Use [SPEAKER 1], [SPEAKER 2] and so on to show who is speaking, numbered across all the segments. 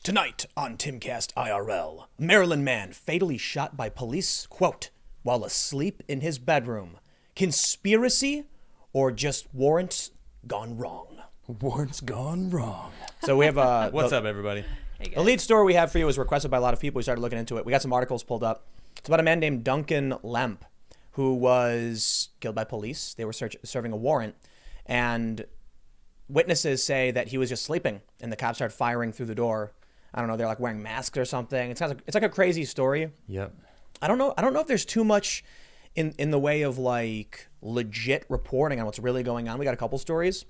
[SPEAKER 1] Tonight on TimcastIRL, Maryland man fatally shot by police, quote, while asleep in his bedroom. Conspiracy or just warrants gone wrong?
[SPEAKER 2] Warrants gone wrong.
[SPEAKER 1] So we have
[SPEAKER 2] What's up, everybody?
[SPEAKER 3] Hey
[SPEAKER 1] the lead story we have for you was requested by a lot of people. We started looking into it. We got some articles pulled up. It's about a man named Duncan Lemp who was killed by police. They were serving a warrant, and witnesses say that he was just sleeping, and the cops started firing through the door. I don't know. They're like wearing masks or something. It's like a crazy story.
[SPEAKER 2] Yep.
[SPEAKER 1] I don't know if there's too much in the way of like legit reporting on what's really going on. We got a couple stories,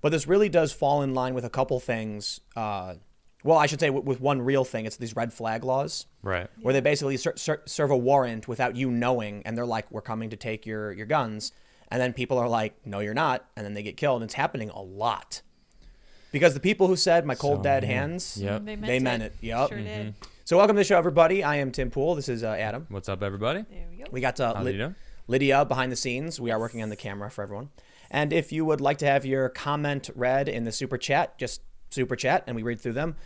[SPEAKER 1] but this really does fall in line with a couple things. Well, I should say with one real thing. It's these red flag laws,
[SPEAKER 2] Right.
[SPEAKER 1] where they basically serve a warrant without you knowing, and they're like, "We're coming to take your guns," and then people are like, "No, you're not," and then they get killed. And it's happening a lot. Because the people who said my cold dead hands,
[SPEAKER 2] Yep.
[SPEAKER 1] they meant it. Yep.
[SPEAKER 3] Sure did.
[SPEAKER 1] So welcome to the show, everybody. I am Tim Poole. This is Adam.
[SPEAKER 2] What's up, everybody?
[SPEAKER 3] There we go.
[SPEAKER 1] We got
[SPEAKER 2] How you doing?
[SPEAKER 1] Lydia behind the scenes. We are working on the camera for everyone. And if you would like to have your comment read in the super chat, just super chat, and we read through them.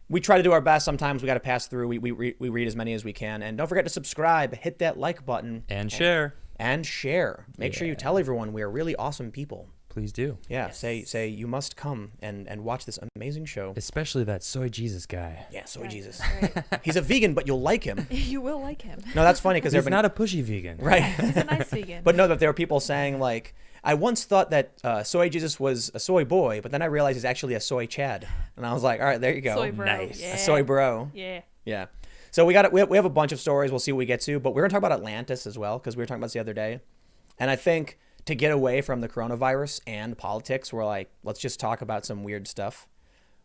[SPEAKER 1] We try to do our best. Sometimes we got to pass through. We read as many as we can. And don't forget to subscribe, hit that like button.
[SPEAKER 2] And share.
[SPEAKER 1] And share. Make sure you tell everyone we are really awesome people.
[SPEAKER 2] Please do.
[SPEAKER 1] Yeah,
[SPEAKER 3] Yes.
[SPEAKER 1] say you must come and watch this amazing show.
[SPEAKER 2] Especially that soy Jesus guy.
[SPEAKER 1] Yeah, soy
[SPEAKER 3] Right,
[SPEAKER 1] Jesus.
[SPEAKER 3] right.
[SPEAKER 1] He's a vegan, but you'll like him.
[SPEAKER 3] You will like him.
[SPEAKER 1] No, that's funny because
[SPEAKER 2] He's not a pushy vegan.
[SPEAKER 1] right.
[SPEAKER 3] He's a nice vegan.
[SPEAKER 1] But no, that there are people saying like, I once thought that soy Jesus was a soy boy, but then I realized he's actually a soy Chad, and I was like, all right, there you go,
[SPEAKER 3] Soy bro.
[SPEAKER 2] Nice.
[SPEAKER 3] Yeah.
[SPEAKER 1] a soy bro.
[SPEAKER 3] Yeah.
[SPEAKER 1] Yeah. So we have a bunch of stories. We'll see what we get to, but we're gonna talk about Atlantis as well because we were talking about this the other day, and I think to get away from the coronavirus and politics, we're like, let's just talk about some weird stuff.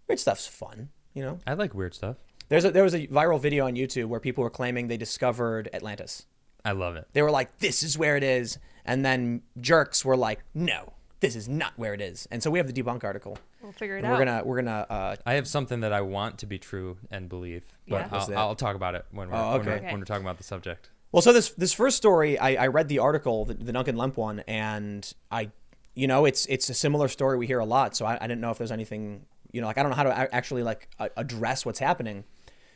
[SPEAKER 1] Weird stuff's fun, you know.
[SPEAKER 2] I like weird stuff.
[SPEAKER 1] There was a viral video on YouTube where people were claiming they discovered Atlantis.
[SPEAKER 2] I love it.
[SPEAKER 1] They were like, this is where it is. And then jerks were like, no, this is not where it is. And so we have the debunk article.
[SPEAKER 3] We'll figure it
[SPEAKER 1] And
[SPEAKER 3] out.
[SPEAKER 1] we're gonna
[SPEAKER 2] I have something that I want to be true and believe, but
[SPEAKER 3] Yeah.
[SPEAKER 1] What's that?
[SPEAKER 2] I'll talk about it when we're,
[SPEAKER 1] Oh, okay.
[SPEAKER 2] when we're talking about the subject.
[SPEAKER 1] well, so this first story, I read the article, the Duncan Lemp one, and it's a similar story we hear a lot. So I didn't know if there's anything, like I don't know how to actually like address what's happening.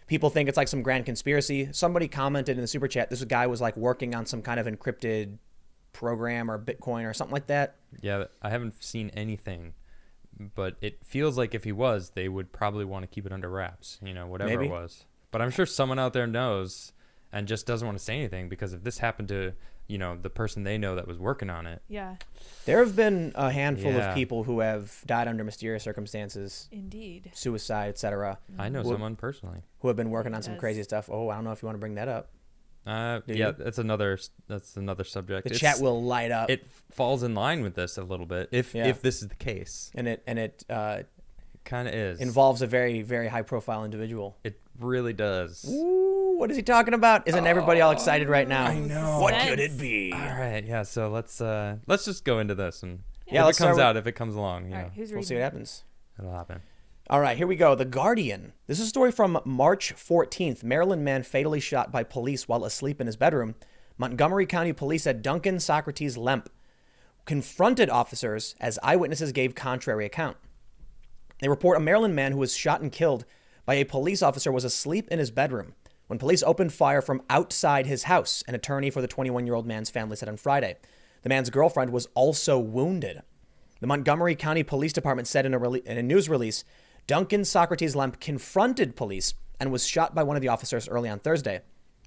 [SPEAKER 1] People think it's like some grand conspiracy. Somebody commented in the super chat, this guy was like working on some kind of encrypted program or Bitcoin or something like that.
[SPEAKER 2] Yeah, I haven't seen anything, but it feels like if he was, they would probably want to keep it under wraps, whatever
[SPEAKER 1] Maybe.
[SPEAKER 2] it was. But I'm sure someone out there knows and just doesn't want to say anything, because if this happened to, the person they know that was working on it.
[SPEAKER 3] Yeah.
[SPEAKER 1] There have been a handful
[SPEAKER 2] Yeah.
[SPEAKER 1] of people who have died under mysterious circumstances,
[SPEAKER 3] Indeed.
[SPEAKER 1] suicide, etc.,
[SPEAKER 2] I know
[SPEAKER 1] Well,
[SPEAKER 2] someone personally.
[SPEAKER 1] who have been working on some
[SPEAKER 3] Yes.
[SPEAKER 1] crazy stuff. Oh, I don't know if you want to bring that up. Do
[SPEAKER 2] Yeah,
[SPEAKER 1] you?
[SPEAKER 2] that's another subject.
[SPEAKER 1] The chat will light up,
[SPEAKER 2] It falls in line with this a little bit, if this is the case.
[SPEAKER 1] and it
[SPEAKER 2] Kind of is.
[SPEAKER 1] involves a very, very high-profile individual.
[SPEAKER 2] It really does.
[SPEAKER 1] Ooh, what is he talking about? Isn't everybody all excited right now?
[SPEAKER 2] I know.
[SPEAKER 1] What
[SPEAKER 3] Suspense.
[SPEAKER 1] could it be?
[SPEAKER 2] All right, yeah. So let's just go into this, and
[SPEAKER 1] Yeah,
[SPEAKER 2] if
[SPEAKER 1] let's
[SPEAKER 2] it comes
[SPEAKER 1] start
[SPEAKER 2] out, if it comes along,
[SPEAKER 3] All right. Who's
[SPEAKER 1] We'll
[SPEAKER 3] reading?
[SPEAKER 1] see what happens.
[SPEAKER 2] it'll happen.
[SPEAKER 1] All right, here we go. The Guardian. This is a story from March 14th. Maryland man fatally shot by police while asleep in his bedroom. Montgomery County Police said Duncan Socrates Lemp confronted officers as eyewitnesses gave contrary account. They report a Maryland man who was shot and killed by a police officer was asleep in his bedroom when police opened fire from outside his house, an attorney for the 21-year-old man's family said on Friday. The man's girlfriend was also wounded. The Montgomery County Police Department said in a news release, Duncan Socrates Lemp confronted police and was shot by one of the officers early on Thursday.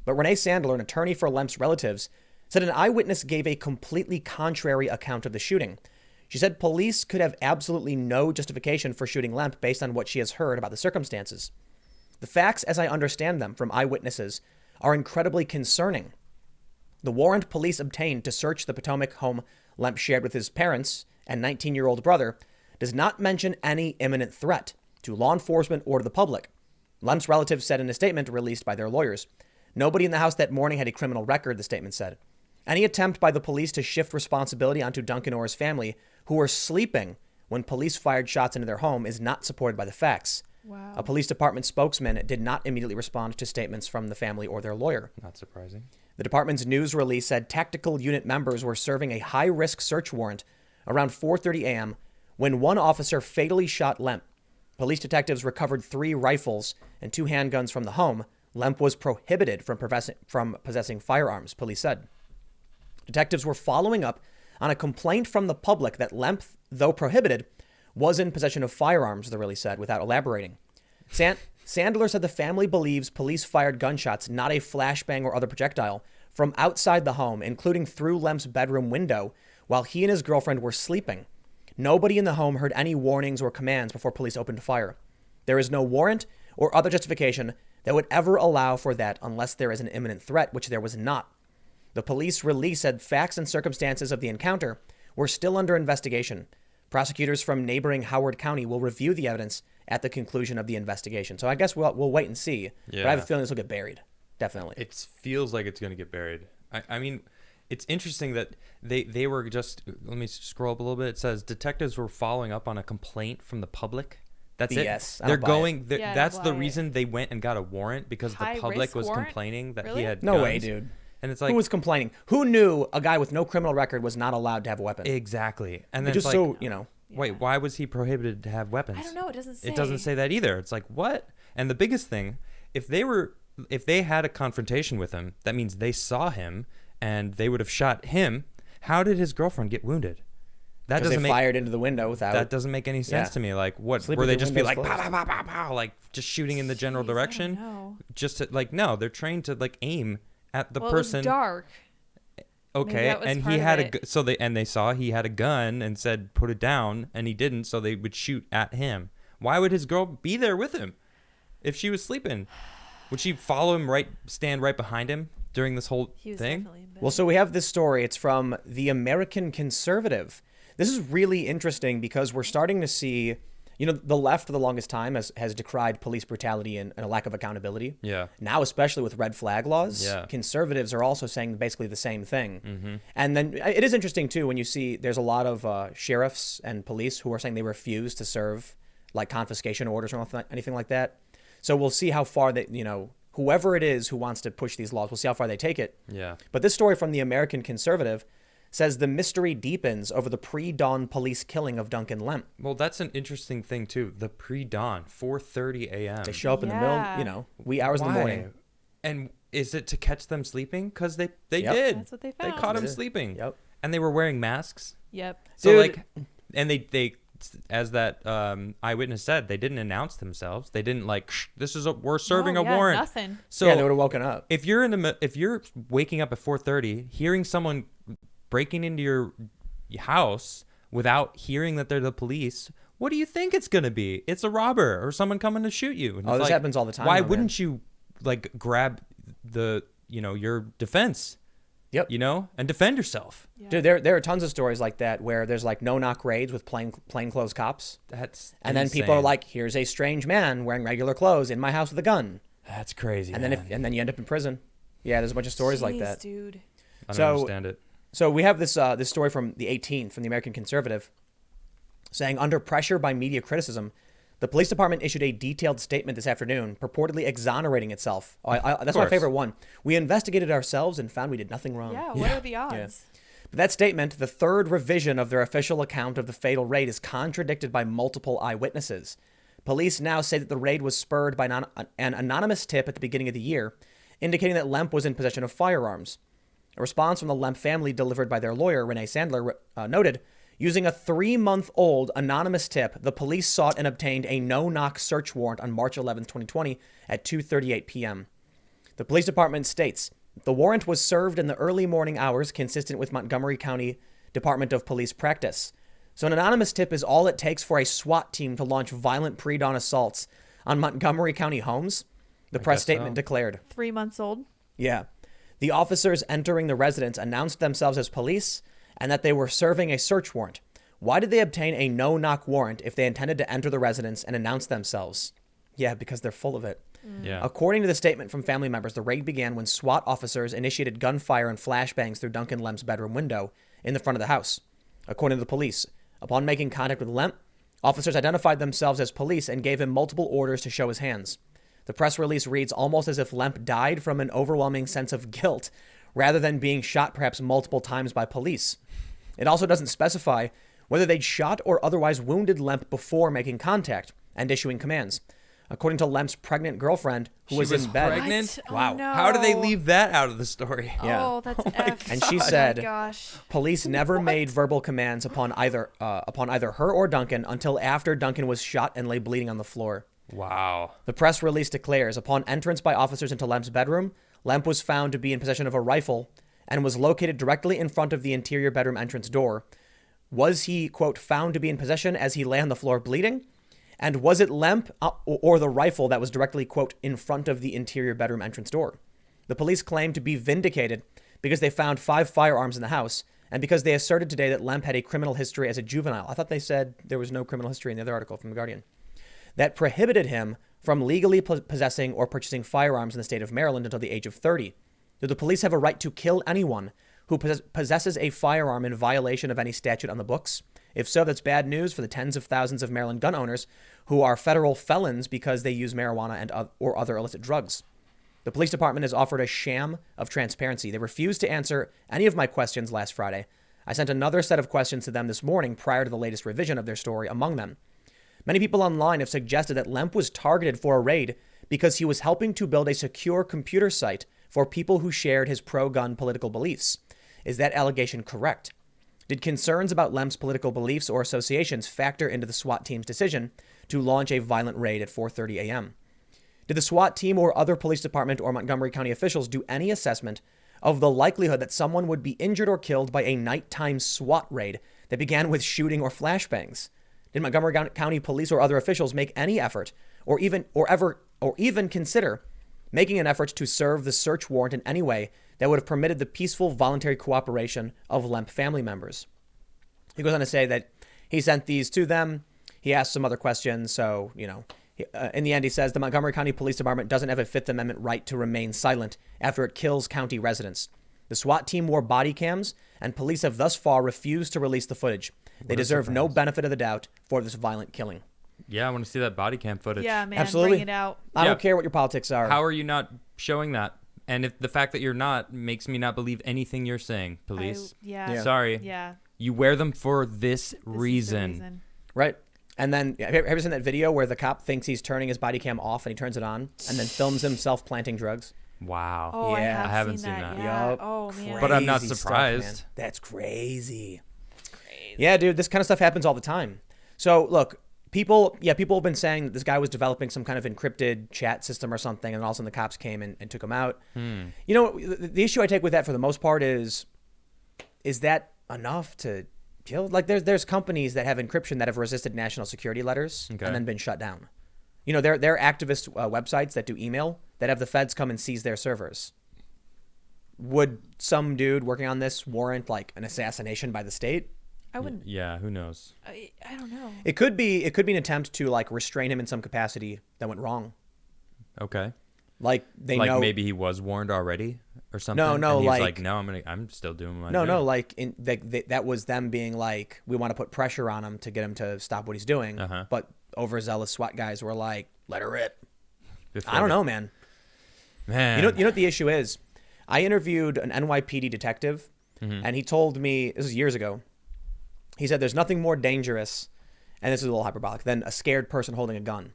[SPEAKER 1] But Renee Sandler, an attorney for Lemp's relatives, said an eyewitness gave a completely contrary account of the shooting. She said police could have absolutely no justification for shooting Lemp based on what she has heard about the circumstances. The facts, as I understand them from eyewitnesses, are incredibly concerning. The warrant police obtained to search the Potomac home Lemp shared with his parents and 19-year-old brother does not mention any imminent threat to law enforcement or to the public. Lemp's relatives said in a statement released by their lawyers. Nobody in the house that morning had a criminal record, the statement said. Any attempt by the police to shift responsibility onto Duncan or his family, who were sleeping when police fired shots into their home, is not supported by the facts.
[SPEAKER 3] Wow.
[SPEAKER 1] A police department spokesman did not immediately respond to statements from the family or their lawyer.
[SPEAKER 2] Not surprising.
[SPEAKER 1] The department's news release said tactical unit members were serving a high-risk search warrant around 4:30 a.m. when one officer fatally shot Lemp. Police detectives recovered 3 rifles and 2 handguns from the home. Lemp was prohibited from possessing firearms, police said. Detectives were following up on a complaint from the public that Lemp, though prohibited, was in possession of firearms, the release said, without elaborating. Sandler said the family believes police fired gunshots, not a flashbang or other projectile, from outside the home, including through Lemp's bedroom window, while he and his girlfriend were sleeping. Nobody in the home heard any warnings or commands before police opened fire. There is no warrant or other justification that would ever allow for that unless there is an imminent threat, which there was not. The police release said facts and circumstances of the encounter were still under investigation. Prosecutors from neighboring Howard County will review the evidence at the conclusion of the investigation. So I guess we'll wait and see.
[SPEAKER 2] Yeah.
[SPEAKER 1] But I have a feeling this will get buried. Definitely.
[SPEAKER 2] It feels like it's going to get buried. I mean, it's interesting that they were just, let me scroll up a little bit. It says detectives were following up on a complaint from the public. That's
[SPEAKER 1] BS.
[SPEAKER 2] it. They're going.
[SPEAKER 3] Yeah,
[SPEAKER 2] that's the
[SPEAKER 3] why?
[SPEAKER 2] reason they went and got a warrant, because the public was
[SPEAKER 3] warrant?
[SPEAKER 2] complaining that
[SPEAKER 3] Really?
[SPEAKER 2] he had
[SPEAKER 1] No
[SPEAKER 2] guns.
[SPEAKER 1] way, dude.
[SPEAKER 2] And it's like,
[SPEAKER 1] Who was complaining? Who knew a guy with no criminal record was not allowed to have a weapon?
[SPEAKER 2] exactly. And
[SPEAKER 1] It
[SPEAKER 2] then
[SPEAKER 1] just
[SPEAKER 2] it's like,
[SPEAKER 1] so.
[SPEAKER 2] wait, why was he prohibited to have weapons?
[SPEAKER 3] I don't know. It doesn't say.
[SPEAKER 2] It doesn't say that either. It's like, what? And the biggest thing, if they had a confrontation with him, that means they saw him and they would have shot him. How did his girlfriend get wounded? That
[SPEAKER 1] Because they
[SPEAKER 2] doesn't make
[SPEAKER 1] fired into the window without.
[SPEAKER 2] that doesn't make any sense
[SPEAKER 1] Yeah.
[SPEAKER 2] to me. Like, what
[SPEAKER 1] Sleep
[SPEAKER 2] were
[SPEAKER 1] with
[SPEAKER 2] they
[SPEAKER 1] your
[SPEAKER 2] just be
[SPEAKER 1] windows
[SPEAKER 2] like pow,
[SPEAKER 1] closed.
[SPEAKER 2] pow, pow, pow, pow, like just shooting in the general direction?
[SPEAKER 3] No.
[SPEAKER 2] Just to, like, no, they're trained to like aim at the
[SPEAKER 3] Well,
[SPEAKER 2] person.
[SPEAKER 3] it was dark.
[SPEAKER 2] Okay,
[SPEAKER 3] that was
[SPEAKER 2] and
[SPEAKER 3] part
[SPEAKER 2] he
[SPEAKER 3] of
[SPEAKER 2] had
[SPEAKER 3] it.
[SPEAKER 2] they saw he had a gun and said put it down, and he didn't, so they would shoot at him. Why would his girl be there with him if she was sleeping? Would she follow him, stand right behind him during this whole
[SPEAKER 3] He was
[SPEAKER 2] thing?
[SPEAKER 3] definitely in bed.
[SPEAKER 1] Well, so we have this story. It's from the American Conservative. This is really interesting because we're starting to see, the left for the longest time has decried police brutality and a lack of accountability.
[SPEAKER 2] Yeah.
[SPEAKER 1] Now, especially with red flag laws,
[SPEAKER 2] Yeah.
[SPEAKER 1] conservatives are also saying basically the same thing.
[SPEAKER 2] Mm-hmm.
[SPEAKER 1] And then it is interesting, too, when you see there's a lot of sheriffs and police who are saying they refuse to serve like confiscation orders or anything like that. So we'll see how far whoever it is who wants to push these laws, we'll see how far they take it.
[SPEAKER 2] Yeah.
[SPEAKER 1] But this story from the American Conservative says the mystery deepens over the pre-dawn police killing of Duncan Lemp.
[SPEAKER 2] Well, that's an interesting thing too. The pre-dawn, 4:30 a.m.
[SPEAKER 1] They show up in the
[SPEAKER 3] Yeah.
[SPEAKER 1] middle, wee hours in the morning.
[SPEAKER 2] And is it to catch them sleeping? Because they
[SPEAKER 1] Yep.
[SPEAKER 2] did.
[SPEAKER 3] That's what they
[SPEAKER 2] They
[SPEAKER 3] found.
[SPEAKER 2] caught him
[SPEAKER 1] They did.
[SPEAKER 2] sleeping.
[SPEAKER 1] Yep.
[SPEAKER 2] And they were wearing masks.
[SPEAKER 3] Yep.
[SPEAKER 2] So
[SPEAKER 1] Dude.
[SPEAKER 2] like, and they as that eyewitness said, they didn't announce themselves. They didn't like, we're serving a warrant.
[SPEAKER 3] Nothing.
[SPEAKER 2] So
[SPEAKER 1] Yeah, they would have woken up.
[SPEAKER 2] if you're waking up at 4:30, hearing someone breaking into your house without hearing that they're the police, what do you think it's gonna be? It's a robber or someone coming to shoot you. And
[SPEAKER 1] Oh,
[SPEAKER 2] it's
[SPEAKER 1] this
[SPEAKER 2] like,
[SPEAKER 1] happens all the time,
[SPEAKER 2] Why
[SPEAKER 1] though, man.
[SPEAKER 2] wouldn't you like grab your defense?
[SPEAKER 1] Yep.
[SPEAKER 2] And defend yourself.
[SPEAKER 3] Yeah.
[SPEAKER 1] Dude, there are tons of stories like that where there's like no-knock raids with plainclothes cops.
[SPEAKER 2] That's
[SPEAKER 1] And then people are
[SPEAKER 2] insane.
[SPEAKER 1] like, here's a strange man wearing regular clothes in my house with a gun.
[SPEAKER 2] that's crazy.
[SPEAKER 1] And then then you end up in prison. Yeah, there's a bunch of stories like
[SPEAKER 3] Jeez,
[SPEAKER 1] that.
[SPEAKER 3] dude.
[SPEAKER 2] I don't
[SPEAKER 1] so-
[SPEAKER 2] understand it.
[SPEAKER 1] So we have this story from the 18th from the American Conservative saying, under pressure by media criticism, the police department issued a detailed statement this afternoon, purportedly exonerating itself. That's my
[SPEAKER 2] course.
[SPEAKER 1] favorite one. We investigated ourselves and found we did nothing wrong.
[SPEAKER 3] Yeah. What are the odds?
[SPEAKER 1] But that statement, the third revision of their official account of the fatal raid, is contradicted by multiple eyewitnesses. Police now say that the raid was spurred by an anonymous tip at the beginning of the year, indicating that Lemp was in possession of firearms. A response from the Lemp family delivered by their lawyer, Renee Sandler, noted, using a 3-month-old anonymous tip, the police sought and obtained a no-knock search warrant on March 11, 2020 at 2:38 p.m. The police department states, the warrant was served in the early morning hours consistent with Montgomery County Department of Police practice. So an anonymous tip is all it takes for a SWAT team to launch violent pre-dawn assaults on Montgomery County homes, the press
[SPEAKER 2] guess
[SPEAKER 1] statement
[SPEAKER 2] so.
[SPEAKER 1] declared.
[SPEAKER 3] 3 months old.
[SPEAKER 1] Yeah. The officers entering the residence announced themselves as police and that they were serving a search warrant. Why did they obtain a no-knock warrant if they intended to enter the residence and announce themselves? Yeah, because they're full of it.
[SPEAKER 2] Yeah.
[SPEAKER 1] According to the statement from family members, the raid began when SWAT officers initiated gunfire and flashbangs through Duncan Lemp's bedroom window in the front of the house. According to the police, upon making contact with Lemp, officers identified themselves as police and gave him multiple orders to show his hands. The press release reads almost as if Lemp died from an overwhelming sense of guilt rather than being shot perhaps multiple times by police. It also doesn't specify whether they'd shot or otherwise wounded Lemp before making contact, and issuing commands. According to Lemp's pregnant girlfriend, who was in bed.
[SPEAKER 2] Pregnant?
[SPEAKER 3] What?
[SPEAKER 1] Wow.
[SPEAKER 3] Oh, no.
[SPEAKER 2] How do they leave that out of the story?
[SPEAKER 1] Yeah.
[SPEAKER 3] Oh, that's F.
[SPEAKER 1] And she
[SPEAKER 3] Oh
[SPEAKER 1] said,
[SPEAKER 3] my gosh.
[SPEAKER 1] police never made verbal commands upon either her or Duncan until after Duncan was shot and lay bleeding on the floor.
[SPEAKER 2] Wow.
[SPEAKER 1] The press release declares, upon entrance by officers into Lemp's bedroom, Lemp was found to be in possession of a rifle and was located directly in front of the interior bedroom entrance door. Was he, quote, found to be in possession as he lay on the floor bleeding? And was it Lemp or the rifle that was directly, quote, in front of the interior bedroom entrance door? The police claimed to be vindicated because they found 5 firearms in the house and because they asserted today that Lemp had a criminal history as a juvenile. I thought they said there was no criminal history in the other article from The Guardian. That prohibited him from legally possessing or purchasing firearms in the state of Maryland until the age of 30. Do the police have a right to kill anyone who possesses a firearm in violation of any statute on the books? If so, that's bad news for the tens of thousands of Maryland gun owners who are federal felons because they use marijuana and or other illicit drugs. The police department has offered a sham of transparency. They refused to answer any of my questions last Friday. I sent another set of questions to them this morning prior to the latest revision of their story. Among them, many people online have suggested that Lemp was targeted for a raid because he was helping to build a secure computer site for people who shared his pro-gun political beliefs. Is that allegation correct? Did concerns about Lemp's political beliefs or associations factor into the SWAT team's decision to launch a violent raid at 4:30 a.m.? Did the SWAT team or other police department or Montgomery County officials do any assessment of the likelihood that someone would be injured or killed by a nighttime SWAT raid that began with shooting or flashbangs? Did Montgomery County police or other officials make any effort or even consider making an effort to serve the search warrant in any way that would have permitted the peaceful voluntary cooperation of Lemp family members? He goes on to say that he sent these to them. He asked some other questions. So, in the end, he says the Montgomery County Police Department doesn't have a Fifth Amendment right to remain silent after it kills county residents. The SWAT team wore body cams, and police have thus far refused to release the footage. They deserve no benefit of the doubt for this violent killing.
[SPEAKER 2] Yeah, I want to see that body cam footage.
[SPEAKER 3] Yeah, man.
[SPEAKER 1] Absolutely.
[SPEAKER 3] Bring it out.
[SPEAKER 1] I don't care what your politics are.
[SPEAKER 2] How are you not showing that? And if the fact that you're not makes me not believe anything you're saying, police.
[SPEAKER 3] Yeah.
[SPEAKER 2] Sorry.
[SPEAKER 3] Yeah.
[SPEAKER 2] You wear them for this
[SPEAKER 3] This
[SPEAKER 2] reason.
[SPEAKER 3] is the reason.
[SPEAKER 1] Right. And then, have you ever seen that video where the cop thinks he's turning his body cam off and he turns it on and then films himself planting drugs?
[SPEAKER 2] Wow.
[SPEAKER 3] Oh,
[SPEAKER 1] Yeah.
[SPEAKER 3] I
[SPEAKER 2] I haven't seen that.
[SPEAKER 3] Yeah.
[SPEAKER 1] Yup.
[SPEAKER 3] Oh, man.
[SPEAKER 2] But I'm not
[SPEAKER 1] Crazy stuff,
[SPEAKER 2] surprised.
[SPEAKER 1] man. That's crazy. Yeah, dude, this kind of stuff happens all the time. So, look, people have been saying that this guy was developing some kind of encrypted chat system or something, and all of a sudden the cops came and took him out. You know, the issue I take with that for the most part is that enough to kill? Like, there's companies that have encryption that have resisted national security letters
[SPEAKER 2] Okay.
[SPEAKER 1] and then been shut down. You know, there are activist websites that do email that have the feds come and seize their servers. Would some dude working on this warrant like an assassination by the state?
[SPEAKER 3] I wouldn't.
[SPEAKER 2] Yeah, who knows?
[SPEAKER 3] I don't know.
[SPEAKER 1] It could be an attempt to like restrain him in some capacity that went wrong.
[SPEAKER 2] Okay.
[SPEAKER 1] Like they
[SPEAKER 2] Like
[SPEAKER 1] know
[SPEAKER 2] maybe he was warned already or something.
[SPEAKER 1] No,
[SPEAKER 2] and he was
[SPEAKER 1] like-
[SPEAKER 2] no, I'm still doing my
[SPEAKER 1] no,
[SPEAKER 2] job.
[SPEAKER 1] like that was them being like, we want to put pressure on him to get him to stop what he's doing.
[SPEAKER 2] Uh-huh.
[SPEAKER 1] But overzealous SWAT guys were like, let her rip.
[SPEAKER 2] Before
[SPEAKER 1] I don't
[SPEAKER 2] the-
[SPEAKER 1] know, man.
[SPEAKER 2] Man.
[SPEAKER 1] You know what the issue is? I interviewed an NYPD detective, and he told me, this was years ago, he said there's nothing more dangerous, and this is a little hyperbolic, than a scared person holding a gun.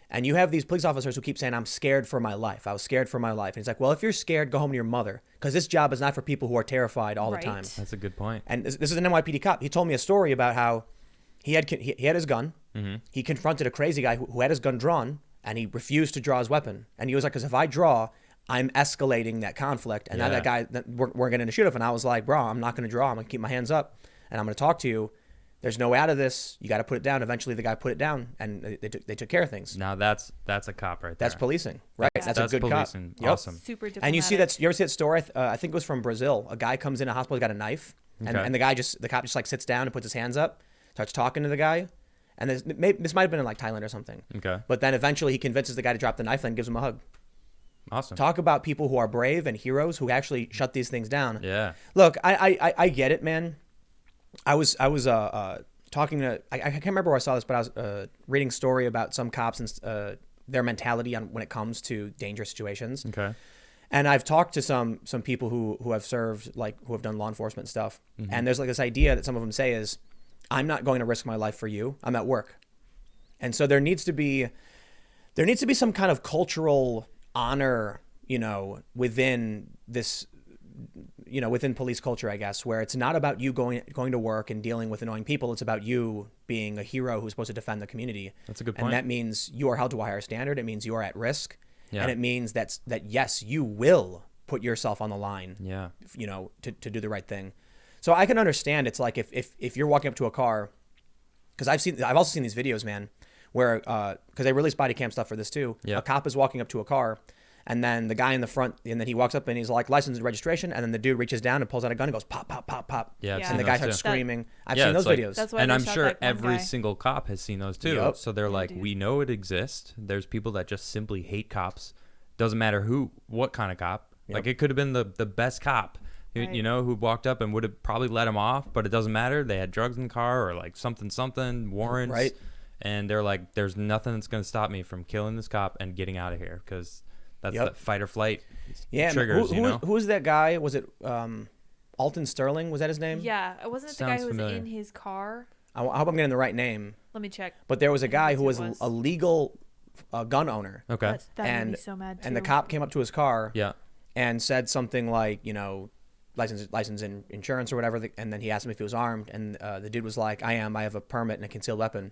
[SPEAKER 1] And you have these police officers who keep saying, I'm scared for my life. I was scared for my life. And he's like, well, if you're scared, go home to your mother, because this job is not for people who are terrified all
[SPEAKER 3] Right.
[SPEAKER 1] the time.
[SPEAKER 2] That's a good point.
[SPEAKER 1] And this is an NYPD cop. He told me a story about how he had his gun. He confronted a crazy guy who had his gun drawn, and he refused to draw his weapon. And he was like, because if I draw, I'm escalating that conflict. And now
[SPEAKER 2] Yeah.
[SPEAKER 1] that guy, we're getting to shoot him. And I was like, bro, I'm not going to draw. I'm going to keep my hands up, and I'm going to talk to you. There's no way out of this. You got to put it down. Eventually, the guy put it down, and they took care of things.
[SPEAKER 2] Now that's a cop right there.
[SPEAKER 1] That's policing, right? That's a good
[SPEAKER 2] policing.
[SPEAKER 1] cop. Yep.
[SPEAKER 2] Awesome.
[SPEAKER 3] Super diplomatic.
[SPEAKER 1] And you see that? You ever see that story? I think it was from Brazil. A guy comes in a hospital, he's got a knife, and,
[SPEAKER 2] Okay.
[SPEAKER 1] and the cop just like sits down and puts his hands up, starts talking to the guy, and this might have been in like Thailand or something.
[SPEAKER 2] Okay.
[SPEAKER 1] But then eventually he convinces the guy to drop the knife and gives him a hug.
[SPEAKER 2] Awesome.
[SPEAKER 1] Talk about people who are brave and heroes who actually shut these things down.
[SPEAKER 2] Yeah.
[SPEAKER 1] Look, I get it, man. I was talking to I can't remember where I saw this, but I was reading a story about some cops and their mentality on when it comes to dangerous situations.
[SPEAKER 2] Okay.
[SPEAKER 1] And I've talked to some people who have served, like who have done law enforcement stuff. And there's like this idea that some of them say is, I'm not going to risk my life for you. I'm at work. And so there needs to be some kind of cultural honor, within this, within police culture, I guess, where it's not about you going to work and dealing with annoying people. It's about you being a hero who's supposed to defend the community.
[SPEAKER 2] That's a good point.
[SPEAKER 1] And that means you are held to a higher standard. It means you are at risk.
[SPEAKER 2] Yeah.
[SPEAKER 1] And it means that yes, you will put yourself on the line,
[SPEAKER 2] Yeah.
[SPEAKER 1] to do the right thing. So I can understand. It's like if you're walking up to a car, because I've also seen these videos, man, where, because they released body cam stuff for this too.
[SPEAKER 2] Yeah.
[SPEAKER 1] A cop is walking up to a car, and then the guy in the front, and then he walks up and he's like, license and registration, and then the dude reaches down and pulls out a gun and goes, pop, pop, pop, pop.
[SPEAKER 2] Yeah, I've
[SPEAKER 3] Yeah.
[SPEAKER 2] seen
[SPEAKER 1] And the
[SPEAKER 2] those
[SPEAKER 1] guy
[SPEAKER 2] too.
[SPEAKER 1] starts screaming. I've
[SPEAKER 2] Yeah,
[SPEAKER 1] seen those
[SPEAKER 2] it's like-
[SPEAKER 1] videos.
[SPEAKER 3] That's why
[SPEAKER 2] And
[SPEAKER 3] they
[SPEAKER 2] I'm
[SPEAKER 3] shot
[SPEAKER 2] sure
[SPEAKER 3] that one
[SPEAKER 2] every
[SPEAKER 3] guy.
[SPEAKER 2] single cop has seen those too.
[SPEAKER 1] Yup.
[SPEAKER 2] So they're like,
[SPEAKER 3] dude.
[SPEAKER 2] we know it exists. There's people that just simply hate cops. Doesn't matter what kind of cop.
[SPEAKER 1] Yep.
[SPEAKER 2] Like it could have been the best cop,
[SPEAKER 3] Right.
[SPEAKER 2] who walked up and would have probably let him off, but it doesn't matter. They had drugs in the car or like something, warrants.
[SPEAKER 1] Right.
[SPEAKER 2] And they're like, there's nothing that's going to stop me from killing this cop and getting out of here because that's
[SPEAKER 1] Yep.
[SPEAKER 2] the fight or flight
[SPEAKER 1] Yeah,
[SPEAKER 2] triggers,
[SPEAKER 1] who's that guy? Was it Alton Sterling? Was that his name?
[SPEAKER 3] Yeah, wasn't it the guy
[SPEAKER 2] Sounds
[SPEAKER 3] who was
[SPEAKER 2] familiar.
[SPEAKER 3] in his car?
[SPEAKER 1] I hope I'm getting the right name.
[SPEAKER 3] Let me check.
[SPEAKER 1] But there was a
[SPEAKER 3] I think
[SPEAKER 1] guy
[SPEAKER 3] that's
[SPEAKER 1] who
[SPEAKER 3] who
[SPEAKER 1] was
[SPEAKER 3] it was.
[SPEAKER 1] a legal gun owner,
[SPEAKER 2] Okay.
[SPEAKER 3] That made me
[SPEAKER 1] and
[SPEAKER 3] so mad too.
[SPEAKER 1] and the cop came up to his car
[SPEAKER 2] Yeah.
[SPEAKER 1] and said something like, license and insurance or whatever, and then he asked him if he was armed, and the dude was like, I have a permit and a concealed weapon.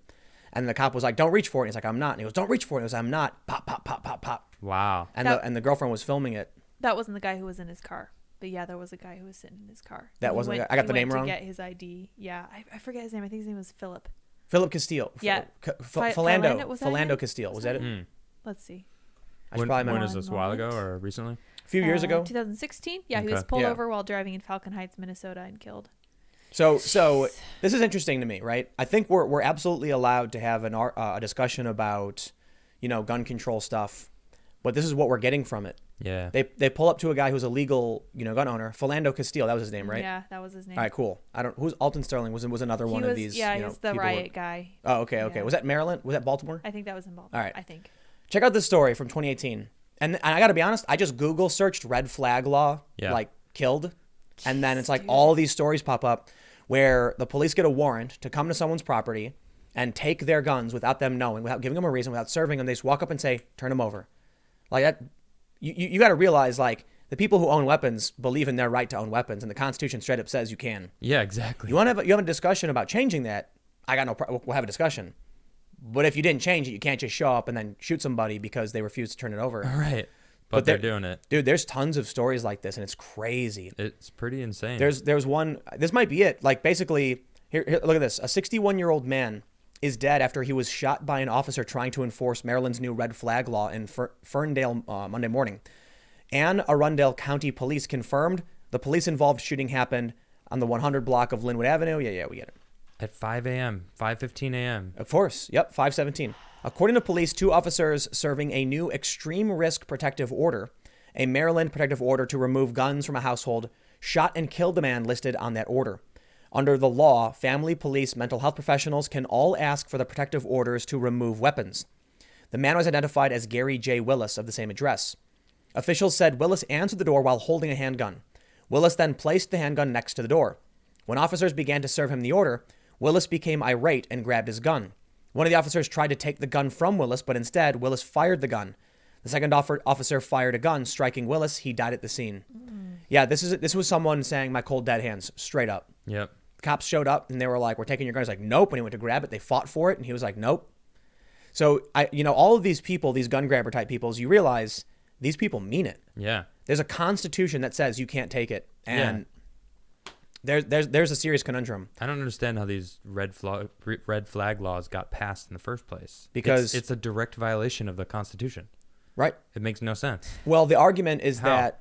[SPEAKER 1] And the cop was like, don't reach for it. And he's like, I'm not. And he goes, don't reach for it. And he goes, I'm not. Pop, pop, pop, pop, pop.
[SPEAKER 2] Wow.
[SPEAKER 1] And
[SPEAKER 3] That-
[SPEAKER 1] the girlfriend was filming it.
[SPEAKER 3] That wasn't the guy who was in his car. But yeah, there was a guy who was sitting in his car.
[SPEAKER 1] That
[SPEAKER 3] He
[SPEAKER 1] wasn't the
[SPEAKER 3] went-
[SPEAKER 1] guy- I got
[SPEAKER 3] he
[SPEAKER 1] the name
[SPEAKER 3] went
[SPEAKER 1] wrong?
[SPEAKER 3] To get his ID. Yeah, I forget his name. I think his name was Philip.
[SPEAKER 1] Philip Castile.
[SPEAKER 3] Yeah.
[SPEAKER 1] Philando.
[SPEAKER 3] was that his
[SPEAKER 1] Philando
[SPEAKER 3] name?
[SPEAKER 1] Castile. Was
[SPEAKER 3] Was
[SPEAKER 1] that it?
[SPEAKER 3] that
[SPEAKER 2] Mm.
[SPEAKER 3] Let's see.
[SPEAKER 1] I should
[SPEAKER 2] When,
[SPEAKER 1] probably
[SPEAKER 2] when
[SPEAKER 1] remember.
[SPEAKER 2] is this? A while ago or recently?
[SPEAKER 1] A few years ago.
[SPEAKER 3] 2016. Yeah, he was
[SPEAKER 2] Okay.
[SPEAKER 3] pulled
[SPEAKER 1] Yeah.
[SPEAKER 3] over while driving in Falcon Heights, Minnesota, and killed.
[SPEAKER 1] So this is interesting to me, right? I think we're absolutely allowed to have a discussion about, gun control stuff, but this is what we're getting from it.
[SPEAKER 2] Yeah.
[SPEAKER 1] They pull up to a guy who's a legal, gun owner, Philando Castile. That was his name, right?
[SPEAKER 3] Yeah, that was his name.
[SPEAKER 1] All right, cool. who's Alton Sterling was another one
[SPEAKER 3] he was,
[SPEAKER 1] of these.
[SPEAKER 3] Yeah, he's the
[SPEAKER 1] people
[SPEAKER 3] riot guy.
[SPEAKER 1] Oh, okay.
[SPEAKER 3] Yeah.
[SPEAKER 1] Was that Maryland? Was that Baltimore?
[SPEAKER 3] I think that was in Baltimore.
[SPEAKER 1] All right.
[SPEAKER 3] I think.
[SPEAKER 1] Check out this story from 2018. And I got to be honest, I just Google searched red flag law,
[SPEAKER 2] Yeah.
[SPEAKER 1] like killed. And then it's like
[SPEAKER 3] dude.
[SPEAKER 1] all these stories pop up where the police get a warrant to come to someone's property and take their guns without them knowing, without giving them a reason, without serving them. They just walk up and say, turn them over. Like that. You got to realize, like, the people who own weapons believe in their right to own weapons, and the Constitution straight up says you can.
[SPEAKER 2] Yeah, exactly.
[SPEAKER 1] You want to have a discussion about changing that? I got no problem. We'll have a discussion. But if you didn't change it, you can't just show up and then shoot somebody because they refuse to turn it over.
[SPEAKER 2] All right.
[SPEAKER 1] But
[SPEAKER 2] But they're
[SPEAKER 1] they're-
[SPEAKER 2] doing it.
[SPEAKER 1] Dude, there's tons of stories like this, and it's crazy.
[SPEAKER 2] It's pretty insane.
[SPEAKER 1] There's one. This might be it. Like, basically, here look at this. A 61-year-old man is dead after he was shot by an officer trying to enforce Maryland's new red flag law in Ferndale Monday morning. Anne Arundel County Police confirmed the police-involved shooting happened on the 100 block of Linwood Avenue. Yeah, we get it.
[SPEAKER 2] At 5 a.m., 5:15 a.m.
[SPEAKER 1] Of course. Yep, 517. According to police, 2 officers serving a new extreme risk protective order, a Maryland protective order to remove guns from a household, shot and killed the man listed on that order. Under the law, family, police, mental health professionals can all ask for the protective orders to remove weapons. The man was identified as Gary J. Willis of the same address. Officials said Willis answered the door while holding a handgun. Willis then placed the handgun next to the door. When officers began to serve him the order, Willis became irate and grabbed his gun. One of the officers tried to take the gun from Willis, but instead, Willis fired the gun. The second officer fired a gun, striking Willis. He died at the scene. Yeah, this was someone saying, my cold dead hands, straight up.
[SPEAKER 2] Yep.
[SPEAKER 1] Cops showed up and they were like, we're taking your gun. He's like, nope. And he went to grab it. They fought for it. And he was like, nope. So, all of these people, these gun grabber type peoples, you realize these people mean it.
[SPEAKER 2] Yeah.
[SPEAKER 1] There's a constitution that says you can't take it. And there's a serious conundrum.
[SPEAKER 2] I don't understand how these red flag laws got passed in the first place.
[SPEAKER 1] Because-
[SPEAKER 2] it's a direct violation of the Constitution.
[SPEAKER 1] Right?
[SPEAKER 2] It makes no sense.
[SPEAKER 1] Well, the argument is
[SPEAKER 2] How?
[SPEAKER 1] that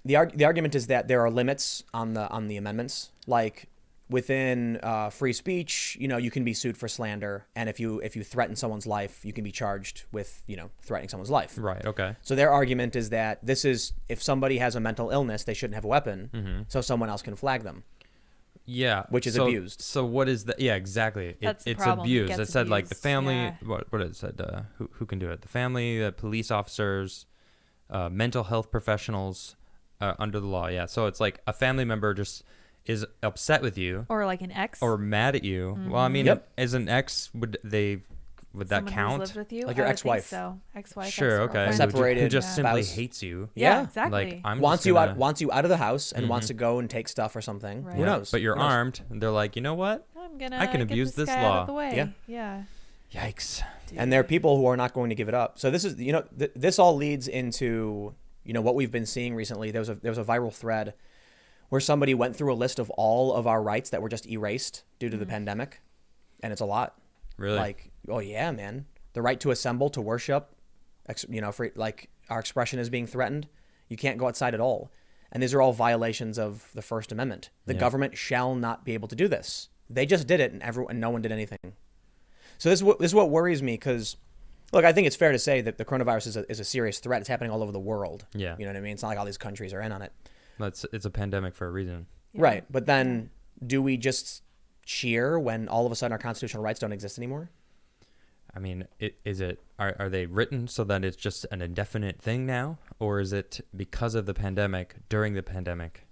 [SPEAKER 1] the argument is that there are limits on the amendments. Like within free speech, you can be sued for slander, and if you threaten someone's life, you can be charged with threatening someone's life.
[SPEAKER 2] Right. Okay.
[SPEAKER 1] So their argument is that this is, if somebody has a mental illness, they shouldn't have a weapon,
[SPEAKER 2] Mm-hmm.
[SPEAKER 1] so someone else can flag them.
[SPEAKER 2] Yeah.
[SPEAKER 1] Which is
[SPEAKER 2] so,
[SPEAKER 1] abused.
[SPEAKER 2] So what is that? Yeah, exactly.
[SPEAKER 3] That's the
[SPEAKER 2] it's
[SPEAKER 3] problem. It
[SPEAKER 2] abused.
[SPEAKER 3] gets
[SPEAKER 2] It said like the
[SPEAKER 3] abused,
[SPEAKER 2] family.
[SPEAKER 3] yeah.
[SPEAKER 2] What it said? Who can do it? The family, the police officers, mental health professionals under the law. Yeah. So it's like a family member just is upset with you
[SPEAKER 3] Or like an ex.
[SPEAKER 2] or mad at you. Well, I mean,
[SPEAKER 1] Yep.
[SPEAKER 2] as an ex, would they would that
[SPEAKER 3] Someone who's
[SPEAKER 2] count?
[SPEAKER 3] lived with you?
[SPEAKER 1] Like your
[SPEAKER 3] I would think
[SPEAKER 1] ex-wife.
[SPEAKER 3] So ex-wife.
[SPEAKER 2] Sure, okay.
[SPEAKER 3] ex-girlfriend.
[SPEAKER 1] Separated
[SPEAKER 2] Who just simply
[SPEAKER 1] spouse.
[SPEAKER 2] hates you.
[SPEAKER 3] Yeah,
[SPEAKER 1] Yeah.
[SPEAKER 3] exactly.
[SPEAKER 2] Like I'm
[SPEAKER 1] Wants
[SPEAKER 2] just
[SPEAKER 1] you
[SPEAKER 2] gonna,
[SPEAKER 1] out of the house and wants to go and take stuff or something.
[SPEAKER 3] Right.
[SPEAKER 1] Who
[SPEAKER 2] Yeah,
[SPEAKER 1] knows?
[SPEAKER 2] But you're
[SPEAKER 1] Who knows?
[SPEAKER 2] armed, and they're like, you know what? I can
[SPEAKER 3] get
[SPEAKER 2] abuse this
[SPEAKER 3] guy
[SPEAKER 2] law.
[SPEAKER 3] Out of the way.
[SPEAKER 1] Yeah.
[SPEAKER 3] Yeah.
[SPEAKER 2] Yikes.
[SPEAKER 1] And there are people who are not going to give it up. So this is, this all leads into, what we've been seeing recently. There was a viral thread where somebody went through a list of all of our rights that were just erased due to the pandemic. And it's a lot.
[SPEAKER 2] Really?
[SPEAKER 1] Like, oh yeah, man. The right to assemble, to worship, free, like our expression is being threatened. You can't go outside at all. And these are all violations of the First Amendment. The government shall not be able to do this. They just did it, and no one did anything. So this is what worries me, because, look, I think it's fair to say that the coronavirus is a serious threat. It's happening all over the world.
[SPEAKER 2] Yeah.
[SPEAKER 1] You know what I mean? It's not like all these countries are in on it.
[SPEAKER 2] It's a pandemic for a reason.
[SPEAKER 3] Yeah.
[SPEAKER 1] Right. But then do we just cheer when all of a sudden our constitutional rights don't exist anymore?
[SPEAKER 2] I mean, are they written so that it's just an indefinite thing now, or is it because of the pandemic, during the pandemic,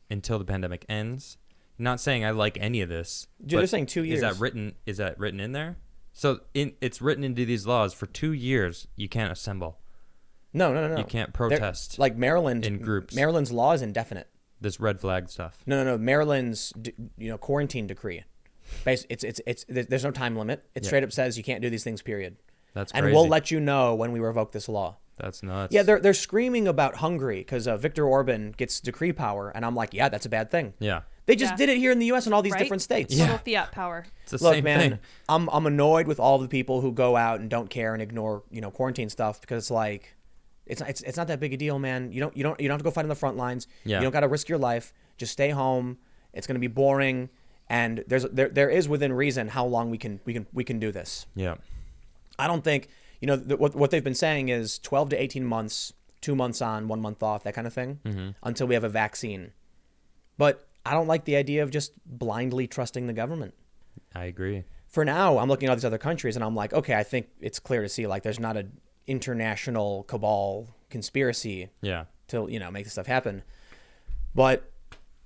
[SPEAKER 2] until the pandemic ends? Not saying I like any of this.
[SPEAKER 1] Dude, they're saying 2 years.
[SPEAKER 2] Is that written in there? So it's written into these laws for 2 years. You can't assemble.
[SPEAKER 1] No.
[SPEAKER 2] You can't protest.
[SPEAKER 1] Like Maryland
[SPEAKER 2] in groups.
[SPEAKER 1] Maryland's law is indefinite.
[SPEAKER 2] This red flag stuff.
[SPEAKER 1] No. Maryland's quarantine decree. There's no time limit. It straight up says you can't do these things. Period.
[SPEAKER 2] That's
[SPEAKER 1] and
[SPEAKER 2] crazy.
[SPEAKER 1] we'll let you know when we revoke this law.
[SPEAKER 2] That's nuts.
[SPEAKER 1] Yeah, they're screaming about Hungary because Viktor Orban gets decree power, and I'm like, yeah, that's a bad thing.
[SPEAKER 2] Yeah.
[SPEAKER 1] They just did it here in the U.S. and all these different states.
[SPEAKER 3] Total fiat power.
[SPEAKER 2] It's the
[SPEAKER 1] Look,
[SPEAKER 2] same
[SPEAKER 1] man,
[SPEAKER 2] thing.
[SPEAKER 1] I'm annoyed with all the people who go out and don't care and ignore quarantine stuff, because it's like it's not that big a deal, man. You don't have to go fight on the front lines.
[SPEAKER 2] Yeah.
[SPEAKER 1] You don't got to risk your life. Just stay home. It's going to be boring, and there is within reason how long we can do this.
[SPEAKER 2] Yeah.
[SPEAKER 1] I don't think what they've been saying is 12 to 18 months, 2 months on, 1 month off, that kind of thing, until we have a vaccine. But I don't like the idea of just blindly trusting the government.
[SPEAKER 2] I agree.
[SPEAKER 1] For now, I'm looking at all these other countries and I'm like, okay, I think it's clear to see like there's not an international cabal conspiracy
[SPEAKER 2] Yeah.
[SPEAKER 1] to make this stuff happen. But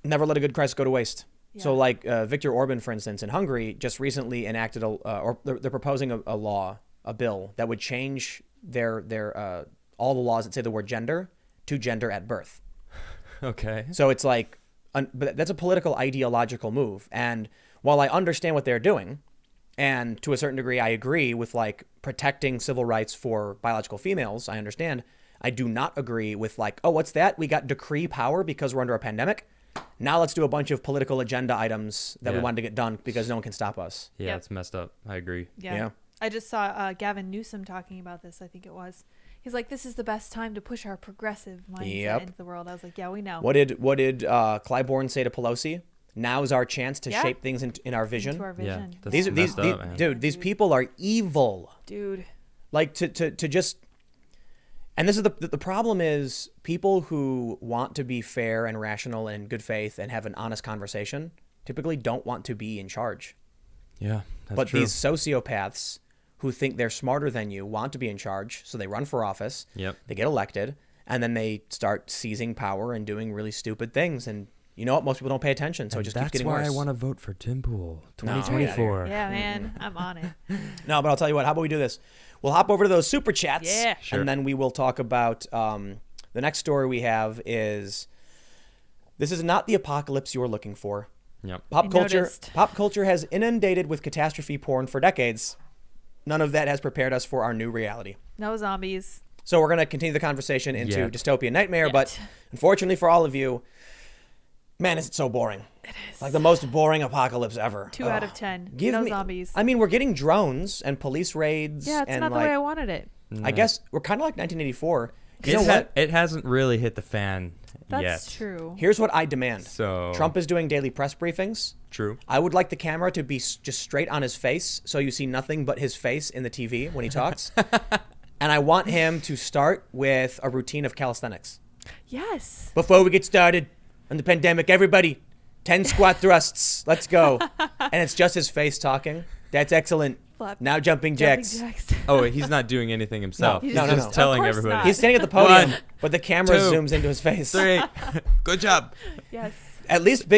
[SPEAKER 1] never let a good crisis go to waste.
[SPEAKER 3] Yeah.
[SPEAKER 1] So like Viktor Orban, for instance, in Hungary, just recently enacted or they're proposing a bill that would change their all the laws that say the word gender to gender at birth.
[SPEAKER 2] Okay.
[SPEAKER 1] So it's like, but that's a political ideological move. And while I understand what they're doing, and to a certain degree I agree with like protecting civil rights for biological females, I understand. I do not agree with like, oh, what's that? We got decree power because we're under a pandemic. Now let's do a bunch of political agenda items that we wanted to get done because no one can stop us.
[SPEAKER 2] Yeah,
[SPEAKER 3] Yep.
[SPEAKER 2] it's messed up. I agree.
[SPEAKER 3] Yeah. I just saw Gavin Newsom talking about this. I think it was. He's like, this is the best time to push our progressive mindset into the world. I was like, yeah, we know.
[SPEAKER 1] What did Clyburn say to Pelosi? Now is our chance to shape things in our vision.
[SPEAKER 3] Into our vision.
[SPEAKER 2] Yeah,
[SPEAKER 1] These
[SPEAKER 2] messed up, man.
[SPEAKER 1] dude, these people are evil.
[SPEAKER 3] Dude.
[SPEAKER 1] Like to just, and this is the problem is people who want to be fair and rational and in good faith and have an honest conversation typically don't want to be in charge.
[SPEAKER 2] Yeah, that's
[SPEAKER 1] But
[SPEAKER 2] true.
[SPEAKER 1] these sociopaths who think they're smarter than you want to be in charge, so they run for office.
[SPEAKER 2] Yep.
[SPEAKER 1] They get elected, and then they start seizing power and doing really stupid things. And you know what? Most people don't pay attention, so it just keeps getting worse.
[SPEAKER 2] That's why I want to vote for Tim Pool
[SPEAKER 1] No,
[SPEAKER 2] 2024.
[SPEAKER 3] Yeah, man. I'm on it.
[SPEAKER 1] No, but I'll tell you what. How about we do this? We'll hop over to those super chats,
[SPEAKER 3] Yeah.
[SPEAKER 2] Sure.
[SPEAKER 1] and then we will talk about the next story we have is this is not the apocalypse you were looking for.
[SPEAKER 2] Yep.
[SPEAKER 1] Pop
[SPEAKER 3] I
[SPEAKER 1] culture
[SPEAKER 3] noticed.
[SPEAKER 1] has inundated with catastrophe porn for decades. None of that has prepared us for our new reality.
[SPEAKER 3] No zombies.
[SPEAKER 1] So we're going to continue the conversation into
[SPEAKER 2] Yet.
[SPEAKER 1] dystopian nightmare,
[SPEAKER 3] Yet.
[SPEAKER 1] but unfortunately for all of you, man, is it so boring.
[SPEAKER 3] It is.
[SPEAKER 1] Like the most boring apocalypse ever.
[SPEAKER 3] 2 out of 10.
[SPEAKER 1] Give
[SPEAKER 3] no
[SPEAKER 1] me
[SPEAKER 3] zombies.
[SPEAKER 1] I mean, we're getting drones and police raids.
[SPEAKER 3] Yeah, it's
[SPEAKER 1] and
[SPEAKER 3] not the
[SPEAKER 1] like,
[SPEAKER 3] way I wanted it.
[SPEAKER 1] I guess we're kind of like 1984. You know what?
[SPEAKER 2] It hasn't really hit the fan
[SPEAKER 3] That's
[SPEAKER 2] yet.
[SPEAKER 3] true.
[SPEAKER 1] Here's what I demand.
[SPEAKER 2] So
[SPEAKER 1] Trump is doing daily press briefings.
[SPEAKER 2] True.
[SPEAKER 1] I would like the camera to be just straight on his face, so you see nothing but his face in the TV when he talks. And I want him to start with a routine of calisthenics.
[SPEAKER 3] Yes.
[SPEAKER 1] Before we get started on the pandemic, everybody, 10 squat thrusts. Let's go. And it's just his face talking. That's excellent.
[SPEAKER 3] Flap.
[SPEAKER 1] Now jumping jacks.
[SPEAKER 2] Oh, he's not doing anything himself.
[SPEAKER 1] No,
[SPEAKER 2] He's
[SPEAKER 1] no, no,
[SPEAKER 2] just
[SPEAKER 1] no.
[SPEAKER 2] telling
[SPEAKER 3] Of course
[SPEAKER 2] everybody.
[SPEAKER 3] not.
[SPEAKER 1] He's standing at the podium,
[SPEAKER 2] 1,
[SPEAKER 1] but the camera
[SPEAKER 2] 2,
[SPEAKER 1] zooms into his face.
[SPEAKER 2] 3. Good job.
[SPEAKER 3] Yes.
[SPEAKER 1] At least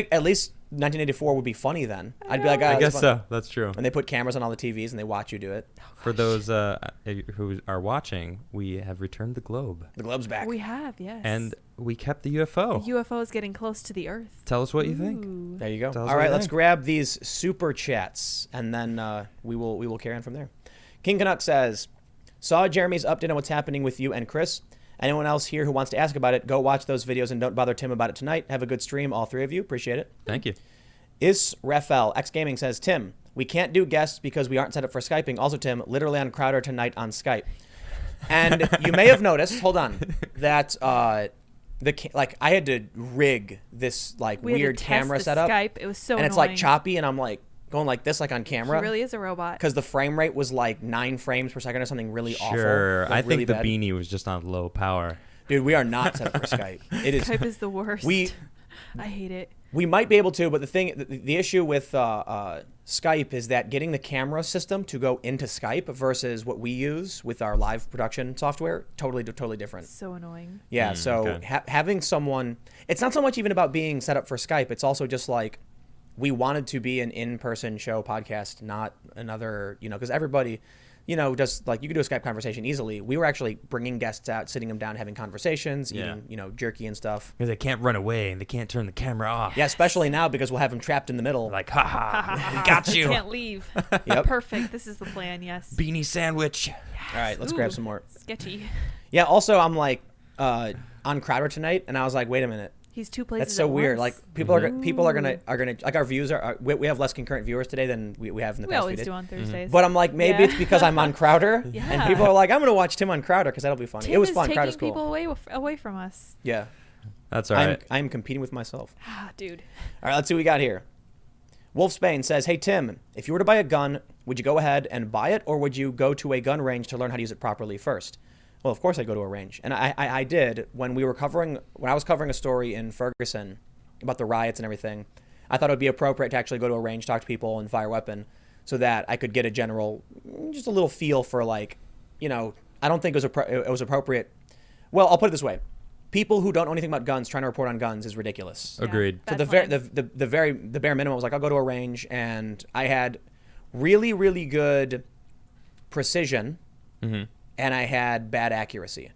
[SPEAKER 1] 1984 would be funny then.
[SPEAKER 3] I
[SPEAKER 1] I'd be like,
[SPEAKER 3] know.
[SPEAKER 1] oh,
[SPEAKER 2] I
[SPEAKER 1] it's
[SPEAKER 2] guess
[SPEAKER 1] fun.
[SPEAKER 2] so. That's true.
[SPEAKER 1] And they put cameras on all the TVs and they watch you do it.
[SPEAKER 2] For those who are watching, we have returned the globe.
[SPEAKER 1] The globe's back.
[SPEAKER 3] We have, yes.
[SPEAKER 2] And we kept the UFO.
[SPEAKER 3] The UFO is getting close to the Earth.
[SPEAKER 2] Tell us what you think.
[SPEAKER 3] Ooh.
[SPEAKER 1] There you go.
[SPEAKER 2] Tell us
[SPEAKER 1] All
[SPEAKER 2] what
[SPEAKER 1] right,
[SPEAKER 2] you
[SPEAKER 1] let's
[SPEAKER 2] think.
[SPEAKER 1] grab these super chats, and then we will carry on from there. King Canuck says, saw Jeremy's update on what's happening with you and Chris. Anyone else here who wants to ask about it, go watch those videos and don't bother Tim about it tonight. Have a good stream, all three of you. Appreciate it.
[SPEAKER 2] Thank you.
[SPEAKER 1] Rafael X Gaming says, Tim, we can't do guests because we aren't set up for Skyping. Also, Tim, literally on Crowder tonight on Skype. And you may have noticed, hold on, that I had to rig this
[SPEAKER 3] We had to
[SPEAKER 1] weird
[SPEAKER 3] test
[SPEAKER 1] camera
[SPEAKER 3] the
[SPEAKER 1] setup,
[SPEAKER 3] Skype. It was so
[SPEAKER 1] and it's
[SPEAKER 3] annoying.
[SPEAKER 1] like choppy, and I'm like going like this, like on
[SPEAKER 3] He
[SPEAKER 1] camera,
[SPEAKER 3] really is a robot.
[SPEAKER 1] because the frame rate was like 9 frames per second or something really awful.
[SPEAKER 2] Sure.
[SPEAKER 1] like,
[SPEAKER 2] I
[SPEAKER 1] really
[SPEAKER 2] think the
[SPEAKER 1] bad.
[SPEAKER 2] beanie was just on low power.
[SPEAKER 1] Dude, we are not set up for Skype. It is.
[SPEAKER 3] Skype is the worst.
[SPEAKER 1] We
[SPEAKER 3] I hate it.
[SPEAKER 1] we might be able to, but the issue with Skype is that getting the camera system to go into Skype versus what we use with our live production software, totally different.
[SPEAKER 3] So annoying.
[SPEAKER 1] Yeah, so
[SPEAKER 2] okay.
[SPEAKER 1] having someone, it's not so much even about being set up for Skype. It's also just like we wanted to be an in-person show podcast, not another, because everybody, just like you could do a Skype conversation easily. We were actually bringing guests out, sitting them down, having conversations,
[SPEAKER 2] Yeah.
[SPEAKER 1] eating, jerky and stuff.
[SPEAKER 2] Because they can't run away and they can't turn the camera off.
[SPEAKER 1] Yeah, especially now because we'll have them trapped in the middle.
[SPEAKER 2] Like, haha, we got you.
[SPEAKER 3] Can't leave.
[SPEAKER 1] Yep.
[SPEAKER 3] Perfect. This is the plan. Yes.
[SPEAKER 2] Beanie sandwich.
[SPEAKER 1] All right, let's
[SPEAKER 3] Ooh,
[SPEAKER 1] grab some more.
[SPEAKER 3] Sketchy.
[SPEAKER 1] Yeah, also I'm like on Crowder tonight, and I was like, wait a minute.
[SPEAKER 3] He's two places.
[SPEAKER 1] That's so
[SPEAKER 3] at
[SPEAKER 1] weird.
[SPEAKER 3] once.
[SPEAKER 1] Like people are gonna like our views are we have less concurrent viewers today than we have in the
[SPEAKER 3] we
[SPEAKER 1] past few
[SPEAKER 3] always
[SPEAKER 1] days.
[SPEAKER 3] do on Thursdays.
[SPEAKER 1] But I'm like, maybe
[SPEAKER 3] Yeah.
[SPEAKER 1] it's because I'm on Crowder,
[SPEAKER 3] Yeah.
[SPEAKER 1] and people are like, I'm gonna watch Tim on Crowder because that'll be funny.
[SPEAKER 3] Tim
[SPEAKER 1] It was
[SPEAKER 3] is
[SPEAKER 1] fun.
[SPEAKER 3] taking
[SPEAKER 1] Crowder's cool.
[SPEAKER 3] people away from us.
[SPEAKER 1] Yeah,
[SPEAKER 2] That's all right.
[SPEAKER 1] I'm competing with myself.
[SPEAKER 3] Ah, dude.
[SPEAKER 1] All right, let's see what we got here. Wolf Spain says, hey Tim, if you were to buy a gun, would you go ahead and buy it, or would you go to a gun range to learn how to use it properly first? Well, of course I'd go to a range, and I did when I was covering a story in Ferguson about the riots and everything. I thought it would be appropriate to actually go to a range, talk to people, and fire a weapon, so that I could get a general, just a little feel for like, I don't think it was appropriate. Well, I'll put it this way: people who don't know anything about guns trying to report on guns is ridiculous.
[SPEAKER 2] Agreed.
[SPEAKER 3] Yeah,
[SPEAKER 1] So
[SPEAKER 3] bad
[SPEAKER 1] the bare minimum was like, I'll go to a range, and I had really, really good precision,
[SPEAKER 2] Mm-hmm.
[SPEAKER 1] and I had bad accuracy.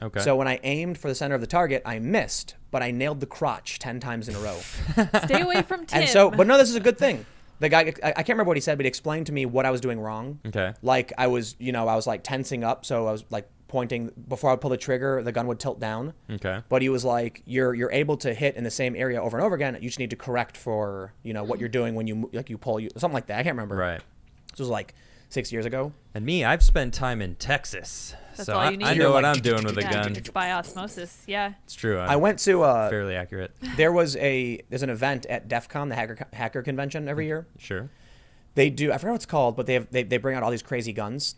[SPEAKER 2] Okay.
[SPEAKER 1] So when I aimed for the center of the target, I missed, but I nailed the crotch 10 times in a row.
[SPEAKER 3] Stay away from Tim.
[SPEAKER 1] And so, but no, this is a good thing. The guy, I can't remember what he said, but he explained to me what I was doing wrong.
[SPEAKER 2] Okay.
[SPEAKER 1] Like I was like tensing up, so I was like pointing before I would pull the trigger, the gun would tilt down.
[SPEAKER 2] Okay.
[SPEAKER 1] But he was like, you're able to hit in the same area over and over again. You just need to correct for what you're doing when you pull something like that. I can't remember.
[SPEAKER 2] Right.
[SPEAKER 1] This was like 6 years ago.
[SPEAKER 2] And me, I've spent time in Texas,
[SPEAKER 3] That's
[SPEAKER 2] so
[SPEAKER 3] all
[SPEAKER 2] I,
[SPEAKER 3] you need.
[SPEAKER 2] I
[SPEAKER 1] You're
[SPEAKER 2] know what
[SPEAKER 1] like,
[SPEAKER 2] I'm doing with a
[SPEAKER 3] Yeah,
[SPEAKER 2] gun.
[SPEAKER 3] it's by osmosis. Yeah.
[SPEAKER 2] It's true.
[SPEAKER 1] I went to
[SPEAKER 2] fairly accurate.
[SPEAKER 1] there's an event at DEF CON, the hacker convention every year.
[SPEAKER 2] Sure.
[SPEAKER 1] They do, I forgot what it's called, but they bring out all these crazy guns.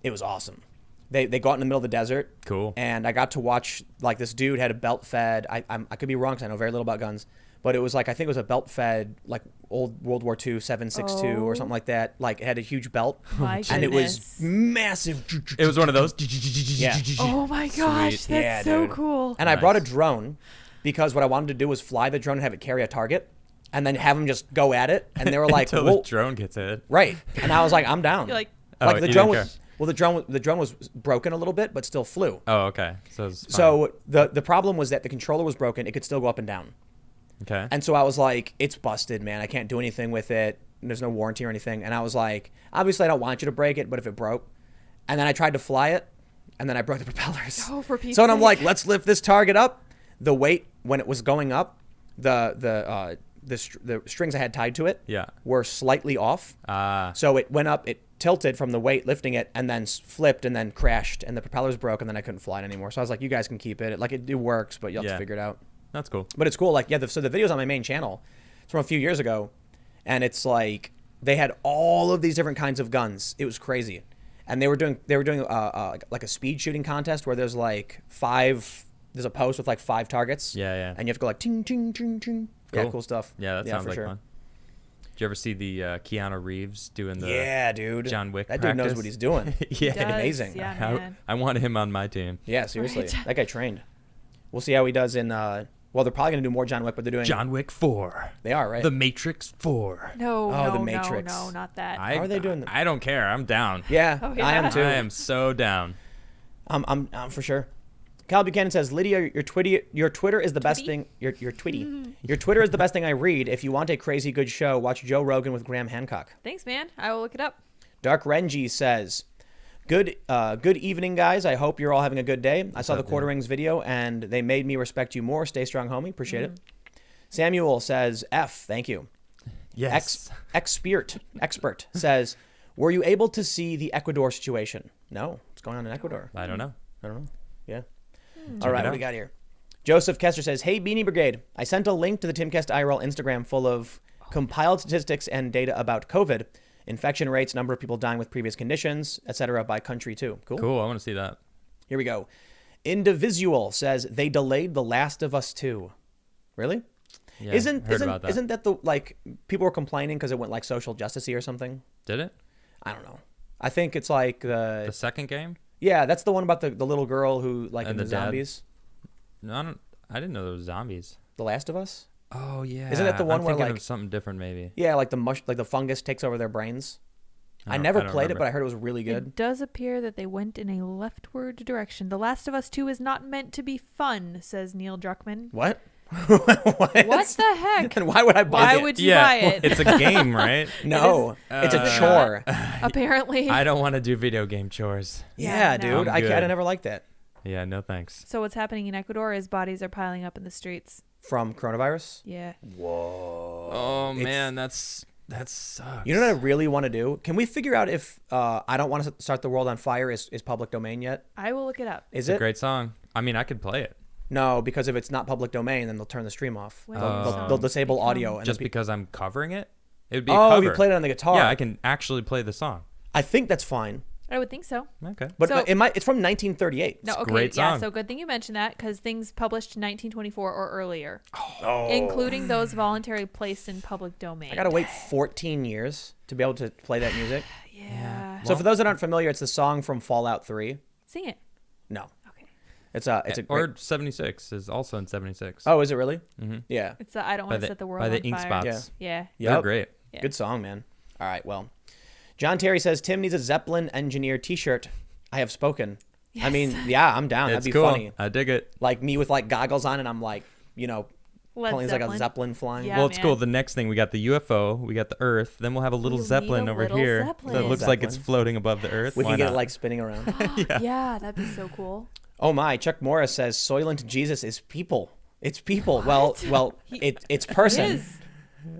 [SPEAKER 1] It was awesome. They go out in the middle of the desert.
[SPEAKER 2] Cool.
[SPEAKER 1] And I got to watch, like, this dude had a belt fed. I could be wrong because I know very little about guns, but it was like, I think it was a belt fed, like old World War II 7.62 or something like that. Like it had a huge belt,
[SPEAKER 3] My
[SPEAKER 1] and it was
[SPEAKER 3] goodness.
[SPEAKER 1] massive.
[SPEAKER 2] It was one of those.
[SPEAKER 1] Yeah.
[SPEAKER 3] Oh my gosh,
[SPEAKER 2] Sweet.
[SPEAKER 3] that's
[SPEAKER 1] Yeah,
[SPEAKER 3] so
[SPEAKER 1] dude.
[SPEAKER 3] cool.
[SPEAKER 1] And I brought a drone because what I wanted to do was fly the drone and have it carry a target, and then have them just go at it. And they were like,
[SPEAKER 2] Until
[SPEAKER 1] "Whoa."
[SPEAKER 2] the drone gets hit.
[SPEAKER 1] Right. And I was like, I'm down.
[SPEAKER 3] You're like,
[SPEAKER 2] Oh,
[SPEAKER 1] the
[SPEAKER 2] you
[SPEAKER 1] drone
[SPEAKER 2] didn't
[SPEAKER 1] was the drone was broken a little bit, but still flew.
[SPEAKER 2] Oh, okay. So it's fine.
[SPEAKER 1] So the problem was that the controller was broken. It could still go up and down.
[SPEAKER 2] Okay.
[SPEAKER 1] And so I was like, it's busted, man. I can't do anything with it. There's no warranty or anything. And I was like, obviously I don't want you to break it, but if it broke. And then I tried to fly it, and then I broke the propellers.
[SPEAKER 3] Oh, for Pete's
[SPEAKER 1] So then I'm
[SPEAKER 3] sake.
[SPEAKER 1] like, let's lift this target up. The weight when it was going up, the strings I had tied to it
[SPEAKER 2] Yeah.
[SPEAKER 1] were slightly off. So it went up, it tilted from the weight lifting it, and then flipped and then crashed, and the propellers broke, and then I couldn't fly it anymore. So I was like, you guys can keep it. Like it works, but you'll have
[SPEAKER 2] Yeah.
[SPEAKER 1] to figure it out.
[SPEAKER 2] That's cool.
[SPEAKER 1] But it's cool. Like, yeah, so the video's on my main channel. It's from a few years ago, and it's like they had all of these different kinds of guns. It was crazy, and they were doing like a speed shooting contest where there's like there's a post with like 5 targets.
[SPEAKER 2] Yeah, yeah.
[SPEAKER 1] And you have to go like ting ting ting ting. Yeah,
[SPEAKER 2] Cool.
[SPEAKER 1] cool stuff.
[SPEAKER 2] Yeah, that sounds
[SPEAKER 1] for
[SPEAKER 2] like
[SPEAKER 1] sure.
[SPEAKER 2] fun. Did you ever see the Keanu Reeves doing the
[SPEAKER 1] Yeah, dude.
[SPEAKER 2] John Wick
[SPEAKER 1] That dude knows
[SPEAKER 2] practice?
[SPEAKER 1] what he's doing.
[SPEAKER 2] Yeah.
[SPEAKER 3] Does,
[SPEAKER 1] amazing.
[SPEAKER 3] Yeah, man.
[SPEAKER 2] I want him on my team.
[SPEAKER 1] Yeah, seriously.
[SPEAKER 3] Right.
[SPEAKER 1] That guy trained. We'll see how he does in Well, they're probably going to do more John Wick, but they're doing...
[SPEAKER 2] John Wick 4.
[SPEAKER 1] They are, right?
[SPEAKER 2] The Matrix 4.
[SPEAKER 3] No,
[SPEAKER 1] Oh,
[SPEAKER 3] no,
[SPEAKER 1] The Matrix.
[SPEAKER 3] no, not that.
[SPEAKER 1] How are they doing
[SPEAKER 2] I don't care. I'm down.
[SPEAKER 1] Yeah,
[SPEAKER 3] Oh, yeah.
[SPEAKER 1] I am too.
[SPEAKER 2] I am so down.
[SPEAKER 1] I'm for sure. Kyle Buchanan says, Lydia, your Twitter is the best
[SPEAKER 3] Twitty?
[SPEAKER 1] thing. Your Twitty. Your Twitter is the best thing I read. If you want a crazy good show, watch Joe Rogan with Graham Hancock.
[SPEAKER 3] Thanks, man. I will look it up.
[SPEAKER 1] Dark Renji says, good evening, guys. I hope you're all having a good day. I saw the Quarterings video, and they made me respect you more. Stay strong, homie. Appreciate it. Samuel says, F, thank you.
[SPEAKER 2] Yes.
[SPEAKER 1] Expert says, were you able to see the Ecuador situation? No. What's going on in Ecuador?
[SPEAKER 2] I don't know.
[SPEAKER 1] Yeah. All right, what do we got here? Joseph Kester says, hey, Beanie Brigade. I sent a link to the TimcastIRL Instagram full of compiled statistics and data about COVID, infection rates, number of people dying with previous conditions, etc. by country too.
[SPEAKER 2] Cool. I want to see that.
[SPEAKER 1] Here we go. Indivisual says, they delayed The Last of Us 2. Really?
[SPEAKER 2] Yeah,
[SPEAKER 1] Isn't
[SPEAKER 2] about that.
[SPEAKER 1] isn't that the, like, people were complaining because it went like social justice-y or something?
[SPEAKER 2] Did it?
[SPEAKER 1] I don't know. I think it's like
[SPEAKER 2] The second game?
[SPEAKER 1] yeah, that's the one about the little girl who like
[SPEAKER 2] And
[SPEAKER 1] the
[SPEAKER 2] the dad?
[SPEAKER 1] zombies.
[SPEAKER 2] No, I didn't know there was zombies.
[SPEAKER 1] The Last of Us?
[SPEAKER 2] Oh yeah.
[SPEAKER 1] Isn't that the one
[SPEAKER 2] I'm
[SPEAKER 1] where,
[SPEAKER 2] thinking
[SPEAKER 1] like-
[SPEAKER 2] of something different maybe?
[SPEAKER 1] Yeah, like the fungus takes over their brains. I
[SPEAKER 2] don't-
[SPEAKER 1] never
[SPEAKER 2] I don't
[SPEAKER 1] played it,
[SPEAKER 2] remember.
[SPEAKER 1] but I heard it was really good.
[SPEAKER 3] It does appear that they went in a leftward direction. The Last of Us 2 is not meant to be fun, says Neil Druckmann.
[SPEAKER 1] What? What?
[SPEAKER 3] What the heck?
[SPEAKER 1] And why would I buy
[SPEAKER 3] Why
[SPEAKER 1] it?
[SPEAKER 3] would you buy it?
[SPEAKER 2] It's a game, right?
[SPEAKER 1] No, it's a
[SPEAKER 2] Uh,
[SPEAKER 1] chore.
[SPEAKER 3] Apparently.
[SPEAKER 2] I don't want to do video game chores.
[SPEAKER 1] Yeah,
[SPEAKER 3] no.
[SPEAKER 1] dude.
[SPEAKER 2] I'm
[SPEAKER 1] I
[SPEAKER 2] good.
[SPEAKER 1] never liked that.
[SPEAKER 2] Yeah, no thanks.
[SPEAKER 3] So what's happening in Ecuador is bodies are piling up in the streets.
[SPEAKER 1] From coronavirus?
[SPEAKER 3] Yeah.
[SPEAKER 1] Whoa.
[SPEAKER 2] Oh
[SPEAKER 1] It's-
[SPEAKER 2] man, that sucks.
[SPEAKER 1] You know what I really want to do? Can we figure out if I Don't Want to Start the World on Fire is public domain yet?
[SPEAKER 3] I will look it up.
[SPEAKER 1] Is
[SPEAKER 2] It's a
[SPEAKER 1] it?
[SPEAKER 2] great song. I mean, I could play it
[SPEAKER 1] No, because if it's not public domain, then they'll turn the stream off.
[SPEAKER 3] When
[SPEAKER 1] They'll disable
[SPEAKER 3] become-
[SPEAKER 1] audio. And
[SPEAKER 2] just
[SPEAKER 1] the
[SPEAKER 2] because I'm covering it. It would be a
[SPEAKER 1] oh,
[SPEAKER 2] cover.
[SPEAKER 1] you played it on the guitar.
[SPEAKER 2] Yeah, I can actually play the song.
[SPEAKER 1] I think that's fine.
[SPEAKER 3] I would think so.
[SPEAKER 2] Okay.
[SPEAKER 1] But
[SPEAKER 3] So-
[SPEAKER 1] it's from 1938.
[SPEAKER 3] No,
[SPEAKER 2] It's a
[SPEAKER 3] okay,
[SPEAKER 2] great
[SPEAKER 3] yeah.
[SPEAKER 2] song.
[SPEAKER 3] So good thing you mentioned that because things published in 1924 or earlier,
[SPEAKER 1] Oh.
[SPEAKER 3] including those voluntarily placed in public domain.
[SPEAKER 1] I gotta wait 14 years to be able to play that music.
[SPEAKER 3] Yeah.
[SPEAKER 1] So for those that aren't familiar, it's the song from Fallout 3.
[SPEAKER 3] Sing it.
[SPEAKER 1] No,
[SPEAKER 3] Okay.
[SPEAKER 1] it's a great...
[SPEAKER 2] Or 76 is also in 76.
[SPEAKER 1] Oh, is it really?
[SPEAKER 2] Mm-hmm.
[SPEAKER 1] Yeah.
[SPEAKER 3] It's I don't
[SPEAKER 2] By
[SPEAKER 3] want to
[SPEAKER 2] the,
[SPEAKER 3] set the world
[SPEAKER 2] by the
[SPEAKER 3] on
[SPEAKER 2] ink
[SPEAKER 3] fire.
[SPEAKER 2] spots.
[SPEAKER 3] Yeah.
[SPEAKER 2] They're
[SPEAKER 1] Yep.
[SPEAKER 2] great.
[SPEAKER 3] Yeah.
[SPEAKER 1] Good song, man. All right, well. John Terry says, Tim needs a Zeppelin engineer t-shirt. I have spoken. I
[SPEAKER 3] Yes.
[SPEAKER 1] mean, yeah, I'm down.
[SPEAKER 2] It's
[SPEAKER 1] That'd be
[SPEAKER 2] cool.
[SPEAKER 1] funny.
[SPEAKER 2] I dig it.
[SPEAKER 1] Like me with like goggles on and I'm like,
[SPEAKER 3] Led
[SPEAKER 1] pulling like a
[SPEAKER 3] Zeppelin.
[SPEAKER 1] Zeppelin flying.
[SPEAKER 3] Yeah.
[SPEAKER 2] Well, it's
[SPEAKER 3] man.
[SPEAKER 2] cool. The next thing, we got the UFO, we got the Earth, then we'll have a little
[SPEAKER 3] We'll need
[SPEAKER 2] Zeppelin
[SPEAKER 3] a
[SPEAKER 2] over
[SPEAKER 3] little
[SPEAKER 2] here
[SPEAKER 3] Zeppelin.
[SPEAKER 2] that looks like it's
[SPEAKER 1] Zeppelin.
[SPEAKER 2] floating above the Earth.
[SPEAKER 1] We
[SPEAKER 2] Why
[SPEAKER 1] can get
[SPEAKER 2] not?
[SPEAKER 1] it like spinning around.
[SPEAKER 3] Yeah, that'd be so cool.
[SPEAKER 1] Oh my, Chuck Morris says Soylent Jesus is people. It's people. Well, it's person.
[SPEAKER 3] He is.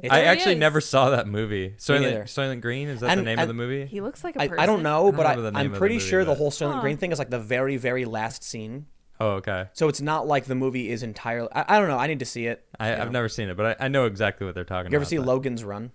[SPEAKER 1] It's,
[SPEAKER 2] I
[SPEAKER 3] There he
[SPEAKER 2] actually
[SPEAKER 3] is.
[SPEAKER 2] never saw that movie.
[SPEAKER 1] neither.
[SPEAKER 2] Soylent Green, is that
[SPEAKER 1] And-
[SPEAKER 2] the name of
[SPEAKER 1] and-
[SPEAKER 2] the movie?
[SPEAKER 3] He looks like a
[SPEAKER 1] I
[SPEAKER 3] person.
[SPEAKER 1] don't know,
[SPEAKER 2] I don't
[SPEAKER 1] but
[SPEAKER 2] remember the name
[SPEAKER 1] I'm
[SPEAKER 2] of the
[SPEAKER 1] pretty
[SPEAKER 2] movie,
[SPEAKER 1] sure the
[SPEAKER 2] but-
[SPEAKER 1] whole Soylent
[SPEAKER 3] Huh.
[SPEAKER 1] Green thing is like the very, very last scene.
[SPEAKER 2] Oh, okay.
[SPEAKER 1] So it's not like the movie is entirely. I don't know. I need to see it.
[SPEAKER 2] I've never seen it, but I know exactly what they're talking
[SPEAKER 1] You ever
[SPEAKER 2] about.
[SPEAKER 1] see
[SPEAKER 2] but-
[SPEAKER 1] Logan's Run?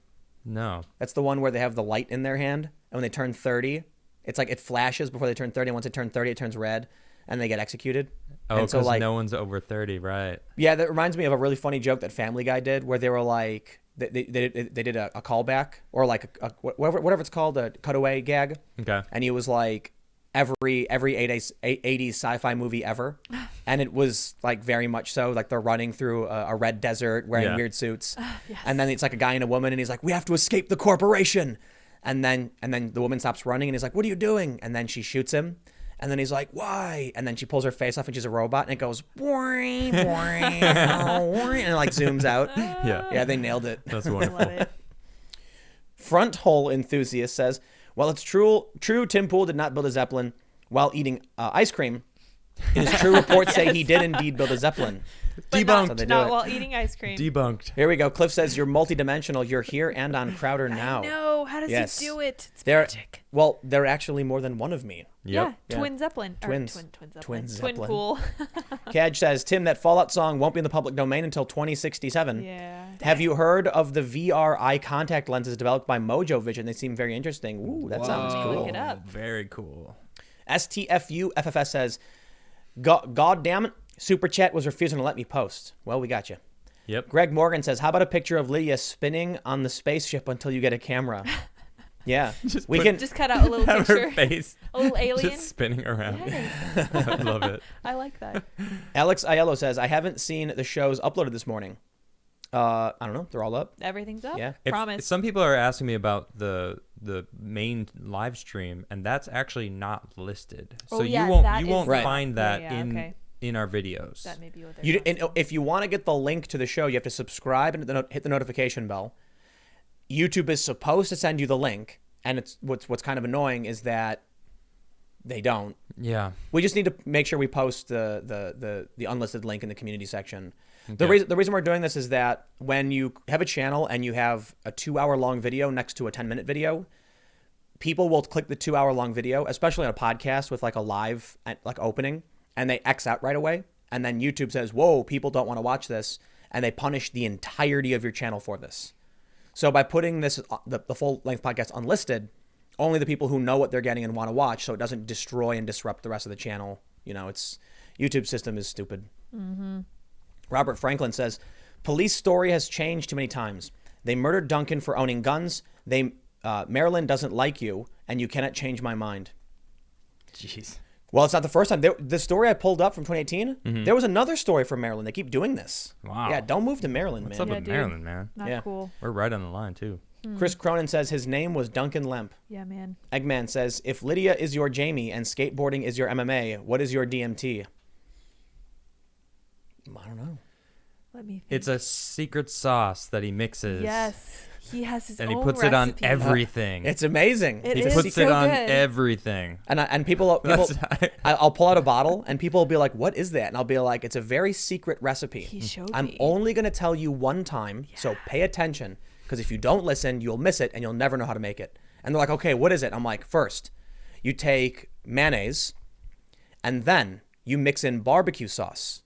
[SPEAKER 2] No.
[SPEAKER 1] That's the one where they have the light in their hand, and when they turn 30, it's like it flashes before they turn 30. And once they turn 30, it turns red, and they get executed.
[SPEAKER 2] Oh,
[SPEAKER 1] and
[SPEAKER 2] because no one's over 30, right?
[SPEAKER 1] Yeah, that reminds me of a really funny joke that Family Guy did, where they were like, they did a callback or like a whatever it's called, a cutaway gag,
[SPEAKER 2] Okay.
[SPEAKER 1] and he was like every 80s sci-fi movie ever, and it was like very much so like they're running through a red desert wearing
[SPEAKER 2] Yeah.
[SPEAKER 1] weird suits,
[SPEAKER 3] Yes.
[SPEAKER 1] and then it's like a guy and a woman, and he's like, we have to escape the corporation, and then the woman stops running, and he's like, what are you doing? And then she shoots him. And then he's like, why? And then she pulls her face off and she's a robot and it goes, boing, boing, boing, and it like zooms out.
[SPEAKER 2] Yeah.
[SPEAKER 1] Yeah, they nailed it.
[SPEAKER 2] That's
[SPEAKER 3] I
[SPEAKER 2] wonderful.
[SPEAKER 3] love it.
[SPEAKER 1] Front hole enthusiast says, well, it's true Tim Pool did not build a Zeppelin while eating ice cream. It is true reports say he did indeed build a Zeppelin.
[SPEAKER 3] But
[SPEAKER 2] Debunked.
[SPEAKER 1] So they do
[SPEAKER 3] not
[SPEAKER 1] it.
[SPEAKER 3] while eating ice cream.
[SPEAKER 2] Debunked.
[SPEAKER 1] Here we go. Cliff says, you're multidimensional. You're here and on Crowder now.
[SPEAKER 3] No, how does
[SPEAKER 1] Yes.
[SPEAKER 3] he do it? It's
[SPEAKER 1] They're,
[SPEAKER 3] magic.
[SPEAKER 1] well, they're actually more than one of me.
[SPEAKER 2] Yep.
[SPEAKER 3] Yeah, twin Zeppelin. Or
[SPEAKER 1] Twins.
[SPEAKER 3] Twin Zeppelin.
[SPEAKER 1] Twin
[SPEAKER 3] Twin
[SPEAKER 1] Zeppelin.
[SPEAKER 3] pool.
[SPEAKER 1] Caj says, Tim, that Fallout song won't be in the public domain until 2067.
[SPEAKER 3] Yeah.
[SPEAKER 1] Have you heard of the VR eye contact lenses developed by Mojo Vision? They seem very interesting. Ooh, that sounds
[SPEAKER 3] Whoa.
[SPEAKER 1] cool.
[SPEAKER 3] Look it up.
[SPEAKER 2] Very cool.
[SPEAKER 1] STFUFFS says, God damn it, Super Chat was refusing to let me post. Well, we got you.
[SPEAKER 2] Yep.
[SPEAKER 1] Greg Morgan says, how about a picture of Lydia spinning on the spaceship until you get a camera? Yeah.
[SPEAKER 2] Just
[SPEAKER 1] we
[SPEAKER 2] put-
[SPEAKER 1] can.
[SPEAKER 3] Just cut out a little
[SPEAKER 2] Have
[SPEAKER 3] picture,
[SPEAKER 2] her face
[SPEAKER 3] a little alien.
[SPEAKER 2] just spinning around.
[SPEAKER 3] Yes.
[SPEAKER 2] I love it.
[SPEAKER 3] I like that.
[SPEAKER 1] Alex Aiello says, I haven't seen the shows uploaded this morning. I don't know. They're all up.
[SPEAKER 3] Everything's up.
[SPEAKER 1] Yeah.
[SPEAKER 3] Promise.
[SPEAKER 2] Some people are asking me about the main live stream, and that's actually not listed.
[SPEAKER 3] Oh,
[SPEAKER 2] So
[SPEAKER 3] yeah,
[SPEAKER 2] you
[SPEAKER 3] is
[SPEAKER 2] won't
[SPEAKER 1] Right.
[SPEAKER 2] find that
[SPEAKER 3] okay.
[SPEAKER 2] in our videos.
[SPEAKER 3] That may be what they're
[SPEAKER 1] You,
[SPEAKER 3] talking
[SPEAKER 1] and if you want to get the link to the show, you have to subscribe and hit the notification bell. YouTube is supposed to send you the link, and it's what's kind of annoying is that they don't.
[SPEAKER 2] Yeah.
[SPEAKER 1] We just need to make sure we post the unlisted link in the community section. The
[SPEAKER 2] Okay.
[SPEAKER 1] reason we're doing this is that when you have a channel and you have a 2-hour long video next to a 10-minute video, people will click the 2-hour long video, especially on a podcast with like a live like opening, and they X out right away. And then YouTube says, "Whoa, people don't want to watch this," and they punish the entirety of your channel for this. So by putting this the full length podcast unlisted, only the people who know what they're getting and want to watch, so it doesn't destroy and disrupt the rest of the channel. You know, it's YouTube system is stupid. Mm-hmm. Robert Franklin says, police story has changed too many times. They murdered Duncan for owning guns. Maryland doesn't like you, and you cannot change my mind.
[SPEAKER 2] Jeez.
[SPEAKER 1] Well, it's not the first time. The story I pulled up from 2018, there was another story from Maryland. They keep doing this.
[SPEAKER 2] Wow.
[SPEAKER 1] Yeah, don't move to Maryland,
[SPEAKER 2] What's
[SPEAKER 1] man.
[SPEAKER 2] up
[SPEAKER 3] Yeah,
[SPEAKER 2] with
[SPEAKER 3] dude.
[SPEAKER 2] Maryland, man?
[SPEAKER 3] Not
[SPEAKER 1] Yeah.
[SPEAKER 3] cool.
[SPEAKER 2] We're right on the line too.
[SPEAKER 1] Chris Cronin says his name was Duncan Lemp.
[SPEAKER 3] Yeah, man.
[SPEAKER 1] Eggman says, if Lydia is your Jamie and skateboarding is your MMA, what is your DMT? I don't know.
[SPEAKER 3] Let me think.
[SPEAKER 2] It's a secret sauce that he mixes.
[SPEAKER 3] Yes. He has his
[SPEAKER 2] And
[SPEAKER 3] own
[SPEAKER 2] he puts it on
[SPEAKER 3] recipe.
[SPEAKER 2] everything.
[SPEAKER 1] It's amazing.
[SPEAKER 3] It
[SPEAKER 2] he
[SPEAKER 3] is
[SPEAKER 2] puts
[SPEAKER 3] so
[SPEAKER 2] it on
[SPEAKER 3] good.
[SPEAKER 2] everything.
[SPEAKER 1] And people I'll pull out a bottle and people will be like, what is that? And I'll be like, it's a very secret recipe.
[SPEAKER 3] He showed
[SPEAKER 1] I'm
[SPEAKER 3] me.
[SPEAKER 1] only going to tell you one time, so pay attention, because if you don't listen, you'll miss it and you'll never know how to make it. And they're like, okay, what is it? I'm like, first, you take mayonnaise and then you mix in barbecue sauce.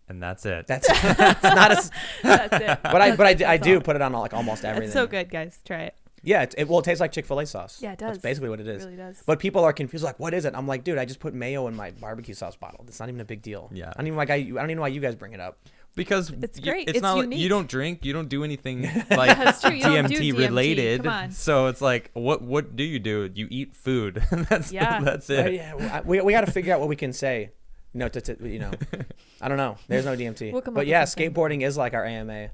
[SPEAKER 2] And that's it.
[SPEAKER 1] That's it's not as,
[SPEAKER 3] That's it.
[SPEAKER 1] but I
[SPEAKER 3] That's
[SPEAKER 1] do
[SPEAKER 3] all.
[SPEAKER 1] put it on like almost everything.
[SPEAKER 3] It's so good, guys. Try it.
[SPEAKER 1] Yeah, it tastes like Chick-fil-A sauce.
[SPEAKER 3] Yeah, it does.
[SPEAKER 1] That's basically what it is.
[SPEAKER 3] It really does.
[SPEAKER 1] But people are confused, like, what is it? I'm like, dude, I just put mayo in my barbecue sauce bottle. It's not even a big deal.
[SPEAKER 2] Yeah.
[SPEAKER 1] I don't even know why you guys bring it up.
[SPEAKER 2] Because
[SPEAKER 3] It's great.
[SPEAKER 2] It's
[SPEAKER 3] It's
[SPEAKER 2] not like
[SPEAKER 3] unique.
[SPEAKER 2] you don't drink, you don't do anything like
[SPEAKER 3] That's true. You don't do
[SPEAKER 2] DMT
[SPEAKER 3] DMT.
[SPEAKER 2] related.
[SPEAKER 3] Come on.
[SPEAKER 2] So it's like, what do? You eat food. that's
[SPEAKER 3] Yeah.
[SPEAKER 2] that's
[SPEAKER 1] But
[SPEAKER 2] it.
[SPEAKER 1] yeah, we got to figure out what we can say. I don't know. There's no DMT.
[SPEAKER 3] We'll come up
[SPEAKER 1] But
[SPEAKER 3] with
[SPEAKER 1] yeah,
[SPEAKER 3] something.
[SPEAKER 1] skateboarding is like our AMA.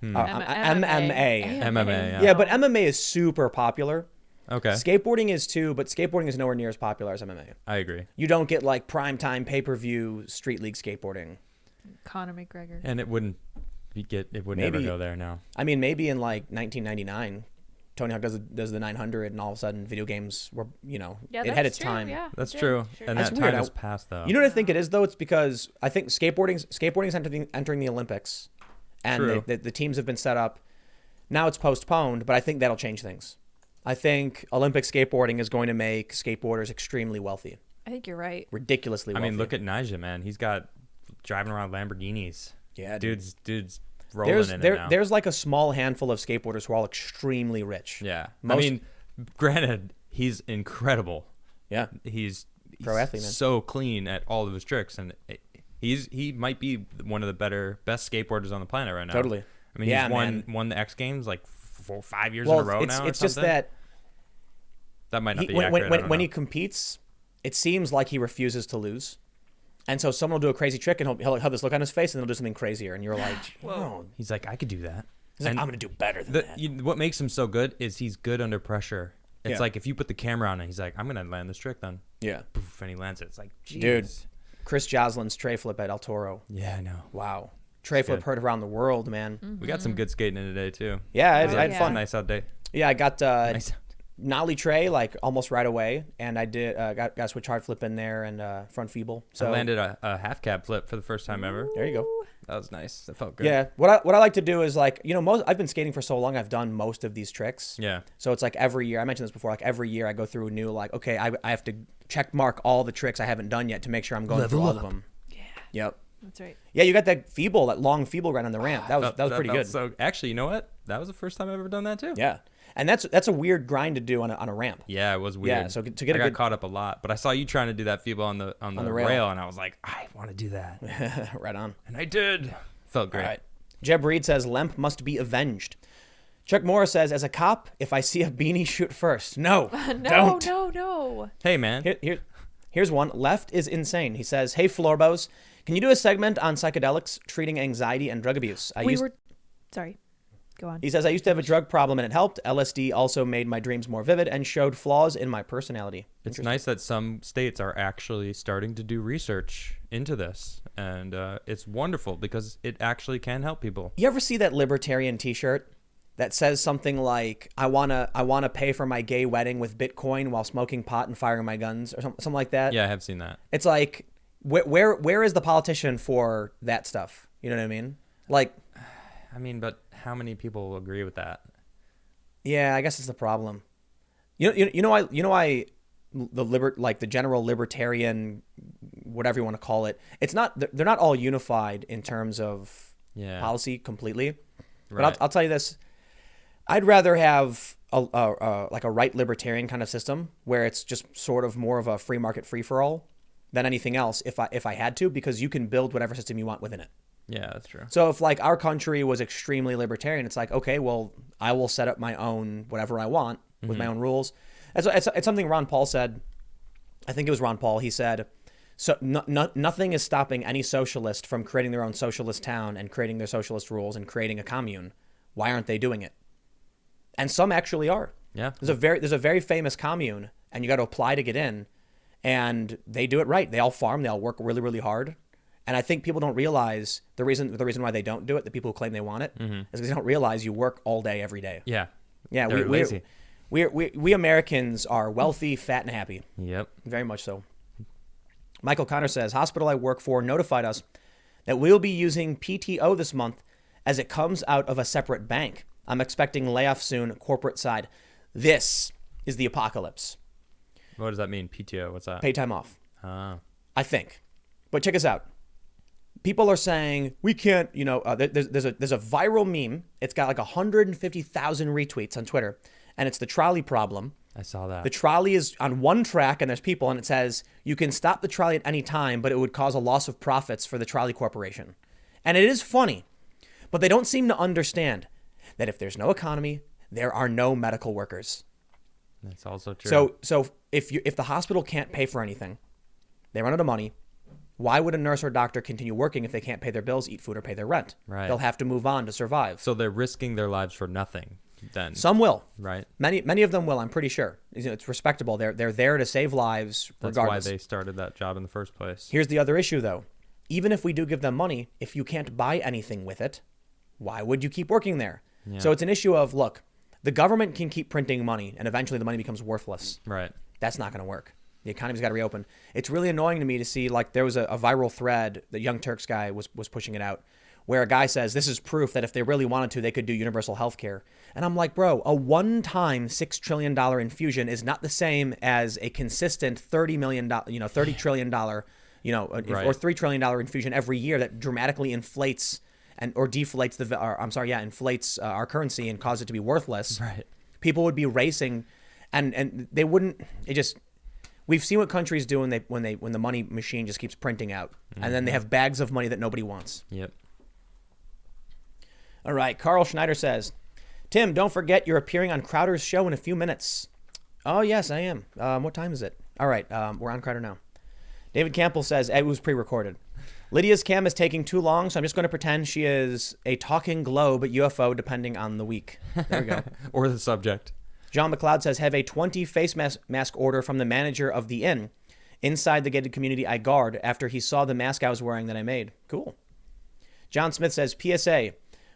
[SPEAKER 1] MMA.
[SPEAKER 2] MMA,
[SPEAKER 1] Yeah, but MMA is super popular.
[SPEAKER 2] Okay,
[SPEAKER 1] Skateboarding is too, but skateboarding is nowhere near as popular as MMA.
[SPEAKER 2] I agree.
[SPEAKER 1] You don't get like primetime pay-per-view street league skateboarding.
[SPEAKER 3] Conor McGregor.
[SPEAKER 2] And it wouldn't ever
[SPEAKER 1] Maybe-
[SPEAKER 2] go there now.
[SPEAKER 1] I mean, maybe in like 1999, Tony Hawk does the 900, and all of a sudden, video games were,
[SPEAKER 3] Yeah,
[SPEAKER 1] it
[SPEAKER 3] that's
[SPEAKER 1] had its
[SPEAKER 3] true.
[SPEAKER 1] time.
[SPEAKER 3] Yeah,
[SPEAKER 2] That's
[SPEAKER 3] it did.
[SPEAKER 2] true.
[SPEAKER 3] Sure
[SPEAKER 2] And
[SPEAKER 3] did.
[SPEAKER 1] That's
[SPEAKER 2] that
[SPEAKER 1] weird.
[SPEAKER 2] time has passed though.
[SPEAKER 1] You know what I think it is though? It's because I think skateboarding's entering the Olympics, and
[SPEAKER 2] True.
[SPEAKER 1] the teams have been set up. Now it's postponed, but I think that'll change things. I think Olympic skateboarding is going to make skateboarders extremely wealthy,
[SPEAKER 3] I think you're right.
[SPEAKER 1] ridiculously
[SPEAKER 2] I
[SPEAKER 1] wealthy.
[SPEAKER 2] mean, look at Nigel, man. He's got driving around Lamborghinis.
[SPEAKER 1] yeah,
[SPEAKER 2] Dude's rolling in it now.
[SPEAKER 1] there's like a small handful of skateboarders who are all extremely rich.
[SPEAKER 2] Yeah.
[SPEAKER 1] Most-
[SPEAKER 2] I mean, granted, he's incredible.
[SPEAKER 1] Yeah.
[SPEAKER 2] He's
[SPEAKER 1] Pro athlete, man.
[SPEAKER 2] so clean at all of his tricks, and he might be one of the best skateboarders on the planet right now.
[SPEAKER 1] Totally.
[SPEAKER 2] I mean,
[SPEAKER 1] Yeah,
[SPEAKER 2] he's won the X Games like 4 or 5 years
[SPEAKER 1] Well,
[SPEAKER 2] in a row
[SPEAKER 1] it's
[SPEAKER 2] now.
[SPEAKER 1] it's
[SPEAKER 2] or
[SPEAKER 1] just
[SPEAKER 2] something.
[SPEAKER 1] that
[SPEAKER 2] might not be
[SPEAKER 1] when
[SPEAKER 2] accurate. I don't
[SPEAKER 1] when
[SPEAKER 2] know.
[SPEAKER 1] he competes, it seems like he refuses to lose. And so someone will do a crazy trick, and he'll have this look on his face, and he'll do something crazier, and you're like, "Whoa!"
[SPEAKER 2] He's like, I could do that.
[SPEAKER 1] He's like,
[SPEAKER 2] And
[SPEAKER 1] "I'm gonna do better than
[SPEAKER 2] the,
[SPEAKER 1] that."
[SPEAKER 2] what makes him so good is he's good under pressure. It's
[SPEAKER 1] Yeah.
[SPEAKER 2] like if you put the camera on it, he's like, I'm gonna land this trick then.
[SPEAKER 1] Yeah,
[SPEAKER 2] Poof, and he lands it. It's like, jeez.
[SPEAKER 1] dude, Chris Joslin's tray flip at El Toro.
[SPEAKER 2] Yeah, I know.
[SPEAKER 1] Wow, tray flip
[SPEAKER 2] good.
[SPEAKER 1] heard around the world, man.
[SPEAKER 2] We got some good skating in today too.
[SPEAKER 1] Yeah,
[SPEAKER 3] Oh,
[SPEAKER 1] I had
[SPEAKER 3] yeah.
[SPEAKER 1] fun.
[SPEAKER 2] Nice out day.
[SPEAKER 1] Yeah, I got
[SPEAKER 2] Nice.
[SPEAKER 1] nollie tray like almost right away, and I did got a switch hard flip in there and front feeble. So
[SPEAKER 2] I landed a half cab flip for the first time ever.
[SPEAKER 1] there you go.
[SPEAKER 2] That was nice. That felt good.
[SPEAKER 1] Yeah, what I like to do is like I've been skating for so long, I've done most of these tricks.
[SPEAKER 2] Yeah.
[SPEAKER 1] So it's like every year, I mentioned this before, like every year I go through a new, like, okay, I have to check mark all the tricks I haven't done yet to make sure I'm going through all of them.
[SPEAKER 3] Yeah,
[SPEAKER 1] Yep.
[SPEAKER 3] that's right.
[SPEAKER 1] Yeah, you got that long feeble run on the ramp. That was pretty
[SPEAKER 2] felt
[SPEAKER 1] good.
[SPEAKER 2] So actually, you know what? That was the first time I've ever done that too.
[SPEAKER 1] Yeah. And that's a weird grind to do on a ramp.
[SPEAKER 2] Yeah, it was weird.
[SPEAKER 1] Yeah, so to get
[SPEAKER 2] I
[SPEAKER 1] a
[SPEAKER 2] got
[SPEAKER 1] good
[SPEAKER 2] caught up a lot, but I saw you trying to do that feeble on the
[SPEAKER 1] the rail.
[SPEAKER 2] rail, and I was like, I want to do that,
[SPEAKER 1] right on.
[SPEAKER 2] and I did. Felt great.
[SPEAKER 1] All right. Jeb Reed says Lemp must be avenged. Chuck Morris says, as a cop, if I see a beanie, shoot first. No,
[SPEAKER 3] No,
[SPEAKER 1] don't.
[SPEAKER 3] no.
[SPEAKER 2] Hey, man.
[SPEAKER 1] Here's one. Left is insane. He says, hey, Florbos, can you do a segment on psychedelics treating anxiety and drug abuse?
[SPEAKER 3] Sorry. Go on.
[SPEAKER 1] He says, I used to have a drug problem and it helped. LSD also made my dreams more vivid and showed flaws in my personality.
[SPEAKER 2] It's nice that some states are actually starting to do research into this. And it's wonderful because it actually can help people.
[SPEAKER 1] You ever see that libertarian t-shirt that says something like, I wanna pay for my gay wedding with Bitcoin while smoking pot and firing my guns, or something like that?
[SPEAKER 2] Yeah, I have seen that.
[SPEAKER 1] It's like, where is the politician for that stuff? You know what I mean? Like,
[SPEAKER 2] I mean, but how many people will agree with that?
[SPEAKER 1] yeah, I guess it's the problem. The general libertarian, whatever you want to call it, it's not, they're not all unified in terms of policy completely.
[SPEAKER 2] Right.
[SPEAKER 1] But I'll tell you this, I'd rather have like a right libertarian kind of system where it's just sort of more of a free market free for all than anything else if I had to, because you can build whatever system you want within it.
[SPEAKER 2] Yeah, that's true.
[SPEAKER 1] So if like our country was extremely libertarian, it's like, okay, well, I will set up my own whatever I want with my own rules. It's something Ron Paul said. I think it was Ron Paul. He said, so nothing is stopping any socialist from creating their own socialist town and creating their socialist rules and creating a commune. Why aren't they doing it? And some actually are.
[SPEAKER 2] Yeah.
[SPEAKER 1] There's a very famous commune, and you got to apply to get in, and they do it right. They all farm. They all work really, really hard. And I think people don't realize the reason why they don't do it, the people who claim they want it, is because they don't realize you work all day, every day.
[SPEAKER 2] Yeah.
[SPEAKER 1] Yeah,
[SPEAKER 2] They're lazy.
[SPEAKER 1] we Americans are wealthy, fat, and happy.
[SPEAKER 2] Yep.
[SPEAKER 1] Very much so. Michael Connor says, hospital I work for notified us that we'll be using PTO this month as it comes out of a separate bank. I'm expecting layoff soon, corporate side. This is the apocalypse.
[SPEAKER 2] What does that mean? PTO? What's that?
[SPEAKER 1] Pay time off.
[SPEAKER 2] Ah.
[SPEAKER 1] I think. But check us out. People are saying we can't, there's a viral meme. It's got like 150,000 retweets on Twitter, and it's the trolley problem.
[SPEAKER 2] I saw that.
[SPEAKER 1] The trolley is on one track and there's people, and it says you can stop the trolley at any time, but it would cause a loss of profits for the trolley corporation. And it is funny, but they don't seem to understand that if there's no economy, there are no medical workers.
[SPEAKER 2] That's also true.
[SPEAKER 1] So if the hospital can't pay for anything, they run out of money. Why would a nurse or doctor continue working if they can't pay their bills, eat food, or pay their rent?
[SPEAKER 2] Right.
[SPEAKER 1] They'll have to move on to survive.
[SPEAKER 2] So they're risking their lives for nothing then.
[SPEAKER 1] Some will.
[SPEAKER 2] Right.
[SPEAKER 1] Many of them will, I'm pretty sure. It's respectable. They're there to save lives regardless.
[SPEAKER 2] That's why they started that job in the first place.
[SPEAKER 1] Here's the other issue, though. Even if we do give them money, if you can't buy anything with it, why would you keep working there?
[SPEAKER 2] Yeah.
[SPEAKER 1] So it's an issue of, look, the government can keep printing money, and eventually the money becomes worthless.
[SPEAKER 2] Right. That's
[SPEAKER 1] not going to work. The economy's got to reopen. It's really annoying to me to see, like, there was a viral thread, the Young Turks guy was pushing it out, where a guy says this is proof that if they really wanted to, they could do universal health care. And I'm like, bro, a one-time $6 trillion infusion is not the same as a consistent $30 trillion, or $3 trillion infusion every year that dramatically inflates inflates our currency and cause it to be worthless.
[SPEAKER 2] Right.
[SPEAKER 1] People would be racing, and they wouldn't. We've seen what countries do when the money machine just keeps printing out, and then they have bags of money that nobody wants.
[SPEAKER 2] Yep.
[SPEAKER 1] All right. Carl Schneider says, Tim, don't forget you're appearing on Crowder's show in a few minutes. Oh, yes, I am. What time is it? All right. We're on Crowder now. David Campbell says, it was pre-recorded. Lydia's cam is taking too long, so I'm just going to pretend she is a talking globe UFO depending on the week. There we go.
[SPEAKER 2] Or the subject.
[SPEAKER 1] John McLeod says, have a 20 face mask order from the manager of the inn inside the gated community I guard after he saw the mask I was wearing that I made. Cool. John Smith says, PSA,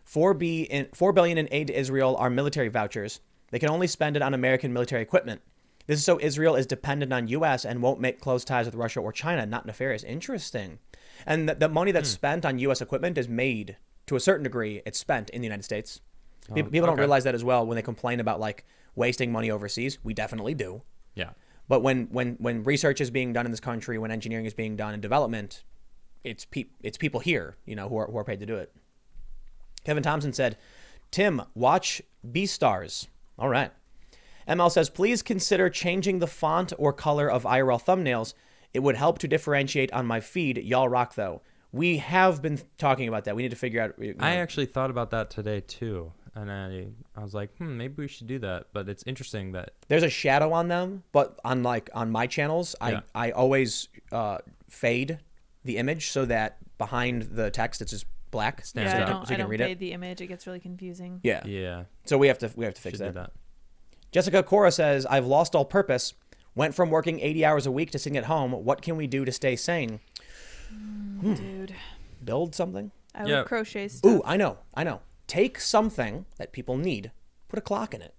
[SPEAKER 1] $4 billion in aid to Israel are military vouchers. They can only spend it on American military equipment. This is so Israel is dependent on U.S. and won't make close ties with Russia or China. Not nefarious. Interesting. And the money that's spent on U.S. equipment is made, to a certain degree, it's spent in the United States. People don't realize that as well when they complain about, like, wasting money overseas. We definitely do.
[SPEAKER 2] Yeah.
[SPEAKER 1] But when research is being done in this country, when engineering is being done in development, it's people here, who are paid to do it. Kevin Thompson said, Tim, watch Beastars. All right. ML says, please consider changing the font or color of IRL thumbnails. It would help to differentiate on my feed. Y'all rock, though. We have been talking about that. We need to figure out.
[SPEAKER 2] I actually thought about that today, too. and I was like, maybe we should do that. But it's interesting that
[SPEAKER 1] There's a shadow on them, but on my channels, I always fade the image so that behind the text it's just black.
[SPEAKER 2] Stands
[SPEAKER 3] Yeah,
[SPEAKER 2] out.
[SPEAKER 1] So you
[SPEAKER 3] I
[SPEAKER 1] can
[SPEAKER 3] don't
[SPEAKER 1] read
[SPEAKER 3] fade
[SPEAKER 1] it.
[SPEAKER 3] the image. It gets really confusing.
[SPEAKER 2] yeah,
[SPEAKER 1] So we have to fix
[SPEAKER 2] should do
[SPEAKER 1] that.
[SPEAKER 2] that.
[SPEAKER 1] Jessica Cora says, I've lost all purpose. Went from working 80 hours a week to sitting at home. What can we do to stay sane?
[SPEAKER 3] Dude,
[SPEAKER 1] Build something?
[SPEAKER 3] I
[SPEAKER 2] Yeah.
[SPEAKER 3] would crochet stuff.
[SPEAKER 1] Ooh, I know. Take something that people need, put a clock in it.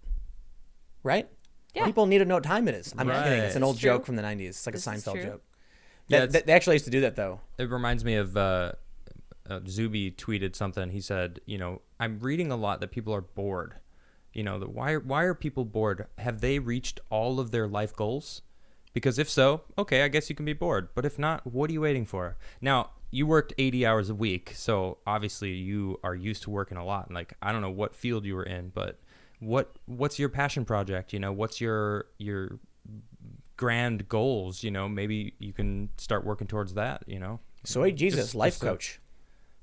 [SPEAKER 1] Right?
[SPEAKER 3] Yeah.
[SPEAKER 1] People need to know what time it is. I'm
[SPEAKER 2] Right.
[SPEAKER 1] kidding. It's an
[SPEAKER 3] This
[SPEAKER 1] old
[SPEAKER 3] is
[SPEAKER 1] joke
[SPEAKER 3] true.
[SPEAKER 1] from the 90s. It's like
[SPEAKER 3] This
[SPEAKER 1] a
[SPEAKER 3] is
[SPEAKER 1] Seinfeld
[SPEAKER 3] true.
[SPEAKER 1] joke.
[SPEAKER 2] Yeah,
[SPEAKER 1] They actually used to do that, though.
[SPEAKER 2] It reminds me of Zuby tweeted something. He said, I'm reading a lot that people are bored. Why are people bored? Have they reached all of their life goals? Because if so, okay, I guess you can be bored. But if not, what are you waiting for? Now, you worked 80 hours a week, so obviously you are used to working a lot. Like, I don't know what field you were in, but what's your passion project? What's your grand goals? Maybe you can start working towards that.
[SPEAKER 1] Soy Jesus, life
[SPEAKER 2] just
[SPEAKER 1] coach.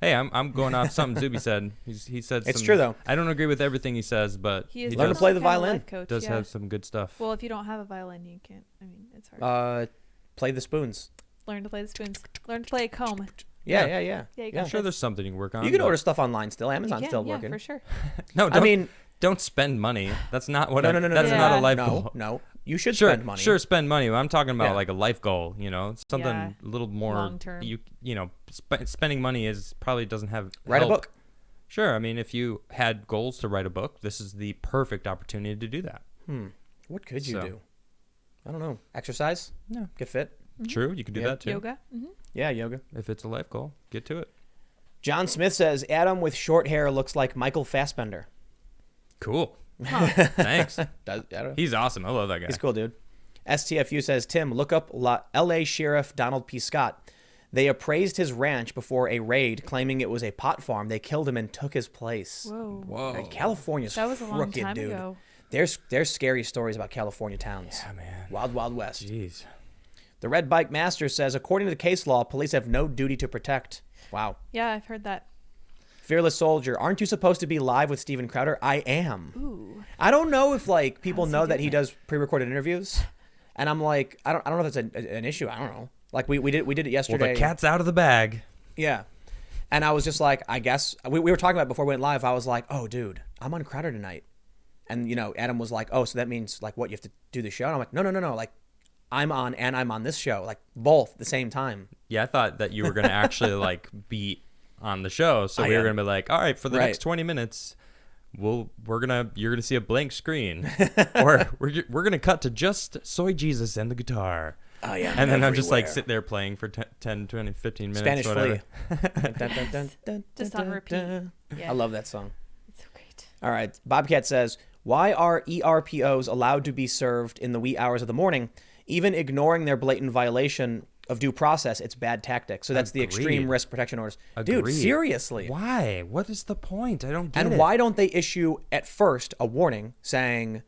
[SPEAKER 2] Hey, I'm going off something Zuby said. He said
[SPEAKER 1] It's
[SPEAKER 2] some-
[SPEAKER 1] true, though.
[SPEAKER 2] I don't agree with everything he says, but
[SPEAKER 3] He is
[SPEAKER 1] Learn to
[SPEAKER 2] does,
[SPEAKER 1] play the
[SPEAKER 3] kind of a
[SPEAKER 1] violin.
[SPEAKER 3] life coach,
[SPEAKER 2] does
[SPEAKER 3] yeah.
[SPEAKER 2] have some good stuff.
[SPEAKER 3] Well, if you don't have a violin, you can't. I mean, it's hard.
[SPEAKER 1] Play the spoons.
[SPEAKER 3] Learn to play the spoons. Learn to play a comb.
[SPEAKER 1] Yeah.
[SPEAKER 3] Yeah, you
[SPEAKER 1] Yeah.
[SPEAKER 3] got
[SPEAKER 2] I'm sure there's something you can work on.
[SPEAKER 1] You can
[SPEAKER 2] but-
[SPEAKER 1] order stuff online still.
[SPEAKER 3] You
[SPEAKER 1] Amazon's
[SPEAKER 3] can,
[SPEAKER 1] still
[SPEAKER 3] yeah,
[SPEAKER 1] working.
[SPEAKER 3] for sure.
[SPEAKER 2] No,
[SPEAKER 1] I mean,
[SPEAKER 2] don't spend money. That's not what.
[SPEAKER 1] no.
[SPEAKER 2] That's
[SPEAKER 3] Yeah.
[SPEAKER 2] not a life
[SPEAKER 1] no,
[SPEAKER 2] goal.
[SPEAKER 1] No, you should
[SPEAKER 2] Sure,
[SPEAKER 1] spend money.
[SPEAKER 2] sure, spend money. I'm talking about
[SPEAKER 1] Yeah.
[SPEAKER 2] like a life goal. Something
[SPEAKER 3] Yeah.
[SPEAKER 2] a little more
[SPEAKER 3] Long-term.
[SPEAKER 2] Spending money is probably doesn't have
[SPEAKER 1] Write a
[SPEAKER 2] help.
[SPEAKER 1] book.
[SPEAKER 2] Sure, I mean, if you had goals to write a book, this is the perfect opportunity to do that.
[SPEAKER 1] What could you
[SPEAKER 2] So.
[SPEAKER 1] do? I don't know. Exercise?
[SPEAKER 2] Yeah.
[SPEAKER 1] Get fit?
[SPEAKER 2] True, you can do
[SPEAKER 1] Yeah.
[SPEAKER 2] that too.
[SPEAKER 3] Yoga.
[SPEAKER 1] Yeah, yoga.
[SPEAKER 2] If it's a life goal, get to it.
[SPEAKER 1] John Smith says Adam with short hair looks like Michael Fassbender.
[SPEAKER 2] Cool.
[SPEAKER 3] Huh.
[SPEAKER 2] Thanks.
[SPEAKER 1] I don't know.
[SPEAKER 2] He's awesome. I love that guy.
[SPEAKER 1] He's cool, dude. STFU says, Tim, look up L.A. Sheriff Donald P. Scott. They appraised his ranch before a raid, claiming it was a pot farm. They killed him and took his place.
[SPEAKER 3] Whoa.
[SPEAKER 2] Whoa.
[SPEAKER 1] California's
[SPEAKER 3] That was a long
[SPEAKER 1] crooked,
[SPEAKER 3] time
[SPEAKER 1] dude.
[SPEAKER 3] ago.
[SPEAKER 1] There's scary stories about California towns.
[SPEAKER 2] Yeah, man.
[SPEAKER 1] Wild, Wild West.
[SPEAKER 2] Jeez.
[SPEAKER 1] The Red Bike Master says, according to the case law, police have no duty to protect. Wow.
[SPEAKER 3] Yeah, I've heard that.
[SPEAKER 1] Fearless Soldier, aren't you supposed to be live with Steven Crowder? I am.
[SPEAKER 3] Ooh.
[SPEAKER 1] I don't know if like people
[SPEAKER 3] does he
[SPEAKER 1] know
[SPEAKER 3] do
[SPEAKER 1] that he
[SPEAKER 3] that?
[SPEAKER 1] does pre-recorded interviews, and I'm like, I don't know if that's an issue. I don't know. Like we did it
[SPEAKER 2] Well,
[SPEAKER 1] yesterday.
[SPEAKER 2] the cat's out of the bag.
[SPEAKER 1] Yeah, and I was just like, I guess we were talking about it before we went live. I was like, oh, dude, I'm on Crowder tonight, and Adam was like, oh, so that means like what, you have to do the show? And I'm like, no, like I'm on and I'm on this show, like both at the same time.
[SPEAKER 2] Yeah, I thought that you were going to actually like be on the show. So
[SPEAKER 1] I
[SPEAKER 2] we were
[SPEAKER 1] am.
[SPEAKER 2] going to be like, all right, for the
[SPEAKER 1] Right.
[SPEAKER 2] next 20 minutes, you're going to see a blank screen or we're going to cut to just Soy Jesus and the guitar.
[SPEAKER 1] Oh yeah,
[SPEAKER 2] And then I'm just like
[SPEAKER 1] everywhere.
[SPEAKER 2] sit there playing for 10, 20, 15 minutes.
[SPEAKER 1] Spanish
[SPEAKER 2] whatever.
[SPEAKER 1] Flea.
[SPEAKER 3] Just on repeat. Yeah.
[SPEAKER 1] I love that song.
[SPEAKER 3] It's so great.
[SPEAKER 1] All right. Bobcat says, why are ERPOs allowed to be served in the wee hours of the morning, even ignoring their blatant violation of due process? It's bad tactics. So that's the extreme
[SPEAKER 2] Agreed.
[SPEAKER 1] risk protection orders. Dude,
[SPEAKER 2] Agreed.
[SPEAKER 1] seriously.
[SPEAKER 2] Why? What is the point? I don't get
[SPEAKER 1] And
[SPEAKER 2] it.
[SPEAKER 1] why don't they issue at first a warning saying,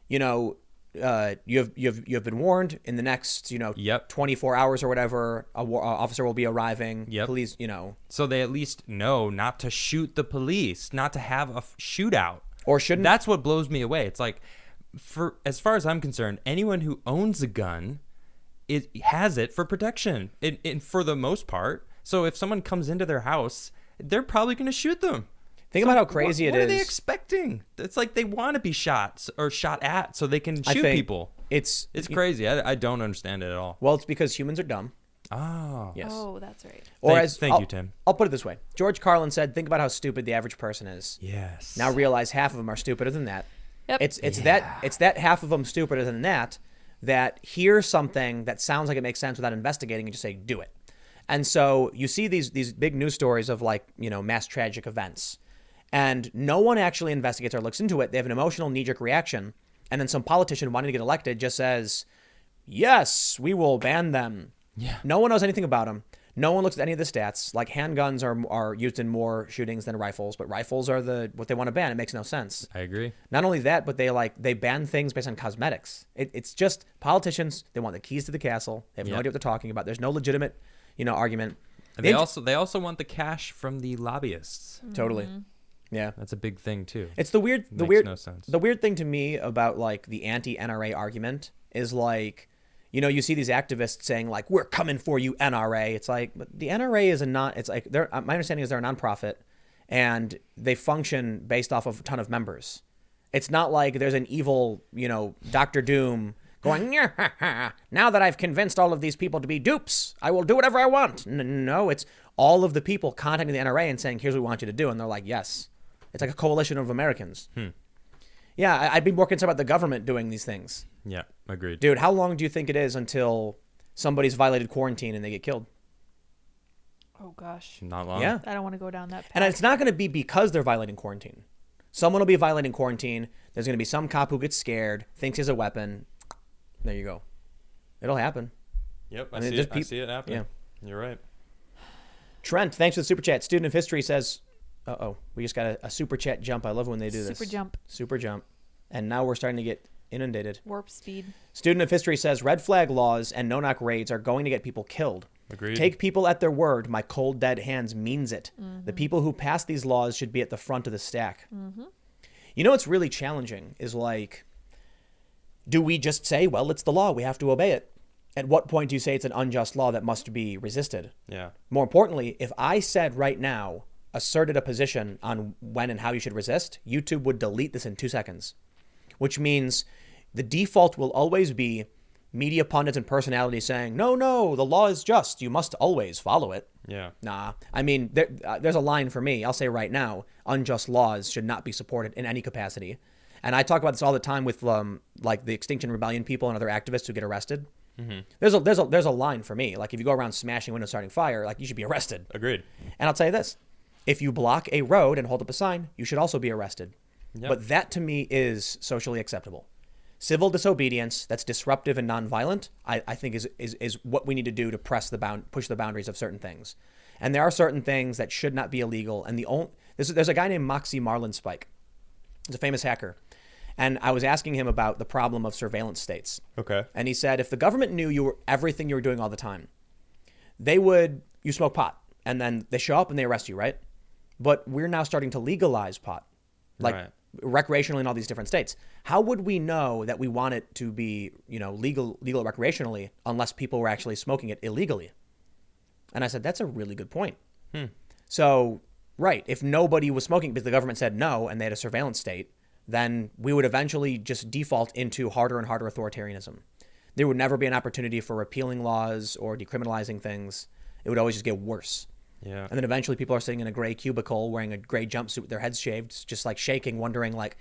[SPEAKER 1] you have been warned in the next,
[SPEAKER 2] Yep.
[SPEAKER 1] 24 hours or whatever, a officer will be arriving.
[SPEAKER 2] Yep.
[SPEAKER 1] Please,
[SPEAKER 2] So they at least know not to shoot the police, not to have a shootout.
[SPEAKER 1] or shouldn't.
[SPEAKER 2] That's what blows me away. It's like, as far as I'm concerned, anyone who owns a gun, it has it for protection, for the most part. So if someone comes into their house, they're probably going to shoot them.
[SPEAKER 1] Think about how crazy
[SPEAKER 2] what
[SPEAKER 1] it
[SPEAKER 2] are they
[SPEAKER 1] is.
[SPEAKER 2] expecting? It's like they want to be shot or shot at so they can
[SPEAKER 1] I
[SPEAKER 2] shoot
[SPEAKER 1] think
[SPEAKER 2] people.
[SPEAKER 1] It's
[SPEAKER 2] It's crazy. I don't understand it at all.
[SPEAKER 1] Well, it's because humans are dumb.
[SPEAKER 2] Oh.
[SPEAKER 1] Yes.
[SPEAKER 3] Oh, that's right.
[SPEAKER 1] Or
[SPEAKER 2] Thank you, Tim.
[SPEAKER 1] I'll put it this way. George Carlin said, think about how stupid the average person is.
[SPEAKER 2] Yes.
[SPEAKER 1] Now realize half of them are stupider than that.
[SPEAKER 3] Yep.
[SPEAKER 1] It's that half of them stupider than that hear something that sounds like it makes sense without investigating and just say, do it. And so you see these big news stories of like, mass tragic events, and no one actually investigates or looks into it. They have an emotional knee-jerk reaction. And then some politician wanting to get elected just says, yes, we will ban them.
[SPEAKER 2] Yeah.
[SPEAKER 1] No one knows anything about them. No one looks at any of the stats. Like handguns are used in more shootings than rifles, but rifles are what they want to ban. It makes no sense.
[SPEAKER 2] I agree.
[SPEAKER 1] Not only that, but they ban things based on cosmetics. It's just politicians. They want the keys to the castle. They have no
[SPEAKER 2] Yep.
[SPEAKER 1] idea what they're talking about. There's no legitimate, argument.
[SPEAKER 2] And they also want the cash from the lobbyists.
[SPEAKER 1] Totally. Yeah.
[SPEAKER 2] That's a big thing too.
[SPEAKER 1] It's the weird
[SPEAKER 2] No sense.
[SPEAKER 1] the weird thing to me about like the anti-NRA argument is like, you know, you see these activists saying like, we're coming for you, NRA. It's like, but the NRA is it's like my understanding is they're a nonprofit and they function based off of a ton of members. It's not like there's an evil, you know, Dr. Doom going, now that I've convinced all of these people to be dupes, I will do whatever I want. No, it's all of the people contacting the NRA and saying, here's what we want you to do. And they're like, yes. It's like a coalition of Americans. Yeah, I'd be more concerned about the government doing these things.
[SPEAKER 2] Yeah, agreed.
[SPEAKER 1] Dude, how long do you think it is until somebody's violated quarantine and they get killed?
[SPEAKER 3] Oh, gosh.
[SPEAKER 2] Not long.
[SPEAKER 1] Yeah.
[SPEAKER 3] I don't want to go down that path.
[SPEAKER 1] And it's not going to be because they're violating quarantine. Someone will be violating quarantine. There's going to be some cop who gets scared, thinks he's a weapon. There you go. It'll happen.
[SPEAKER 2] Yep, I
[SPEAKER 1] mean,
[SPEAKER 2] see
[SPEAKER 1] just
[SPEAKER 2] it. I see it happening.
[SPEAKER 1] Yeah.
[SPEAKER 2] You're right.
[SPEAKER 1] Trent, thanks for the super chat. Student of history says, we just got a super chat jump. I love when they do this. Super jump. And now we're starting to get inundated.
[SPEAKER 3] Warp speed.
[SPEAKER 1] Student of history says, red flag laws and no-knock raids are going to get people killed.
[SPEAKER 2] Agreed.
[SPEAKER 1] Take people at their word. My cold, dead hands means it.
[SPEAKER 3] Mm-hmm.
[SPEAKER 1] The people who pass these laws should be at the front of the stack. Mm-hmm. You know what's really challenging is like, do we just say, well, it's the law, we have to obey it? At what point do you say it's an unjust law that must be resisted?
[SPEAKER 2] Yeah.
[SPEAKER 1] More importantly, if I said right now, asserted a position on when and how you should resist, YouTube would delete this in 2 seconds. Which means the default will always be media pundits and personalities saying, no, the law is just. You must always follow it.
[SPEAKER 2] Yeah.
[SPEAKER 1] Nah. I mean, there's a line for me. I'll say right now, unjust laws should not be supported in any capacity. And I talk about this all the time with like the Extinction Rebellion people and other activists who get arrested. Mm-hmm. There's a line for me. Like if you go around smashing windows, starting fire, like you should be arrested.
[SPEAKER 2] Agreed.
[SPEAKER 1] And I'll tell you this. If you block a road and hold up a sign, you should also be arrested. Yep. But that to me is socially acceptable. Civil disobedience that's disruptive and nonviolent, I think is what we need to do to push the boundaries of certain things. And there are certain things that should not be illegal. And there's a guy named Moxie Marlinspike. He's a famous hacker. And I was asking him about the problem of surveillance states.
[SPEAKER 2] Okay.
[SPEAKER 1] And he said, if the government knew everything you were doing all the time, you smoke pot, and then they show up and they arrest you, right? But we're now starting to legalize pot, like recreationally in all these different states. How would we know that we want it to be, legal recreationally unless people were actually smoking it illegally? And I said, that's a really good point. So, right, if nobody was smoking because the government said no and they had a surveillance state, then we would eventually just default into harder and harder authoritarianism. There would never be an opportunity for repealing laws or decriminalizing things. It would always just get worse.
[SPEAKER 2] Yeah.
[SPEAKER 1] And then eventually people are sitting in a gray cubicle wearing a gray jumpsuit with their heads shaved, just like shaking, wondering like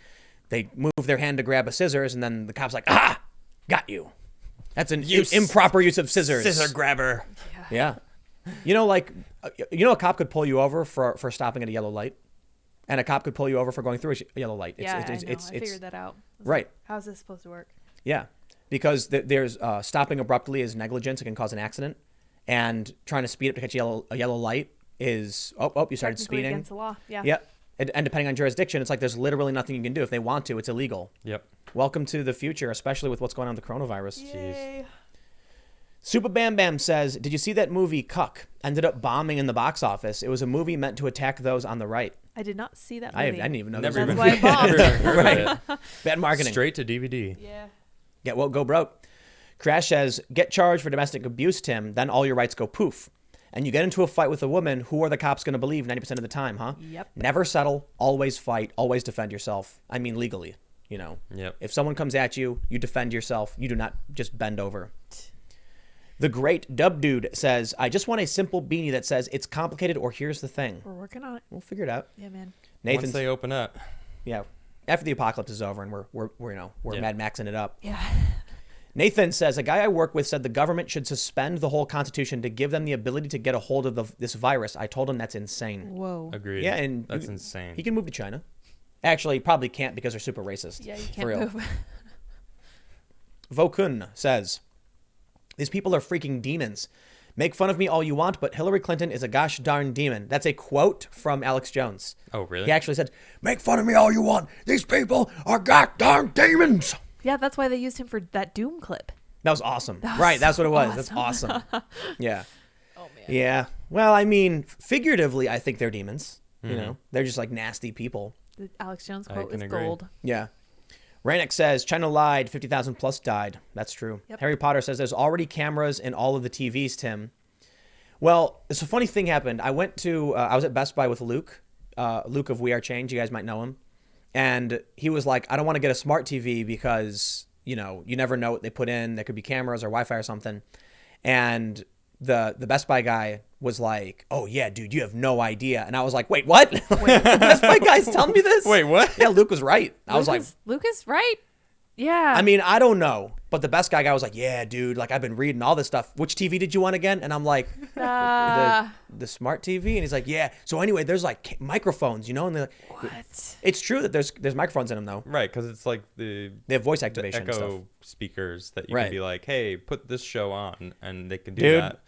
[SPEAKER 1] they move their hand to grab a scissors and then the cop's like, got you. That's an improper use of scissors.
[SPEAKER 2] Scissor grabber.
[SPEAKER 1] Yeah. A cop could pull you over for stopping at a yellow light. And a cop could pull you over for going through a yellow light.
[SPEAKER 3] I figured that out.
[SPEAKER 1] Right.
[SPEAKER 3] Like, how's this supposed to work?
[SPEAKER 1] Yeah. Because there's stopping abruptly is negligence. It can cause an accident. And trying to speed up to catch a yellow light is, you started speeding.
[SPEAKER 3] Against the law. Yeah.
[SPEAKER 1] Yeah. And depending on jurisdiction, it's like there's literally nothing you can do. If they want to, it's illegal.
[SPEAKER 2] Yep.
[SPEAKER 1] Welcome to the future, especially with what's going on with the coronavirus.
[SPEAKER 3] Yay.
[SPEAKER 1] Jeez. Super Bam Bam says, did you see that movie Cuck? Ended up bombing in the box office. It was a movie meant to attack those on the right.
[SPEAKER 3] I did not see that movie.
[SPEAKER 1] I didn't even know.
[SPEAKER 3] That's why it bombed.
[SPEAKER 1] Right. Bad marketing.
[SPEAKER 2] Straight to DVD.
[SPEAKER 3] Yeah.
[SPEAKER 1] Yeah, well, go broke. Crash says, get charged for domestic abuse, Tim, then all your rights go poof. And you get into a fight with a woman, who are the cops going to believe 90% of the time, huh?
[SPEAKER 3] Yep.
[SPEAKER 1] Never settle, always fight, always defend yourself. I mean, legally,
[SPEAKER 2] Yep.
[SPEAKER 1] If someone comes at you, you defend yourself. You do not just bend over. The great Dub Dude says, I just want a simple beanie that says it's complicated or here's the thing.
[SPEAKER 3] We're working on it.
[SPEAKER 1] We'll figure it out.
[SPEAKER 3] Yeah, man.
[SPEAKER 2] Once they open up.
[SPEAKER 1] Yeah. After the apocalypse is over and we're Mad Maxing it up.
[SPEAKER 3] Yeah.
[SPEAKER 1] Nathan says, a guy I work with said the government should suspend the whole Constitution to give them the ability to get a hold of this virus. I told him that's insane.
[SPEAKER 3] Whoa.
[SPEAKER 2] Agreed.
[SPEAKER 1] Yeah, and
[SPEAKER 2] that's insane.
[SPEAKER 1] He can move to China. Actually, probably can't because they're super racist.
[SPEAKER 3] Yeah, you
[SPEAKER 1] for
[SPEAKER 3] can't
[SPEAKER 1] real.
[SPEAKER 3] move.
[SPEAKER 1] Vokun says, these people are freaking demons. Make fun of me all you want, but Hillary Clinton is a gosh darn demon. That's a quote from Alex Jones.
[SPEAKER 2] Oh, really?
[SPEAKER 1] He actually said, make fun of me all you want. These people are gosh darn demons.
[SPEAKER 3] Yeah, that's why they used him for that Doom clip.
[SPEAKER 1] That was awesome. That's what it was. That's awesome. Yeah. Oh, man. Yeah. Well, I mean, figuratively, I think they're demons. You know, they're just like nasty people.
[SPEAKER 3] The Alex Jones
[SPEAKER 2] I
[SPEAKER 3] quote
[SPEAKER 2] can
[SPEAKER 3] is
[SPEAKER 2] agree.
[SPEAKER 3] gold.
[SPEAKER 1] Yeah. Rainick says, China lied, 50,000 plus died. That's true.
[SPEAKER 3] Yep.
[SPEAKER 1] Harry Potter says, there's already cameras in all of the TVs, Tim. Well, it's a funny thing happened. I went to, I was at Best Buy with Luke, Luke of We Are Change. You guys might know him. And he was like, I don't want to get a smart TV because, you know, you never know what they put in. There could be cameras or Wi-Fi or something. And the Best Buy guy was like, oh, yeah, dude, you have no idea. And I was like, wait, what? Wait, the Best Buy guy's telling me this?
[SPEAKER 2] Wait, what?
[SPEAKER 1] Yeah, Luke was right. I was like,
[SPEAKER 3] Lucas, right? Yeah.
[SPEAKER 1] I mean, I don't know. But the Best Buy guy was like, yeah, dude, like I've been reading all this stuff. Which TV did you want again? And I'm like, the smart TV. And he's like, yeah. So anyway, there's like microphones, you know? And they're like,
[SPEAKER 3] what?
[SPEAKER 1] it's true that there's microphones in them though.
[SPEAKER 2] Right, because it's like they
[SPEAKER 1] have voice
[SPEAKER 2] the
[SPEAKER 1] activation and
[SPEAKER 2] echo
[SPEAKER 1] stuff.
[SPEAKER 2] speakers that you
[SPEAKER 1] Right.
[SPEAKER 2] can be like, hey, put this show on, and they can do
[SPEAKER 1] Dude.
[SPEAKER 2] that.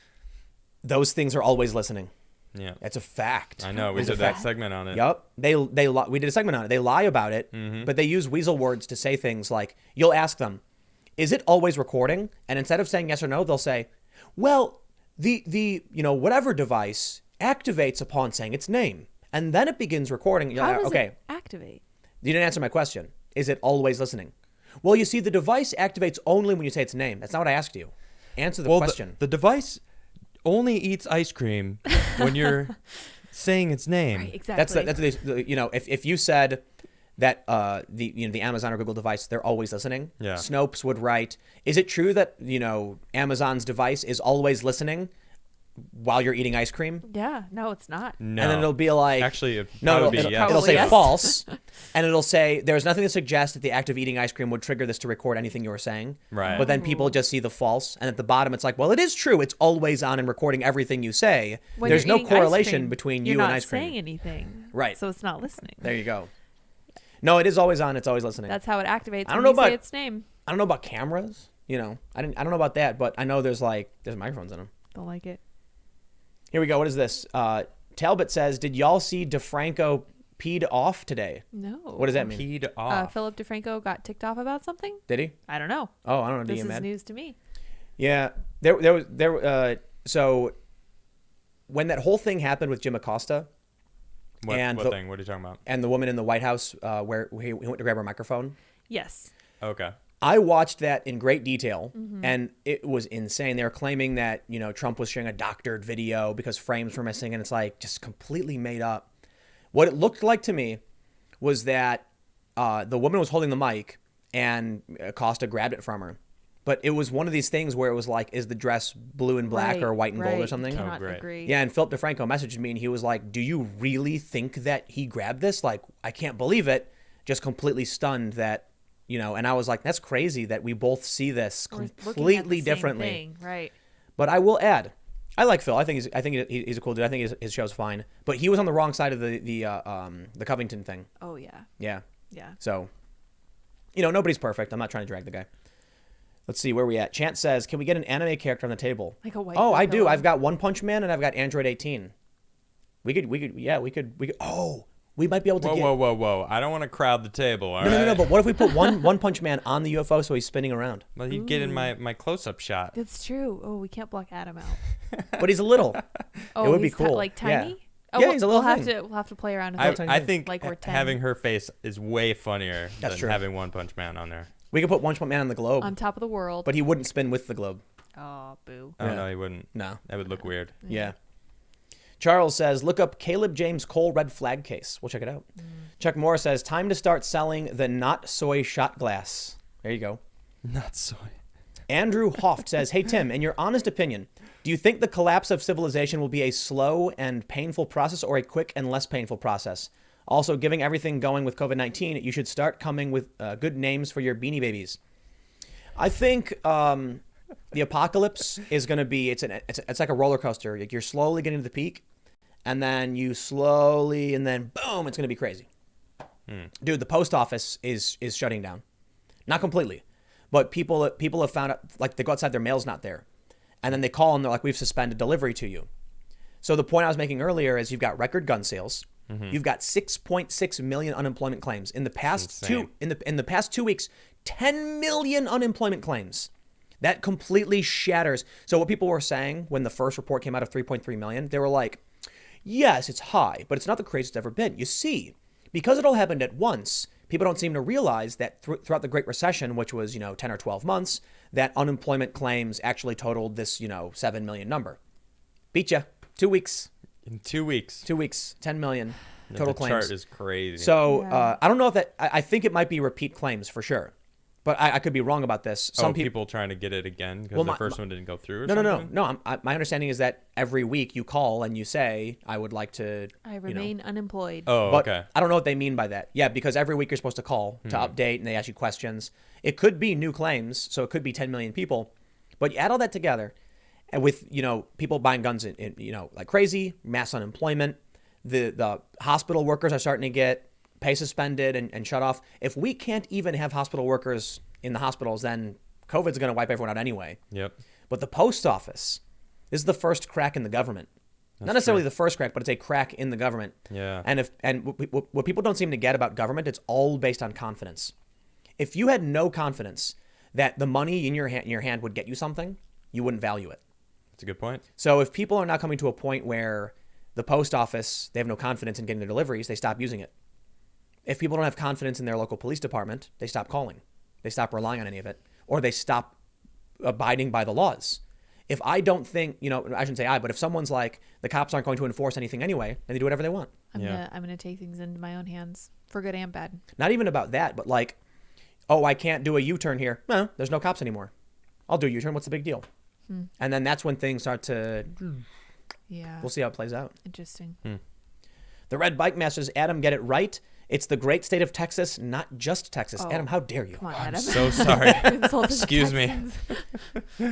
[SPEAKER 1] Those things are always listening.
[SPEAKER 2] Yeah.
[SPEAKER 1] That's a fact.
[SPEAKER 2] I know. We
[SPEAKER 1] It's a
[SPEAKER 2] did that
[SPEAKER 1] fact.
[SPEAKER 2] segment on it.
[SPEAKER 1] Yep. We did a segment on it. They lie about it, but they use weasel words to say things like, you'll ask them, is it always recording? And instead of saying yes or no, they'll say, well, the you know, whatever device activates upon saying its name. And then it begins recording. You're
[SPEAKER 3] How
[SPEAKER 1] like,
[SPEAKER 3] does
[SPEAKER 1] okay,
[SPEAKER 3] it activate?
[SPEAKER 1] you didn't answer my question. Is it always listening? Well, you see, the device activates only when you say its name. That's not what I asked you. Answer the question.
[SPEAKER 2] The device only eats ice cream when you're saying its name.
[SPEAKER 3] Right, exactly.
[SPEAKER 1] That's you know, if you said that the Amazon or Google device, they're always listening.
[SPEAKER 2] Yeah.
[SPEAKER 1] Snopes would write, is it true that, you know, Amazon's device is always listening while you're eating ice cream?
[SPEAKER 3] Yeah. No, it's not.
[SPEAKER 2] No.
[SPEAKER 1] And then it'll be like,
[SPEAKER 2] Actually, it
[SPEAKER 1] no,
[SPEAKER 2] would be
[SPEAKER 1] it'll
[SPEAKER 2] yes.
[SPEAKER 1] say
[SPEAKER 3] yes.
[SPEAKER 1] false, and it'll say there's nothing to suggest that the act of eating ice cream would trigger this to record anything you were saying.
[SPEAKER 2] Right.
[SPEAKER 1] But then people just see the false, and at the bottom it's like, well, it is true. It's always on and recording everything you say.
[SPEAKER 3] When
[SPEAKER 1] There's
[SPEAKER 3] you're
[SPEAKER 1] no
[SPEAKER 3] eating ice
[SPEAKER 1] correlation
[SPEAKER 3] cream,
[SPEAKER 1] between
[SPEAKER 3] you're
[SPEAKER 1] you
[SPEAKER 3] not
[SPEAKER 1] and ice cream.
[SPEAKER 3] saying anything.
[SPEAKER 1] Right.
[SPEAKER 3] So it's not listening.
[SPEAKER 1] There you go. No, it is always on. It's always listening.
[SPEAKER 3] That's how it activates.
[SPEAKER 1] I don't
[SPEAKER 3] when
[SPEAKER 1] know
[SPEAKER 3] you say
[SPEAKER 1] about-
[SPEAKER 3] its name.
[SPEAKER 1] I don't know about cameras. You know, I don't know about that, but I know there's microphones in them.
[SPEAKER 3] Don't like it.
[SPEAKER 1] Here we go. What is this? Talbot says, did y'all see DeFranco peed off today?
[SPEAKER 3] No.
[SPEAKER 1] What does that mean?
[SPEAKER 2] Peed off.
[SPEAKER 3] Philip DeFranco got ticked off about something?
[SPEAKER 1] Did he?
[SPEAKER 3] I don't know.
[SPEAKER 1] Oh, I don't know. Did
[SPEAKER 3] This
[SPEAKER 1] he
[SPEAKER 3] is
[SPEAKER 1] get mad?
[SPEAKER 3] news to me.
[SPEAKER 1] Yeah, so when that whole thing happened with Jim Acosta
[SPEAKER 2] What
[SPEAKER 1] and
[SPEAKER 2] thing? What are you talking about?
[SPEAKER 1] and the woman in the White House where he went to grab her microphone,
[SPEAKER 3] Yes.
[SPEAKER 2] Okay.
[SPEAKER 1] I watched that in great detail, and it was insane. They were claiming that, you know, Trump was sharing a doctored video because frames were missing, and it's like just completely made up. What it looked like to me was that the woman was holding the mic, and Acosta grabbed it from her. But it was one of these things where it was like, is the dress blue and black or white and gold or something?
[SPEAKER 3] Cannot
[SPEAKER 2] great.
[SPEAKER 3] agree.
[SPEAKER 1] Yeah, and Philip DeFranco messaged me, and he was like, do you really think that he grabbed this? Like, I can't believe it. Just completely stunned that, you know, and I was like, that's crazy that we both see this
[SPEAKER 3] We're looking at the
[SPEAKER 1] completely
[SPEAKER 3] same
[SPEAKER 1] differently.
[SPEAKER 3] thing, right.
[SPEAKER 1] But I will add, I like Phil. I think he's a cool dude. I think his show's fine. But he was on the wrong side of the Covington thing.
[SPEAKER 3] Oh, yeah.
[SPEAKER 1] Yeah.
[SPEAKER 3] Yeah.
[SPEAKER 1] So, you know, nobody's perfect. I'm not trying to drag the guy. Let's see where we at. Chant says, can we get an anime character on the table?
[SPEAKER 3] Like a white
[SPEAKER 1] Oh, I
[SPEAKER 3] pillow.
[SPEAKER 1] do. I've got One Punch Man and I've got Android 18. We could. Oh, we might be able to get.
[SPEAKER 2] Whoa. I don't want to crowd the table, all right?
[SPEAKER 1] No. But what if we put One Punch Man on the UFO so he's spinning around?
[SPEAKER 2] Well, you'd get in my close-up shot.
[SPEAKER 3] That's true. Oh, we can't block Adam out.
[SPEAKER 1] But he's a little.
[SPEAKER 3] Oh,
[SPEAKER 1] It would be
[SPEAKER 3] he's
[SPEAKER 1] cool.
[SPEAKER 3] like
[SPEAKER 1] Yeah.
[SPEAKER 3] tiny? Oh,
[SPEAKER 1] Yeah, he's a little
[SPEAKER 3] we'll have
[SPEAKER 1] thing.
[SPEAKER 3] to play around with
[SPEAKER 2] I,
[SPEAKER 3] it.
[SPEAKER 1] tiny
[SPEAKER 2] I
[SPEAKER 1] thing.
[SPEAKER 2] think
[SPEAKER 3] Like we're 10.
[SPEAKER 2] having her face is way funnier
[SPEAKER 1] That's
[SPEAKER 2] than
[SPEAKER 1] true.
[SPEAKER 2] having One Punch Man on there.
[SPEAKER 1] We could put One Punch Man on the globe,
[SPEAKER 3] on top of the world.
[SPEAKER 1] but he wouldn't spin with the globe.
[SPEAKER 3] Oh, boo.
[SPEAKER 2] Oh,
[SPEAKER 1] Yeah.
[SPEAKER 2] no, he wouldn't.
[SPEAKER 1] No.
[SPEAKER 2] That would look weird.
[SPEAKER 1] Yeah. Charles says, look up Caleb James Cole red flag case. We'll check it out. Chuck Moore says, time to start selling the not soy shot glass. There you go.
[SPEAKER 2] Not soy.
[SPEAKER 1] Andrew Hoft says, hey, Tim, in your honest opinion, do you think the collapse of civilization will be a slow and painful process or a quick and less painful process? Also, giving everything going with COVID-19, you should start coming with good names for your Beanie Babies. I think the apocalypse is going to be, it's like a roller coaster. Like you're slowly getting to the peak, and then you slowly, and then boom, it's going to be crazy. Dude, the post office is shutting down. Not completely, but people have found out, like they go outside, their mail's not there. And then they call and they're like, we've suspended delivery to you. So the point I was making earlier is you've got record gun sales. You've got 6.6 million unemployment claims. In the past in the past 2 weeks, 10 million unemployment claims. That completely shatters. So what people were saying when the first report came out of 3.3 million, they were like, Yes, it's high, but it's not the craziest it's ever been. You see, because it all happened at once, people don't seem to realize that throughout the Great Recession, which was, 10 or 12 months, that unemployment claims actually totaled this, 7 million number. Beat ya. 2 weeks.
[SPEAKER 2] In 2 weeks.
[SPEAKER 1] 2 weeks, 10 million total claims.
[SPEAKER 2] The chart is crazy.
[SPEAKER 1] So I don't know if that, I think it might be repeat claims for sure. But I could be wrong about this.
[SPEAKER 2] Some people trying to get it again because the first one didn't go through or something?
[SPEAKER 1] No. My understanding is that every week you call and you say, I would like to...
[SPEAKER 3] I remain unemployed.
[SPEAKER 2] Oh,
[SPEAKER 1] but
[SPEAKER 2] okay.
[SPEAKER 1] I don't know what they mean by that. Yeah, because every week you're supposed to call to update and they ask you questions. It could be new claims, so it could be 10 million people. But you add all that together and with, people buying guns like crazy, mass unemployment, the hospital workers are starting to get pay suspended and shut off. If we can't even have hospital workers in the hospitals, then COVID's going to wipe everyone out anyway.
[SPEAKER 2] Yep.
[SPEAKER 1] But the post office, this is the first crack in the government. Not necessarily the first crack, but it's a crack in the government.
[SPEAKER 2] Yeah.
[SPEAKER 1] And what people don't seem to get about government, it's all based on confidence. If you had no confidence that the money in your hand would get you something, you wouldn't value it.
[SPEAKER 2] That's a good point.
[SPEAKER 1] So if people are now coming to a point where the post office, they have no confidence in getting their deliveries, they stop using it. If people don't have confidence in their local police department, they stop calling. They stop relying on any of it, or they stop abiding by the laws. If I don't think, I shouldn't say but if someone's like, the cops aren't going to enforce anything anyway, then they do whatever they want.
[SPEAKER 3] I'm gonna take things into my own hands, for good and bad.
[SPEAKER 1] Not even about that, but like, oh, I can't do a U-turn here. No, there's no cops anymore. I'll do a U-turn. What's the big deal? And then that's when things start to...
[SPEAKER 3] Yeah.
[SPEAKER 1] We'll see how it plays out.
[SPEAKER 3] Interesting.
[SPEAKER 1] The Red Bike Masters, Adam, get it right. It's the great state of Texas, not just Texas.
[SPEAKER 3] Oh,
[SPEAKER 1] Adam, how dare you?
[SPEAKER 3] Come on,
[SPEAKER 2] I'm
[SPEAKER 3] Adam.
[SPEAKER 2] so sorry. Excuse me.
[SPEAKER 1] All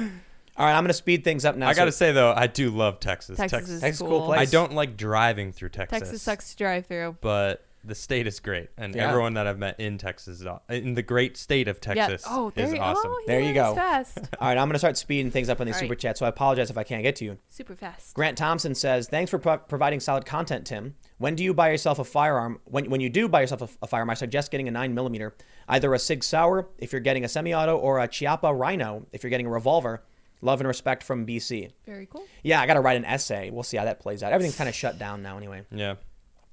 [SPEAKER 1] right, I'm going to speed things up now.
[SPEAKER 2] I got to say, though, I do love Texas.
[SPEAKER 3] Texas is
[SPEAKER 1] Texas is a
[SPEAKER 3] cool.
[SPEAKER 1] cool place.
[SPEAKER 2] I don't like driving through Texas.
[SPEAKER 3] Texas sucks to drive through.
[SPEAKER 2] But the state is great. And
[SPEAKER 1] Yeah.
[SPEAKER 2] everyone that I've met in Texas, in the great state of Texas, is awesome.
[SPEAKER 3] There
[SPEAKER 1] you go.
[SPEAKER 3] Fast.
[SPEAKER 1] All right, I'm going to start speeding things up on these
[SPEAKER 3] All right.
[SPEAKER 1] super chats, so I apologize if I can't get to you.
[SPEAKER 3] Super fast.
[SPEAKER 1] Grant Thompson says, thanks for providing solid content, Tim. When do you buy yourself a firearm? When you do buy yourself a firearm, I suggest getting a 9mm, either a Sig Sauer if you're getting a semi-auto or a Chiappa Rhino if you're getting a revolver. Love and respect from BC.
[SPEAKER 3] Very cool.
[SPEAKER 1] Yeah, I got to write an essay. We'll see how that plays out. Everything's kind of shut down now anyway.
[SPEAKER 2] Yeah.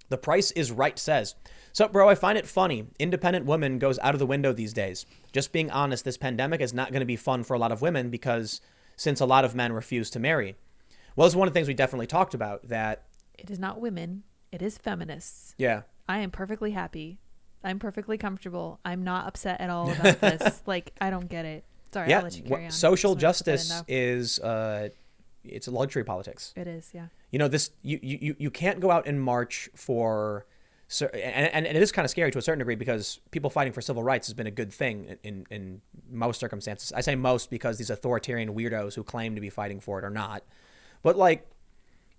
[SPEAKER 1] The Price is Right says, so, bro, I find it funny. Independent woman goes out of the window these days. Just being honest, this pandemic is not going to be fun for a lot of women because since a lot of men refuse to marry. Well, it's one of the things we definitely talked about that...
[SPEAKER 3] It is not women. It is feminists.
[SPEAKER 1] Yeah.
[SPEAKER 3] I am perfectly happy. I'm perfectly comfortable. I'm not upset at all about this. Like, I don't get it. Sorry, I'll let you carry on.
[SPEAKER 1] Social
[SPEAKER 3] Just wanted to put
[SPEAKER 1] justice
[SPEAKER 3] that in,
[SPEAKER 1] is... it's a luxury politics.
[SPEAKER 3] It is, yeah.
[SPEAKER 1] This you can't go out and march for... And it is kind of scary to a certain degree because people fighting for civil rights has been a good thing in most circumstances. I say most because these authoritarian weirdos who claim to be fighting for it are not. But like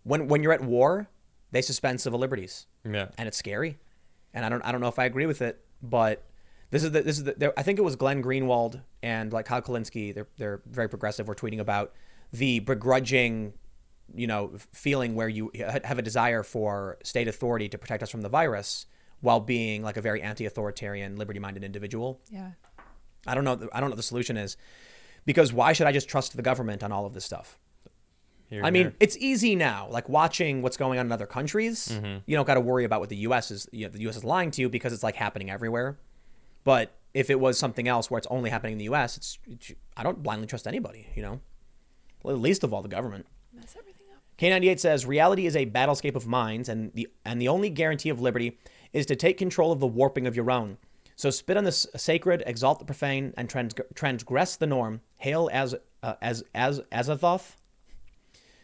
[SPEAKER 1] when you're at war, they suspend civil liberties.
[SPEAKER 2] Yeah.
[SPEAKER 1] And it's scary. And I don't know if I agree with it, but this is the I think it was Glenn Greenwald and like Kyle Kulinski, they're very progressive, were tweeting about the begrudging feeling where you have a desire for state authority to protect us from the virus while being like a very anti-authoritarian, liberty-minded individual.
[SPEAKER 3] Yeah.
[SPEAKER 1] I don't know what the solution is, because why should I just trust the government on all of this stuff?
[SPEAKER 2] Here,
[SPEAKER 1] I mean, it's easy now, like watching what's going on in other countries.
[SPEAKER 2] Mm-hmm.
[SPEAKER 1] You don't got to worry about what the U.S. is. The U.S. is lying to you because it's like happening everywhere. But if it was something else where it's only happening in the U.S., I don't blindly trust anybody. Well, least of all the government.
[SPEAKER 3] Mess everything up.
[SPEAKER 1] K98 says, reality is a battlescape of minds, and the only guarantee of liberty is to take control of the warping of your own. So spit on the sacred, exalt the profane, and transgress the norm. Hail as Azathoth.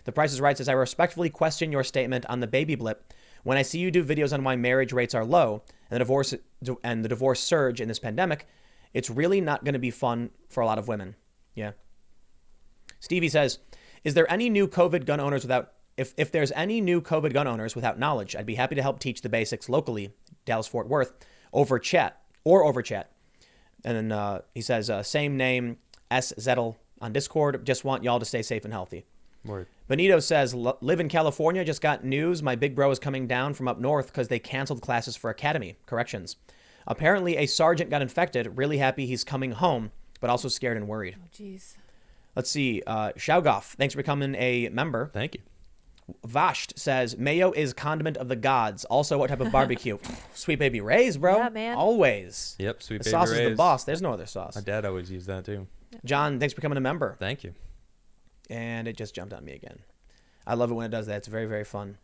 [SPEAKER 1] The Price is Right says, I respectfully question your statement on the baby blip. When I see you do videos on why marriage rates are low and the divorce surge in this pandemic, it's really not going to be fun for a lot of women. Yeah. Stevie says, is there any new COVID gun owners without... If there's any new COVID gun owners without knowledge, I'd be happy to help teach the basics locally, Dallas-Fort Worth, over chat. And then he says, same name, S. Zettel on Discord. Just want y'all to stay safe and healthy.
[SPEAKER 2] Word.
[SPEAKER 1] Benito says, live in California. Just got news. My big bro is coming down from up north because they canceled classes for academy corrections. Apparently, a sergeant got infected. Really happy he's coming home, but also scared and worried.
[SPEAKER 3] Oh, jeez.
[SPEAKER 1] Let's see. Shaugoff, thanks for becoming a member.
[SPEAKER 2] Thank you.
[SPEAKER 1] Vasht says, mayo is condiment of the gods. Also, what type of barbecue? Sweet Baby Ray's, bro.
[SPEAKER 3] Yeah, man.
[SPEAKER 1] Always.
[SPEAKER 2] Yep, Sweet
[SPEAKER 1] The
[SPEAKER 2] Baby
[SPEAKER 1] sauce is the
[SPEAKER 2] Ray's.
[SPEAKER 1] boss. There's no other sauce.
[SPEAKER 2] My dad always used that too.
[SPEAKER 1] John, thanks for becoming a member.
[SPEAKER 2] Thank you.
[SPEAKER 1] And it just jumped on me again. I love it when it does that. It's very, very fun.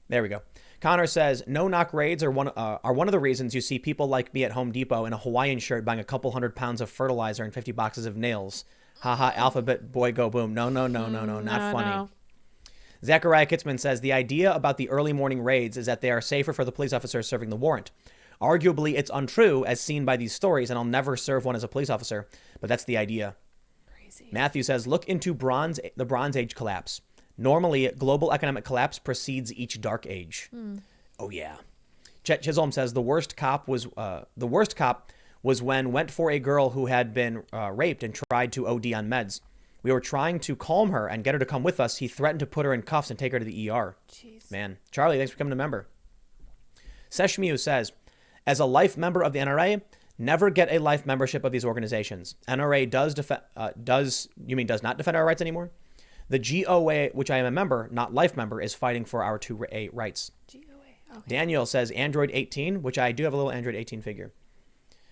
[SPEAKER 1] There we go. Connor says, no-knock raids are one of the reasons you see people like me at Home Depot in a Hawaiian shirt buying a couple 100 pounds of fertilizer and 50 boxes of nails. Haha, alphabet boy go boom. No, not funny.
[SPEAKER 3] No.
[SPEAKER 1] Zachariah Kitzman says, the idea about the early morning raids is that they are safer for the police officers serving the warrant. Arguably, it's untrue as seen by these stories, and I'll never serve one as a police officer, but that's the idea.
[SPEAKER 3] Crazy.
[SPEAKER 1] Matthew says, look into the Bronze Age collapse. Normally, global economic collapse precedes each dark age. Oh, yeah. Chet Chisholm says, the worst cop was when went for a girl who had been raped and tried to OD on meds. We were trying to calm her and get her to come with us. He threatened to put her in cuffs and take her to the ER.
[SPEAKER 3] Jeez.
[SPEAKER 1] Man. Charlie, thanks for becoming a member. Seshmiu says, as a life member of the NRA, never get a life membership of these organizations. NRA does not defend our rights anymore? The GOA, which I am a member, not life member, is fighting for our 2A rights.
[SPEAKER 3] GOA. Okay.
[SPEAKER 1] Daniel says Android 18, which I do have a little Android 18 figure.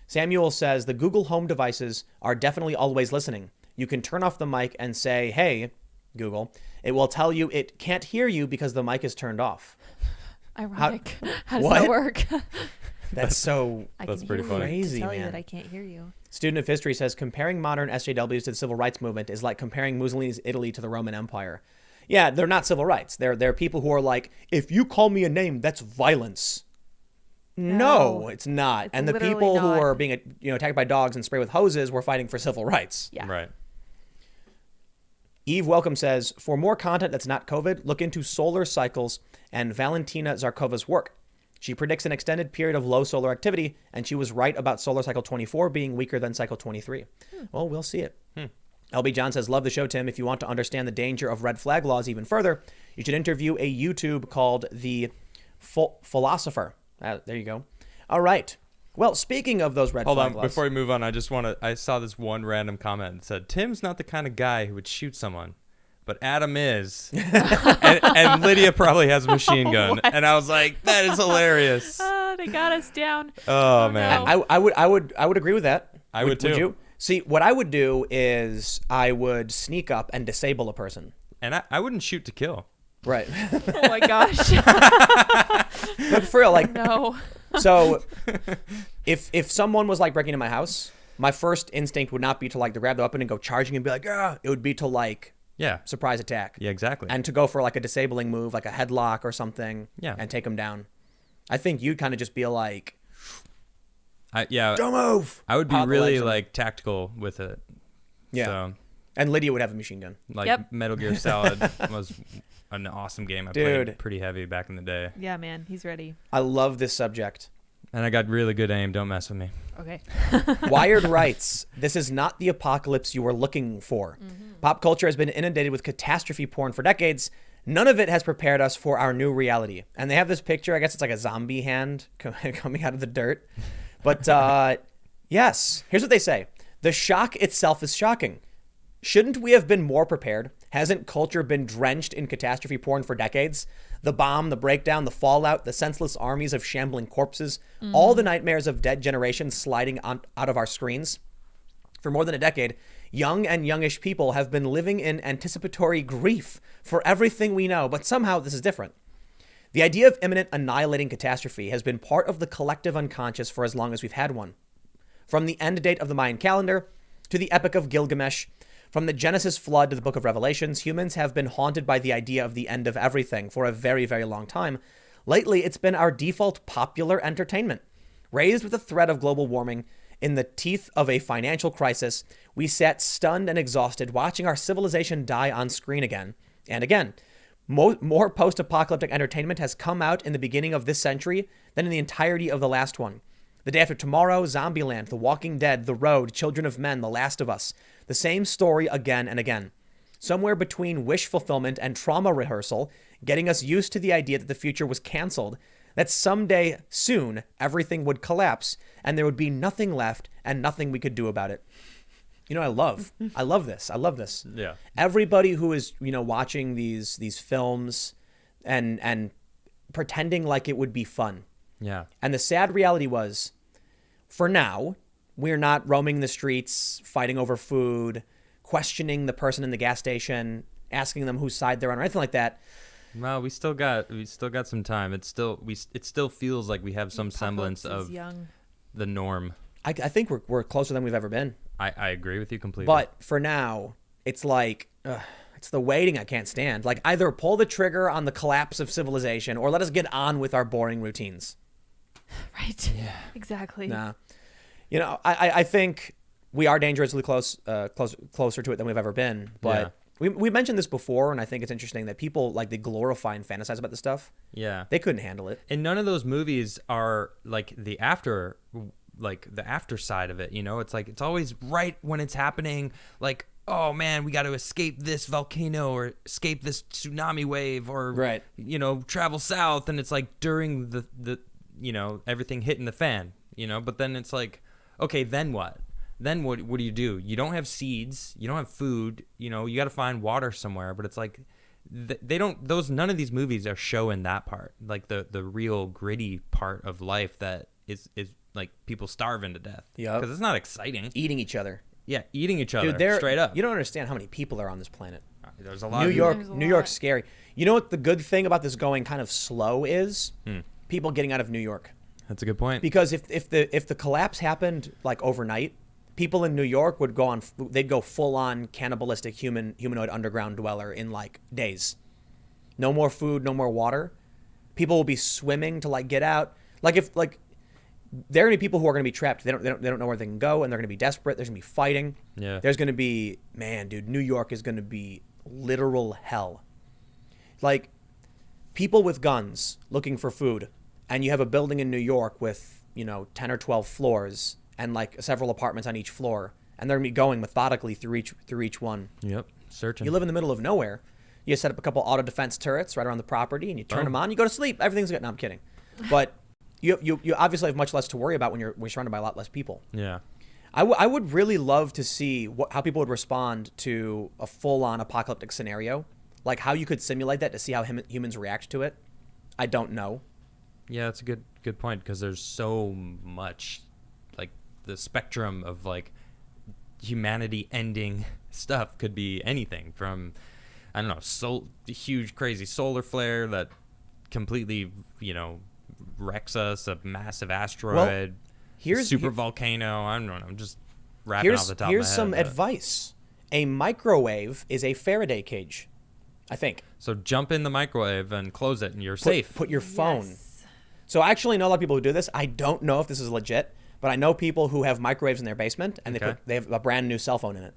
[SPEAKER 1] Samuel says the Google Home devices are definitely always listening. You can turn off the mic and say, hey, Google. It will tell you it can't hear you because the mic is turned off.
[SPEAKER 3] Ironic. How does
[SPEAKER 1] what?
[SPEAKER 3] that work?
[SPEAKER 1] That's so
[SPEAKER 2] That's pretty funny.
[SPEAKER 1] crazy,
[SPEAKER 3] tell you
[SPEAKER 1] man.
[SPEAKER 3] that I can't hear you.
[SPEAKER 1] Student of history says comparing modern SJWs to the civil rights movement is like comparing Mussolini's Italy to the Roman Empire. Yeah, they're not civil rights. They're people who are like, if you call me a name, that's violence. No, it's not.
[SPEAKER 3] It's
[SPEAKER 1] and the
[SPEAKER 3] literally
[SPEAKER 1] people who
[SPEAKER 3] not.
[SPEAKER 1] are being attacked by dogs and sprayed with hoses were fighting for civil rights.
[SPEAKER 3] Yeah.
[SPEAKER 2] Right.
[SPEAKER 1] Eve Welcome says, for more content that's not COVID, look into solar cycles and Valentina Zarkova's work. She predicts an extended period of low solar activity, and she was right about solar cycle 24 being weaker than cycle 23. Well, we'll see it. LB John says, love the show, Tim. If you want to understand the danger of red flag laws even further, you should interview a YouTube called The Philosopher. There you go. All right. Well, speaking of those red
[SPEAKER 2] Hold
[SPEAKER 1] flag
[SPEAKER 2] on,
[SPEAKER 1] laws.
[SPEAKER 2] before we move on, I saw this one random comment that said, Tim's not the kind of guy who would shoot someone, but Adam is. and Lydia probably has a machine gun.
[SPEAKER 3] What?
[SPEAKER 2] And I was like, that is hilarious.
[SPEAKER 3] They got us down.
[SPEAKER 2] Oh, man.
[SPEAKER 3] no.
[SPEAKER 1] I would agree with that.
[SPEAKER 2] I would too.
[SPEAKER 1] you? See, what I would do is I would sneak up and disable a person.
[SPEAKER 2] And I wouldn't shoot to kill.
[SPEAKER 1] Right.
[SPEAKER 3] Oh my gosh.
[SPEAKER 1] But for real, like,
[SPEAKER 3] No.
[SPEAKER 1] so if someone was like breaking into my house, my first instinct would not be to like to grab the weapon and go charging and be like, ah. It would be to like
[SPEAKER 2] Yeah.
[SPEAKER 1] surprise attack.
[SPEAKER 2] Yeah, exactly.
[SPEAKER 1] And to go for like a disabling move, like a headlock or something.
[SPEAKER 2] Yeah.
[SPEAKER 1] And take them down. I think you'd kind of just be like,
[SPEAKER 2] don't
[SPEAKER 1] move.
[SPEAKER 2] I would be
[SPEAKER 1] Pop the
[SPEAKER 2] really
[SPEAKER 1] legs and-
[SPEAKER 2] like tactical with it.
[SPEAKER 1] Yeah.
[SPEAKER 2] So,
[SPEAKER 1] And Lydia would have a machine gun.
[SPEAKER 2] like
[SPEAKER 3] Yep.
[SPEAKER 2] Metal Gear Solid was an awesome game. I
[SPEAKER 1] Dude.
[SPEAKER 2] played pretty heavy back in the day.
[SPEAKER 3] Yeah, man. He's ready.
[SPEAKER 1] I love this subject.
[SPEAKER 2] And I got really good aim. Don't mess with me.
[SPEAKER 3] Okay.
[SPEAKER 1] Wired writes, this is not the apocalypse you were looking for. Pop culture has been inundated with catastrophe porn for decades. None of it has prepared us for our new reality. And they have this picture, I guess it's like a zombie hand coming out of the dirt. But yes, here's what they say. The shock itself is shocking. Shouldn't we have been more prepared? Hasn't culture been drenched in catastrophe porn for decades? The bomb, the breakdown, the fallout, the senseless armies of shambling corpses, all the nightmares of dead generations sliding out of our screens. For more than a decade, young and youngish people have been living in anticipatory grief for everything we know, but somehow this is different. The idea of imminent annihilating catastrophe has been part of the collective unconscious for as long as we've had one. From the end date of the Mayan calendar to the Epic of Gilgamesh, from the Genesis flood to the Book of Revelations, humans have been haunted by the idea of the end of everything for a very, very long time. Lately, it's been our default popular entertainment. Raised with the threat of global warming, in the teeth of a financial crisis, we sat stunned and exhausted watching our civilization die on screen again and again. More post-apocalyptic entertainment has come out in the beginning of this century than in the entirety of the last one. The Day After Tomorrow, Zombieland, The Walking Dead, The Road, Children of Men, The Last of Us. The same story again and again. Somewhere between wish fulfillment and trauma rehearsal, getting us used to the idea that the future was canceled, that someday soon everything would collapse and there would be nothing left and nothing we could do about it. You know, I love this. I love this.
[SPEAKER 2] Yeah.
[SPEAKER 1] Everybody who is, you know, watching these films and pretending like it would be fun.
[SPEAKER 2] Yeah.
[SPEAKER 1] And the sad reality was, for now, we're not roaming the streets, fighting over food, questioning the person in the gas station, asking them whose side they're on, or anything like that.
[SPEAKER 2] Well, we still got some time. It still feels like we have some semblance of the norm.
[SPEAKER 1] I think we're closer than we've ever been.
[SPEAKER 2] I agree with you completely.
[SPEAKER 1] But for now, it's like, it's the waiting I can't stand. Like, either pull the trigger on the collapse of civilization or let us get on with our boring routines.
[SPEAKER 3] Right. Yeah. Exactly.
[SPEAKER 1] Nah. You know, I think we are dangerously closer to it than we've ever been. But we mentioned this before, and I think it's interesting that people, like, they glorify and fantasize about this stuff.
[SPEAKER 2] Yeah.
[SPEAKER 1] They couldn't handle it.
[SPEAKER 2] And none of those movies are like the after side of it, you know? It's like, it's always right when it's happening, like, oh man, we got to escape this volcano or escape this tsunami wave or, you know, travel south. And it's like during the you know, everything hitting the fan, you know? But then it's like, okay, then what? Then what do? You don't have seeds, you don't have food, you know, you got to find water somewhere. But it's like, none of these movies are showing that part, like the real gritty part of life that is like people starving to death. Yeah, because it's not exciting.
[SPEAKER 1] Eating each other.
[SPEAKER 2] Yeah, eating each other.
[SPEAKER 1] Dude,
[SPEAKER 2] straight up.
[SPEAKER 1] You don't understand how many people are on this planet.
[SPEAKER 2] There's a lot.
[SPEAKER 1] New York's scary. You know what the good thing about this going kind of slow is? People getting out of New York.
[SPEAKER 2] That's a good point.
[SPEAKER 1] Because if the collapse happened like overnight, people in New York would they'd go full on cannibalistic humanoid underground dweller in like days. No more food, no more water. People will be swimming to like get out. Like if like there are going to be people who are going to be trapped. They don't know where they can go, and they're going to be desperate. There's going to be fighting.
[SPEAKER 2] Yeah.
[SPEAKER 1] There's going to be, man, dude, New York is going to be literal hell. Like, people with guns looking for food, and you have a building in New York with, you know, 10 or 12 floors and like several apartments on each floor, and they're going to be going methodically through each one.
[SPEAKER 2] Yep, searching.
[SPEAKER 1] You live in the middle of nowhere. You set up a couple auto defense turrets right around the property, and you turn them on. You go to sleep. Everything's good. No, I'm kidding. But you obviously have much less to worry about when you're surrounded by a lot less people.
[SPEAKER 2] Yeah.
[SPEAKER 1] I would really love to see how people would respond to a full-on apocalyptic scenario, like how you could simulate that to see how humans react to it. I don't know.
[SPEAKER 2] Yeah, that's a good point, because there's so much, like the spectrum of like humanity ending stuff could be anything from, I don't know, huge crazy solar flare that completely, you know, wrecks us, a massive asteroid, super volcano. I don't know. I'm just rapping off the top of my head.
[SPEAKER 1] Here's some advice. A microwave is a Faraday cage, I think.
[SPEAKER 2] So jump in the microwave and close it, and you're safe.
[SPEAKER 1] Put your phone. Yes. So I actually know a lot of people who do this. I don't know if this is legit, but I know people who have microwaves in their basement, and they have a brand new cell phone in it.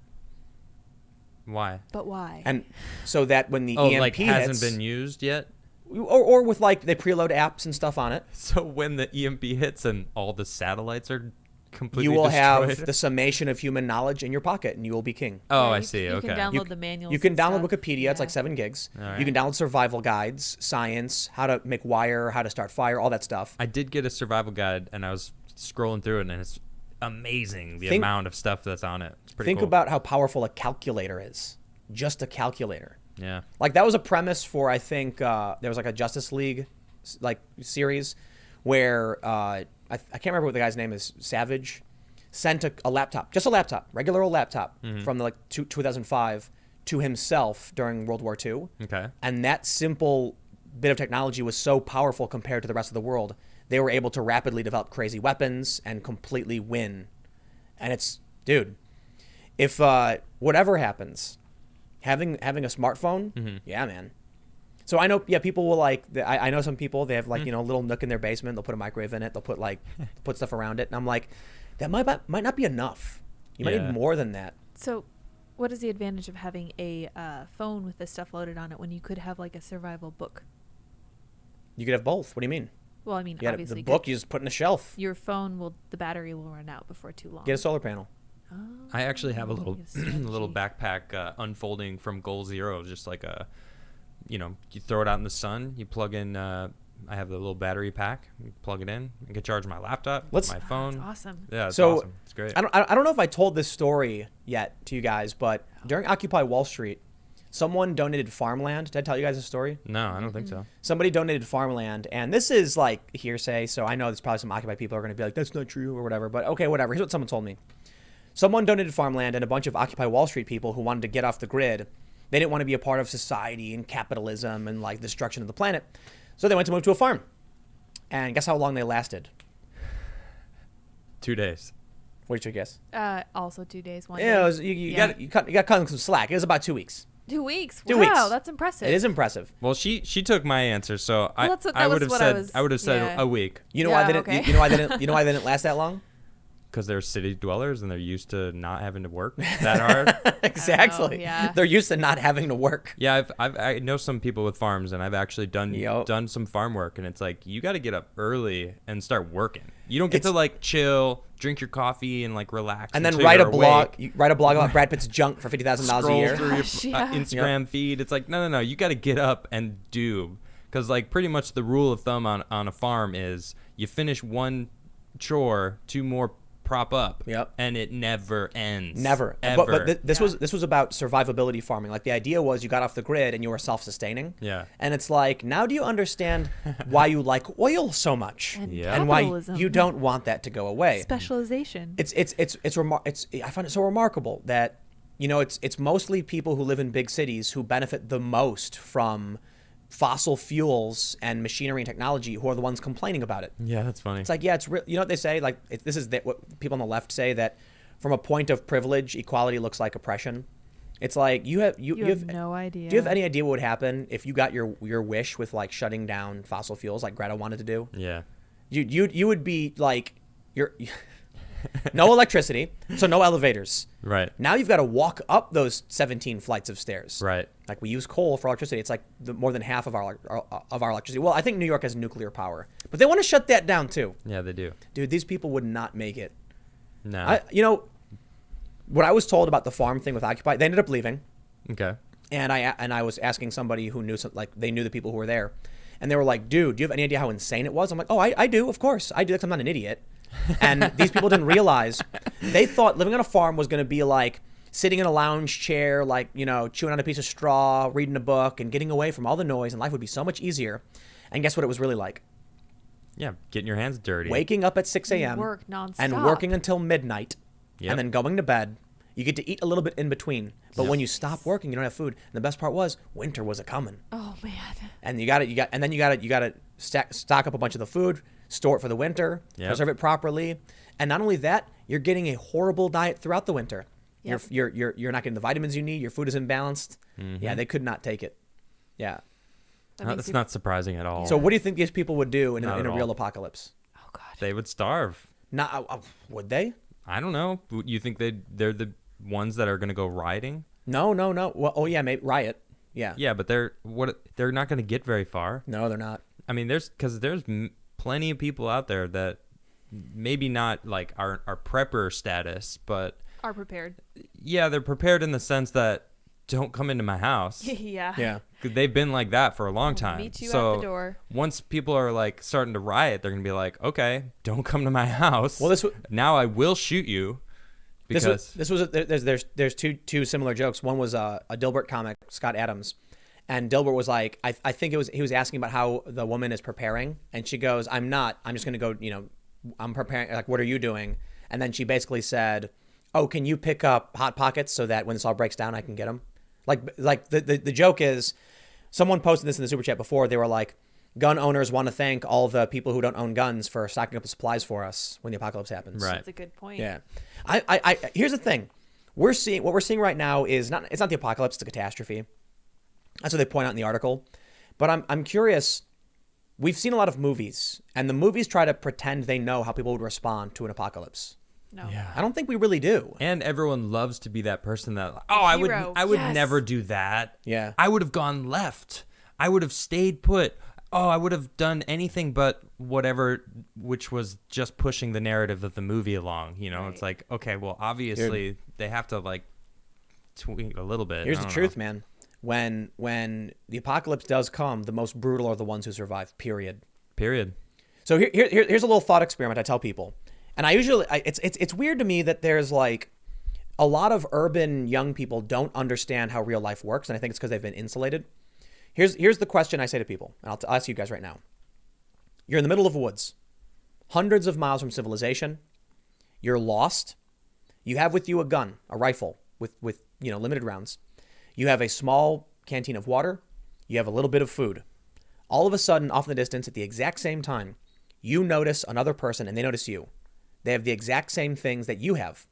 [SPEAKER 2] Why?
[SPEAKER 3] But why?
[SPEAKER 1] And so that when the EMP
[SPEAKER 2] hasn't been used yet?
[SPEAKER 1] Or with like they preload apps and stuff on it.
[SPEAKER 2] So when the EMP hits and all the satellites are completely
[SPEAKER 1] you will
[SPEAKER 2] destroyed,
[SPEAKER 1] have the summation of human knowledge in your pocket, and you will be king.
[SPEAKER 2] Oh, I see.
[SPEAKER 3] You can download the manuals.
[SPEAKER 1] You can download
[SPEAKER 3] stuff.
[SPEAKER 1] Wikipedia. Yeah. It's like 7 gigs.
[SPEAKER 2] Right.
[SPEAKER 1] You can download survival guides, science, how to make wire, how to start fire, all that stuff.
[SPEAKER 2] I did get a survival guide, and I was scrolling through it, and it's amazing the amount of stuff that's on it. It's pretty cool.
[SPEAKER 1] Think about how powerful a calculator is. Just a calculator.
[SPEAKER 2] Yeah.
[SPEAKER 1] Like that was a premise for, I think, there was like a Justice League like series where I can't remember what the guy's name is. Savage sent a laptop, just a laptop, regular old laptop from like 2005 to himself during World War II.
[SPEAKER 2] Okay. And
[SPEAKER 1] that simple bit of technology was so powerful compared to the rest of the world. They were able to rapidly develop crazy weapons and completely win. And it's, dude, if whatever happens, having a smartphone, yeah, man. So I know, people will like. I know some people, they have like a little nook in their basement. They'll put a microwave in it. They'll put put stuff around it, and I'm like, that might not be enough. You might need more than that.
[SPEAKER 3] So, what is the advantage of having a phone with this stuff loaded on it when you could have like a survival book?
[SPEAKER 1] You could have both. What do you mean?
[SPEAKER 3] Well, I mean, obviously,
[SPEAKER 1] the book you just put in a shelf.
[SPEAKER 3] Your phone the battery will run out before too long.
[SPEAKER 1] Get a solar panel.
[SPEAKER 3] Oh,
[SPEAKER 2] I actually have a little backpack unfolding from Goal Zero, just like a, you throw it out in the sun, you plug in I have the little battery pack. You plug it in. I can charge my laptop, my phone.
[SPEAKER 3] That's awesome.
[SPEAKER 2] Yeah, it's
[SPEAKER 1] So,
[SPEAKER 2] awesome. It's great.
[SPEAKER 1] I don't know if I told this story yet to you guys, but during Occupy Wall Street, someone donated farmland. Did I tell you guys a story?
[SPEAKER 2] No, I don't think so.
[SPEAKER 1] Somebody donated farmland, and this is like hearsay, so I know there's probably some Occupy people are going to be like, that's not true or whatever, but okay, whatever. Here's what someone told me. Someone donated farmland, and a bunch of Occupy Wall Street people who wanted to get off the grid, they didn't want to be a part of society and capitalism and like destruction of the planet, so they went to move to a farm. And guess how long they lasted?
[SPEAKER 2] 2 days.
[SPEAKER 1] What did you guess?
[SPEAKER 3] Also 2 days. One
[SPEAKER 1] Yeah,
[SPEAKER 3] day.
[SPEAKER 1] it was, you got cut some slack. It was about 2 weeks.
[SPEAKER 3] 2 weeks.
[SPEAKER 1] 2
[SPEAKER 3] wow,
[SPEAKER 1] weeks.
[SPEAKER 3] That's impressive.
[SPEAKER 1] It is impressive.
[SPEAKER 2] Well, she took my answer, so
[SPEAKER 3] Well,
[SPEAKER 2] I would have said
[SPEAKER 3] yeah.
[SPEAKER 2] a week
[SPEAKER 1] You know
[SPEAKER 3] Yeah,
[SPEAKER 1] why they didn't?
[SPEAKER 3] okay.
[SPEAKER 1] You know why they didn't? You know why they didn't last that long?
[SPEAKER 2] because they're city dwellers and they're used to not having to work that hard.
[SPEAKER 1] Exactly.
[SPEAKER 3] yeah.
[SPEAKER 1] They're used to not having to work.
[SPEAKER 2] Yeah, I know some people with farms, and I've actually done
[SPEAKER 1] Yup.
[SPEAKER 2] some farm work, and it's like you got to get up early and start working. You don't get to like chill, drink your coffee, and like relax,
[SPEAKER 1] And then
[SPEAKER 2] until
[SPEAKER 1] write a
[SPEAKER 2] you're
[SPEAKER 1] blog.
[SPEAKER 2] awake.
[SPEAKER 1] You write a blog about Brad Pitt's junk for $50,000 a
[SPEAKER 2] Scroll
[SPEAKER 1] year.
[SPEAKER 2] through your
[SPEAKER 3] Gosh, yeah.
[SPEAKER 2] Instagram feed. It's like no. You got to get up and do, because like pretty much the rule of thumb on a farm is you finish one chore, two more prop up.
[SPEAKER 1] Yep.
[SPEAKER 2] And it never ends.
[SPEAKER 1] Never.
[SPEAKER 2] Ever.
[SPEAKER 1] But this was about survivability farming. Like the idea was you got off the grid and you were self-sustaining.
[SPEAKER 2] Yeah.
[SPEAKER 1] And it's like, now do you understand why you like oil so much?
[SPEAKER 3] And
[SPEAKER 2] Yeah.
[SPEAKER 1] And why
[SPEAKER 3] capitalism.
[SPEAKER 1] you don't want that to go away.
[SPEAKER 3] Specialization.
[SPEAKER 1] I find it so remarkable that, you know, it's mostly people who live in big cities who benefit the most from fossil fuels and machinery and technology who are the ones complaining about it.
[SPEAKER 2] Yeah, that's funny.
[SPEAKER 1] It's like, yeah, it's real. You know what they say? Like, this is what people on the left say, that from a point of privilege, equality looks like oppression. It's like you have
[SPEAKER 3] no idea.
[SPEAKER 1] Do you have any idea what would happen if you got your wish with like shutting down fossil fuels, like Greta wanted to do?
[SPEAKER 2] Yeah.
[SPEAKER 1] You would be like, no electricity, so no elevators.
[SPEAKER 2] Right.
[SPEAKER 1] Now you've got to walk up those 17 flights of stairs.
[SPEAKER 2] Right.
[SPEAKER 1] Like we use coal for electricity. It's like more than half of our electricity. Well, I think New York has nuclear power, but they want to shut that down too.
[SPEAKER 2] Yeah, they do.
[SPEAKER 1] Dude, these people would not make it.
[SPEAKER 2] No.
[SPEAKER 1] What I was told about the farm thing with Occupy, they ended up leaving,
[SPEAKER 2] Okay.
[SPEAKER 1] and I was asking somebody who knew they knew the people who were there, and they were like, "Dude, do you have any idea how insane it was?" I'm like, "Oh, I do, of course, I do. Because I'm not an idiot." And these people didn't realize, they thought living on a farm was going to be like sitting in a lounge chair, like, you know, chewing on a piece of straw, reading a book, and getting away from all the noise, and life would be so much easier. And guess what it was really like?
[SPEAKER 2] Yeah, getting your hands dirty.
[SPEAKER 1] Waking up at 6 a.m.
[SPEAKER 3] Work nonstop.
[SPEAKER 1] and working until midnight,
[SPEAKER 2] Yep.
[SPEAKER 1] and then going to bed. You get to eat a little bit in between, but when you stop working, you don't have food. And the best part was, winter was a coming,
[SPEAKER 3] Oh man.
[SPEAKER 1] and you got to stock up a bunch of the food, store it for the winter,
[SPEAKER 2] Yep.
[SPEAKER 1] preserve it properly, and not only that, you're getting a horrible diet throughout the winter.
[SPEAKER 3] Yep.
[SPEAKER 1] You're not getting the vitamins you need. Your food is imbalanced. Yeah, they could not take it. Yeah.
[SPEAKER 2] That's not surprising at all.
[SPEAKER 1] So what do you think these people would do in
[SPEAKER 2] Not
[SPEAKER 1] a
[SPEAKER 2] at
[SPEAKER 1] real
[SPEAKER 2] all.
[SPEAKER 1] apocalypse?
[SPEAKER 3] Oh god.
[SPEAKER 2] They would starve.
[SPEAKER 1] Not would they?
[SPEAKER 2] I don't know. You think they're the ones that are going to go rioting?
[SPEAKER 1] No. Well, oh yeah, maybe riot. Yeah.
[SPEAKER 2] Yeah, but they're not going to get very far.
[SPEAKER 1] No, they're not.
[SPEAKER 2] I mean, there's plenty of people out there that maybe not like our prepper status, but
[SPEAKER 3] Are prepared.
[SPEAKER 2] yeah, they're prepared in the sense that don't come into my house.
[SPEAKER 3] Yeah.
[SPEAKER 1] Yeah.
[SPEAKER 2] 'Cause they've been like that for a long time.
[SPEAKER 3] Meet you
[SPEAKER 2] so
[SPEAKER 3] at the door.
[SPEAKER 2] once people are like starting to riot, they're gonna be like, okay, don't come to my house.
[SPEAKER 1] Well,
[SPEAKER 2] now I will shoot you. Because
[SPEAKER 1] There's two similar jokes. One was a Dilbert comic, Scott Adams, and Dilbert was like, I think he was asking about how the woman is preparing, and she goes, I'm not. I'm just gonna go. You know, I'm preparing. Like, what are you doing? And then she basically said, oh, can you pick up Hot Pockets so that when this all breaks down, I can get them? Like the joke is, someone posted this in the super chat before. They were like, gun owners want to thank all the people who don't own guns for stocking up the supplies for us when the apocalypse happens.
[SPEAKER 2] Right.
[SPEAKER 3] That's a good point.
[SPEAKER 1] Yeah. I here's the thing. What we're seeing right now is it's not the apocalypse, it's a catastrophe. That's what they point out in the article. But I'm curious. We've seen a lot of movies, and the movies try to pretend they know how people would respond to an apocalypse.
[SPEAKER 3] No.
[SPEAKER 2] yeah.
[SPEAKER 1] I don't think we really do.
[SPEAKER 2] And everyone loves to be that person that, I would
[SPEAKER 3] Hero.
[SPEAKER 2] never
[SPEAKER 3] Yes.
[SPEAKER 2] do that.
[SPEAKER 1] Yeah.
[SPEAKER 2] I would have gone left. I would have stayed put. I would have done anything but whatever, which was just pushing the narrative of the movie along. You know, It's like, okay, well, obviously they have to like tweak a little bit.
[SPEAKER 1] Here's
[SPEAKER 2] I
[SPEAKER 1] the
[SPEAKER 2] don't
[SPEAKER 1] truth,
[SPEAKER 2] know.
[SPEAKER 1] man. When the apocalypse does come, the most brutal are the ones who survive, period.
[SPEAKER 2] Period.
[SPEAKER 1] So here's a little thought experiment I tell people. And it's weird to me that there's like a lot of urban young people don't understand how real life works. And I think it's because they've been insulated. Here's the question I say to people. And I'll ask you guys right now. You're in the middle of the woods, hundreds of miles from civilization. You're lost. You have with you a gun, a rifle with limited rounds. You have a small canteen of water. You have a little bit of food. All of a sudden, off in the distance, at the exact same time, you notice another person and they notice you. They have the exact same things that you have.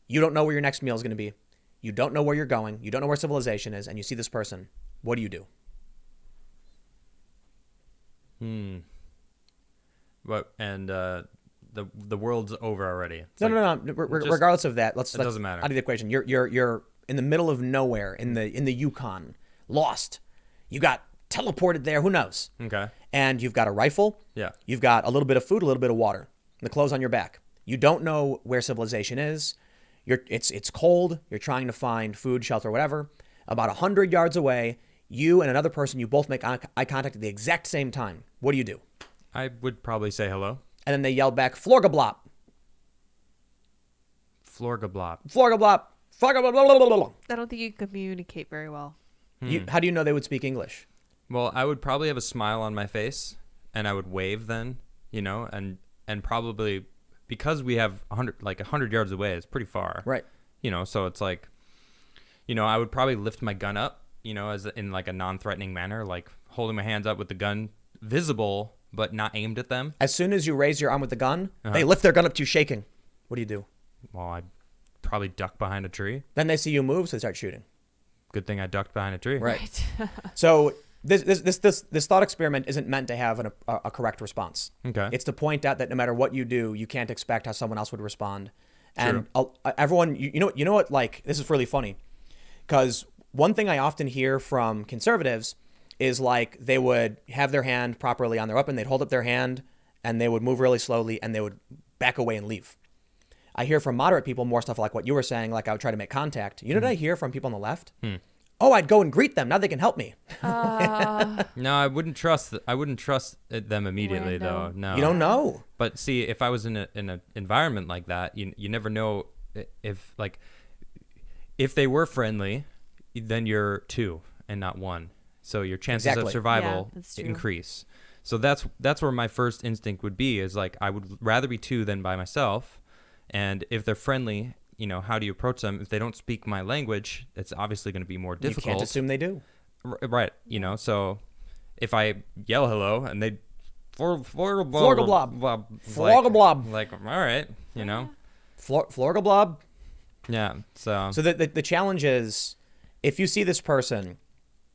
[SPEAKER 1] You don't know where your next meal is going to be. You don't know where you're going. You don't know where civilization is. And you see this person. What do you do?
[SPEAKER 2] But the world's over already. It's
[SPEAKER 1] No. Regardless of that, let's
[SPEAKER 2] doesn't matter.
[SPEAKER 1] Out of the equation. You're in the middle of nowhere in the Yukon, lost. You got teleported there. Who knows?
[SPEAKER 2] Okay.
[SPEAKER 1] And you've got a rifle.
[SPEAKER 2] Yeah.
[SPEAKER 1] You've got a little bit of food, a little bit of water, and the clothes on your back. You don't know where civilization is. It's cold. You're trying to find food, shelter, whatever. About 100 yards away, you and another person, you both make eye contact at the exact same time. What do you do?
[SPEAKER 2] I would probably say hello.
[SPEAKER 1] And then they yell back, Florgablop.
[SPEAKER 2] Florgablop.
[SPEAKER 1] Florgablop. Florgablop.
[SPEAKER 3] I don't think you can communicate very well.
[SPEAKER 1] How do you know they would speak English?
[SPEAKER 2] Well, I would probably have a smile on my face, and I would wave then, and probably because we have 100 yards away, it's pretty far.
[SPEAKER 1] Right.
[SPEAKER 2] So it's like, I would probably lift my gun up, as in like a non-threatening manner, like holding my hands up with the gun visible, but not aimed at them.
[SPEAKER 1] As soon as you raise your arm with the gun, they lift their gun up to you shaking. What do?
[SPEAKER 2] Well, I'd probably duck behind a tree.
[SPEAKER 1] Then they see you move, so they start shooting.
[SPEAKER 2] Good thing I ducked behind a tree.
[SPEAKER 1] Right. So this thought experiment isn't meant to have a correct response.
[SPEAKER 2] Okay.
[SPEAKER 1] It's to point out that no matter what you do, you can't expect how someone else would respond. And everyone, you know what? Like, this is really funny, because one thing I often hear from conservatives is like they would have their hand properly on their weapon, they'd hold up their hand, and they would move really slowly, and they would back away and leave. I hear from moderate people more stuff like what you were saying, like I would try to make contact. You know what I hear from people on the left? Oh, I'd go and greet them. Now they can help me.
[SPEAKER 2] No, I wouldn't trust them immediately, though. No,
[SPEAKER 1] you don't know.
[SPEAKER 2] But see, if I was in an environment like that, you never know if they were friendly, then you're two and not one. So your chances of survival increase. So that's where my first instinct would be, is like I would rather be two than by myself. And if they're friendly, how do you approach them? If they don't speak my language, it's obviously going to be more difficult.
[SPEAKER 1] You can't assume they do.
[SPEAKER 2] Right. So if I yell hello and they
[SPEAKER 1] Florgablob.
[SPEAKER 2] Like, all right,
[SPEAKER 1] Florgablob.
[SPEAKER 2] Yeah. So
[SPEAKER 1] the challenge is, if you see this person,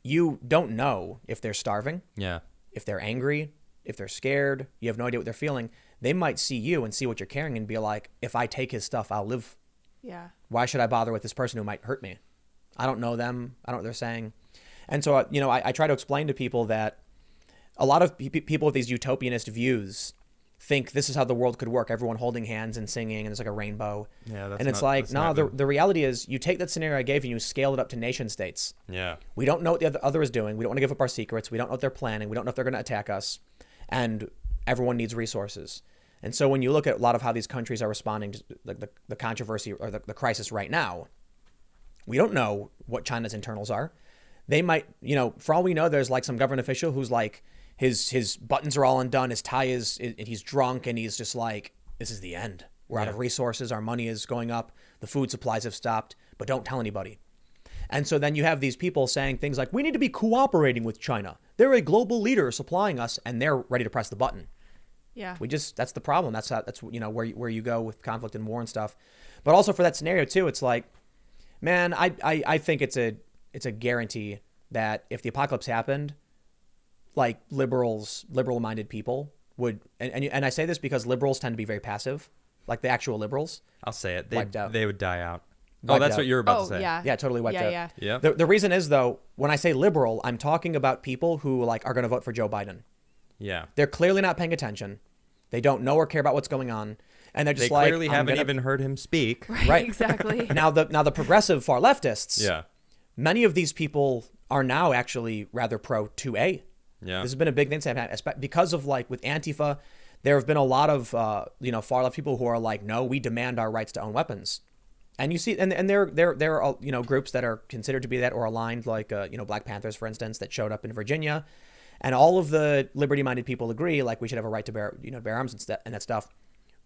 [SPEAKER 1] you don't know if they're starving.
[SPEAKER 2] Yeah.
[SPEAKER 1] If they're angry, if they're scared, you have no idea what they're feeling. They might see you and see what you're carrying and be like, if I take his stuff, I'll live.
[SPEAKER 3] Yeah.
[SPEAKER 1] Why should I bother with this person who might hurt me? I don't know them. I don't know what they're saying. And so, I try to explain to people that a lot of people with these utopianist views think this is how the world could work. Everyone holding hands and singing, and it's like a rainbow.
[SPEAKER 2] Yeah,
[SPEAKER 1] and it's like, no, the reality is you take that scenario I gave you and you scale it up to nation states.
[SPEAKER 2] Yeah.
[SPEAKER 1] We don't know what the other is doing. We don't want to give up our secrets. We don't know what they're planning. We don't know if they're going to attack us. And everyone needs resources. And so when you look at a lot of how these countries are responding to the controversy or the crisis right now, we don't know what China's internals are. They might, for all we know, there's like some government official who's like, his buttons are all undone, his tie he's drunk, and he's just like, this is the end. We're out of resources, our money is going up, the food supplies have stopped, but don't tell anybody. And so then you have these people saying things like, we need to be cooperating with China. They're a global leader supplying us, and they're ready to press the button.
[SPEAKER 3] Yeah.
[SPEAKER 1] That's the problem. That's where you go with conflict and war and stuff. But also for that scenario too, it's like, man, I think it's a guarantee that if the apocalypse happened, like liberal-minded people would, and I say this because liberals tend to be very passive, like the actual liberals.
[SPEAKER 2] I'll say it.
[SPEAKER 1] Wiped out.
[SPEAKER 2] They would die out.
[SPEAKER 1] Wiped
[SPEAKER 2] that's
[SPEAKER 1] out.
[SPEAKER 2] what you're about to say.
[SPEAKER 1] Yeah, totally wiped out.
[SPEAKER 3] Yeah.
[SPEAKER 2] Yeah.
[SPEAKER 1] The reason is, though, when I say liberal, I'm talking about people who like are going to vote for Joe Biden.
[SPEAKER 2] Yeah.
[SPEAKER 1] They're clearly not paying attention. They don't know or care about what's going on, and they're just
[SPEAKER 2] they clearly haven't even heard him speak.
[SPEAKER 3] Right. Exactly.
[SPEAKER 1] Now the progressive far leftists.
[SPEAKER 2] Yeah.
[SPEAKER 1] Many of these people are now actually rather pro 2A.
[SPEAKER 2] Yeah.
[SPEAKER 1] This has been a big thing to happen because of like with Antifa. There have been a lot of far left people who are like, no, we demand our rights to own weapons. And you see, and there are groups that are considered to be that or aligned, like Black Panthers, for instance, that showed up in Virginia, and all of the liberty-minded people agree like we should have a right to bear arms and that stuff.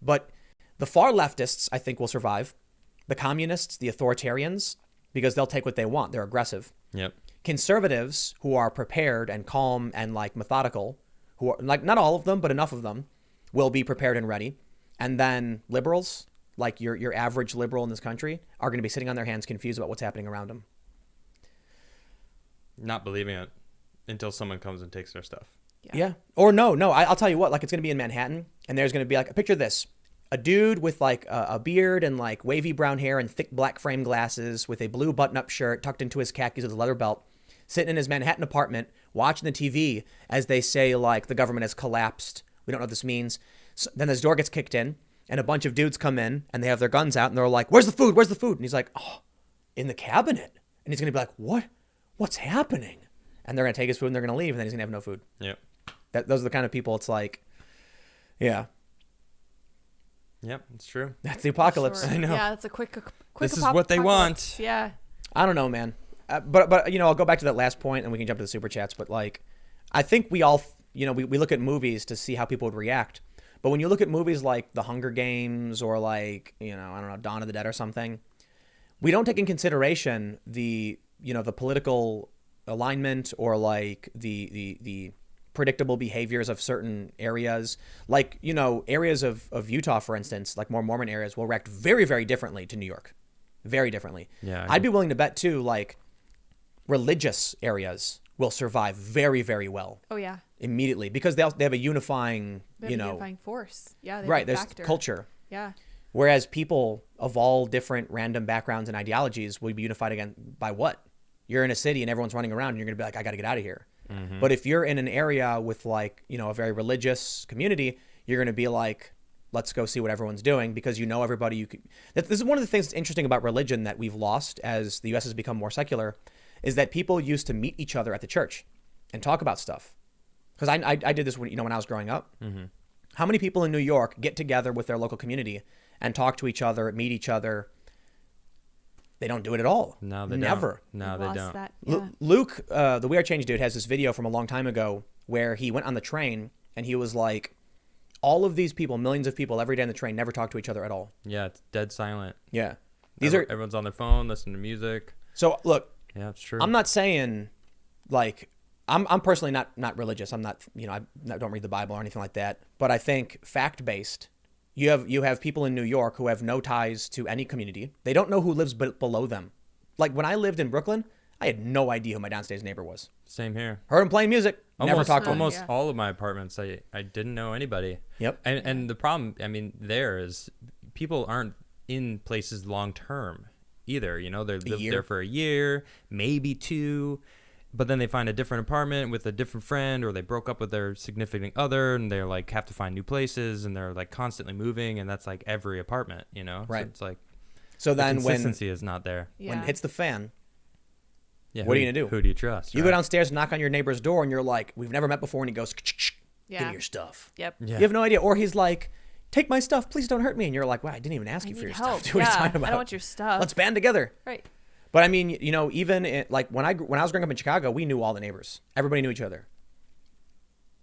[SPEAKER 1] But the far leftists, I think, will survive. The communists, the authoritarians, because they'll take what they want. They're aggressive.
[SPEAKER 2] Yep.
[SPEAKER 1] Conservatives who are prepared and calm and like methodical, who are like not all of them, but enough of them, will be prepared and ready. And then liberals, like your average liberal in this country, are going to be sitting on their hands confused about what's happening around them.
[SPEAKER 2] Not believing it until someone comes and takes their stuff.
[SPEAKER 1] Yeah. Or no. I'll tell you what, like it's going to be in Manhattan and there's going to be like, picture this, a dude with like a beard and like wavy brown hair and thick black frame glasses with a blue button-up shirt tucked into his khakis with a leather belt, sitting in his Manhattan apartment, watching the TV as they say like the government has collapsed. We don't know what this means. So then his door gets kicked in and a bunch of dudes come in and they have their guns out and they're like, where's the food? Where's the food? And he's like, oh, in the cabinet. And he's going to be like, what? What's happening? And they're going to take his food and they're going to leave and then he's going to have no food.
[SPEAKER 2] Yep.
[SPEAKER 1] Those are the kind of people it's like, yeah.
[SPEAKER 2] Yep, it's true.
[SPEAKER 1] That's the apocalypse.
[SPEAKER 3] Sure.
[SPEAKER 2] I know.
[SPEAKER 3] Yeah, that's a quick
[SPEAKER 2] This is what they
[SPEAKER 3] apocalypse.
[SPEAKER 2] want.
[SPEAKER 3] Yeah.
[SPEAKER 1] I don't know, man. But I'll go back to that last point and we can jump to the super chats. But like, I think we all, we look at movies to see how people would react. But when you look at movies like The Hunger Games or like, I don't know, Dawn of the Dead or something, we don't take in consideration the political alignment or like the predictable behaviors of certain areas. Like, areas of Utah, for instance, like more Mormon areas will react very, very differently to New York. Very differently.
[SPEAKER 2] Yeah.
[SPEAKER 1] I'd be willing to bet too, like religious areas will survive very, very well.
[SPEAKER 3] Oh yeah.
[SPEAKER 1] Immediately because they have a unifying,
[SPEAKER 3] They have a unifying force. Yeah.
[SPEAKER 1] right. There's
[SPEAKER 3] factor.
[SPEAKER 1] culture.
[SPEAKER 3] Yeah.
[SPEAKER 1] Whereas people of all different random backgrounds and ideologies will be unified again by what? You're in a city and everyone's running around and you're going to be like, I got to get out of here. Mm-hmm. But if you're in an area with like, a very religious community, you're going to be like, let's go see what everyone's doing because everybody. This is one of the things that's interesting about religion that we've lost as the U.S. has become more secular, is that people used to meet each other at the church and talk about stuff. Because I did this when I was growing up. Mm-hmm. How many people in New York get together with their local community and talk to each other, meet each other? They don't do it at all.
[SPEAKER 2] No, they
[SPEAKER 1] never.
[SPEAKER 2] Don't. No, they don't.
[SPEAKER 3] That, yeah.
[SPEAKER 1] Luke, the We Are Change dude, has this video from a long time ago where he went on the train and he was like, all of these people, millions of people every day on the train never talk to each other at all.
[SPEAKER 2] Yeah, it's dead silent.
[SPEAKER 1] Yeah.
[SPEAKER 2] Everyone's on their phone, listening to music.
[SPEAKER 1] So look,
[SPEAKER 2] yeah, it's true.
[SPEAKER 1] I'm not saying like, I'm personally not religious. I'm not, I don't read the Bible or anything like that. But I think fact-based, you have people in New York who have no ties to any community. They don't know who lives below them. Like when I lived in Brooklyn, I had no idea who my downstairs neighbor was.
[SPEAKER 2] Same here.
[SPEAKER 1] Heard him playing music. Never talked to him.
[SPEAKER 2] Almost all of my apartments, I didn't know anybody.
[SPEAKER 1] Yep.
[SPEAKER 2] And the problem, there is people aren't in places long term either. They live there for a year, maybe 2. But then they find a different apartment with a different friend, or they broke up with their significant other, and they're like have to find new places, and they're like constantly moving, and that's like every apartment,
[SPEAKER 1] Right.
[SPEAKER 2] So it's like,
[SPEAKER 1] so then
[SPEAKER 2] the consistency is not there.
[SPEAKER 1] When it hits the fan,
[SPEAKER 2] yeah,
[SPEAKER 1] what are you gonna do?
[SPEAKER 2] Who do you trust?
[SPEAKER 1] You go downstairs, and knock on your neighbor's door, and you're like, "We've never met before," and he goes, "Give me your stuff."
[SPEAKER 3] Yep.
[SPEAKER 2] Yeah.
[SPEAKER 1] You have no idea, or he's like, "Take my stuff, please don't hurt me," and you're like, "Wow, I didn't even ask you for your stuff. Dude, what are you talking about?
[SPEAKER 3] I don't want your stuff.
[SPEAKER 1] Let's band together."
[SPEAKER 3] Right.
[SPEAKER 1] But I mean, even like when I was growing up in Chicago, we knew all the neighbors. Everybody knew each other.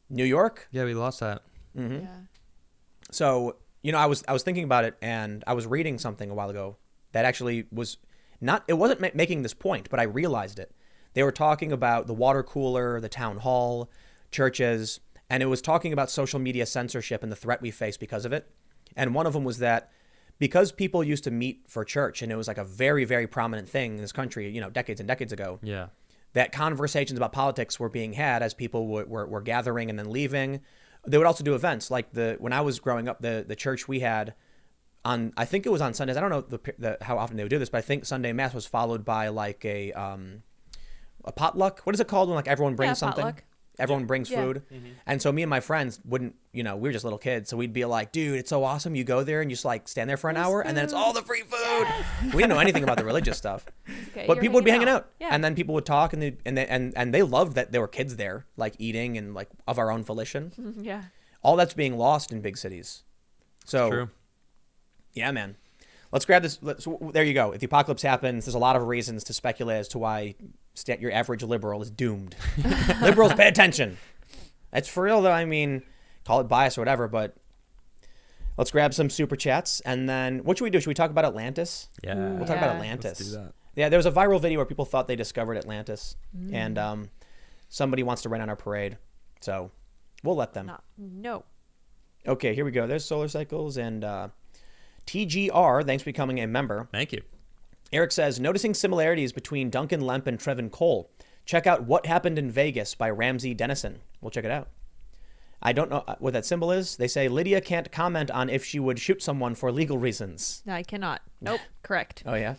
[SPEAKER 1] New York?
[SPEAKER 2] Yeah, we lost that.
[SPEAKER 1] Mm-hmm.
[SPEAKER 3] Yeah.
[SPEAKER 1] So, I was thinking about it, and I was reading something a while ago that actually was not, it wasn't making this point, but I realized it. They were talking about the water cooler, the town hall, churches, and it was talking about social media censorship and the threat we face because of it. And one of them was that because people used to meet for church, and it was like a very, very prominent thing in this country, decades and decades ago.
[SPEAKER 2] Yeah.
[SPEAKER 1] That conversations about politics were being had as people were gathering and then leaving. They would also do events like when I was growing up, the church we had on, I think it was on Sundays. I don't know how often they would do this, but I think Sunday Mass was followed by like a potluck. What is it called when like everyone brings something?
[SPEAKER 3] Potluck.
[SPEAKER 1] everyone brings
[SPEAKER 3] Yeah.
[SPEAKER 1] food. And so me and my friends wouldn't, we were just little kids. So we'd be like, dude, it's so awesome. You go there and you just like stand there for an hour and then it's all the free food. We didn't know anything about the religious stuff.
[SPEAKER 3] Okay,
[SPEAKER 1] But
[SPEAKER 3] you're
[SPEAKER 1] people would be hanging out.
[SPEAKER 3] Yeah.
[SPEAKER 1] And then people would talk and they loved that there were kids there, like eating and like of our own volition.
[SPEAKER 3] Yeah.
[SPEAKER 1] All that's being lost in big cities. So,
[SPEAKER 2] True.
[SPEAKER 1] yeah, man. Let's grab this. There you go. If the apocalypse happens, there's a lot of reasons to speculate as to why your average liberal is doomed. Liberals, pay attention. That's for real, though. I mean, call it bias or whatever, but let's grab some super chats. And then what should we do? Should we talk about Atlantis?
[SPEAKER 2] Yeah.
[SPEAKER 1] We'll talk about
[SPEAKER 3] Yeah.
[SPEAKER 1] Atlantis.
[SPEAKER 2] Let's do that.
[SPEAKER 1] Yeah, there was a viral video where people thought they discovered Atlantis. And somebody wants to rain on our parade. So we'll let them.
[SPEAKER 3] No.
[SPEAKER 1] Okay, here we go. There's solar cycles and TGR. Thanks for becoming a member.
[SPEAKER 2] Thank you.
[SPEAKER 1] Eric says, noticing similarities between Duncan, Lemp, and Trevin Cole. Check out What Happened in Vegas by Ramsey Dennison. We'll check it out. I don't know what that symbol is. They say Lydia can't comment on if she would shoot someone for legal reasons.
[SPEAKER 3] No, I cannot. Nope. Correct.
[SPEAKER 1] Oh, yeah?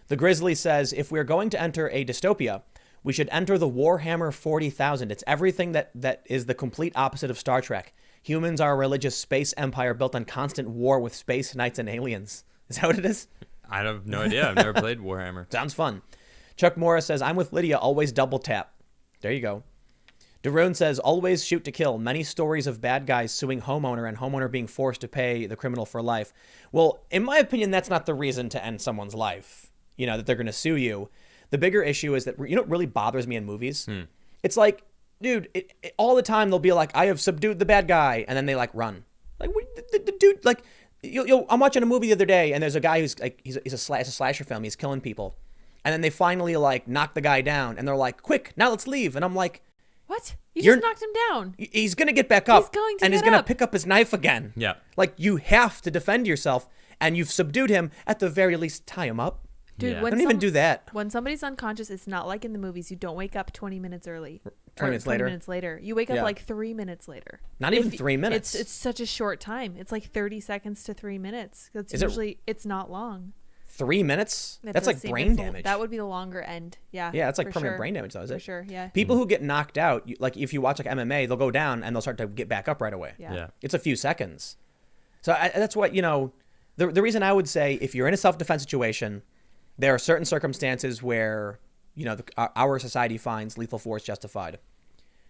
[SPEAKER 1] The Grizzly says, if we're going to enter a dystopia, we should enter the Warhammer 40,000. It's everything that is the complete opposite of Star Trek. Humans are a religious space empire built on constant war with space knights and aliens. Is that what it is?
[SPEAKER 2] I have no idea. I've never played Warhammer.
[SPEAKER 1] Sounds fun. Chuck Morris says, I'm with Lydia, always double tap. There you go. Darun says, always shoot to kill. Many stories of bad guys suing homeowner and homeowner being forced to pay the criminal for life. Well, in my opinion, that's not the reason to end someone's life, that they're going to sue you. The bigger issue is that, what really bothers me in movies? It's like, dude, all the time they'll be like, I have subdued the bad guy, and then they like run. Like, the dude, like, I'm watching a movie the other day, and there's a guy who's like, it's a slasher film, he's killing people. And then they finally like knock the guy down, and they're like, quick, now let's leave. And I'm like,
[SPEAKER 3] What? You
[SPEAKER 1] You're-
[SPEAKER 3] just knocked him down.
[SPEAKER 1] he's going to get back up.
[SPEAKER 3] He's going to
[SPEAKER 1] and he's
[SPEAKER 3] get
[SPEAKER 1] going to
[SPEAKER 3] up.
[SPEAKER 1] pick up his knife again.
[SPEAKER 2] Yeah.
[SPEAKER 1] Like, you have to defend yourself, and you've subdued him. At the very least, tie him up.
[SPEAKER 3] Dude,
[SPEAKER 2] Yeah.
[SPEAKER 3] when
[SPEAKER 1] Don't even do that.
[SPEAKER 3] When somebody's unconscious, it's not like in the movies. You don't wake up 20 minutes early.
[SPEAKER 1] 20 minutes later.
[SPEAKER 3] minutes later. You wake up
[SPEAKER 1] Yeah.
[SPEAKER 3] like 3 minutes later.
[SPEAKER 1] Not even
[SPEAKER 3] If-
[SPEAKER 1] 3 minutes.
[SPEAKER 3] It's such a short time. It's like 30 seconds to 3 minutes. That's
[SPEAKER 1] Is it-
[SPEAKER 3] usually it's not long.
[SPEAKER 1] 3 minutes?
[SPEAKER 3] That
[SPEAKER 1] That's
[SPEAKER 3] does
[SPEAKER 1] like
[SPEAKER 3] seem-
[SPEAKER 1] brain
[SPEAKER 3] it's-
[SPEAKER 1] damage.
[SPEAKER 3] That would be the longer end. Yeah.
[SPEAKER 1] Yeah, that's like
[SPEAKER 3] for
[SPEAKER 1] permanent
[SPEAKER 3] sure.
[SPEAKER 1] brain damage, though, is
[SPEAKER 3] For
[SPEAKER 1] it?
[SPEAKER 3] sure. Yeah.
[SPEAKER 1] People who get knocked out, like if you watch like MMA, they'll go down and they'll start to get back up right away.
[SPEAKER 3] Yeah.
[SPEAKER 2] Yeah.
[SPEAKER 1] It's a few seconds. So that's what, the reason I would say if you're in a self-defense situation, there are certain circumstances where, our society finds lethal force justified.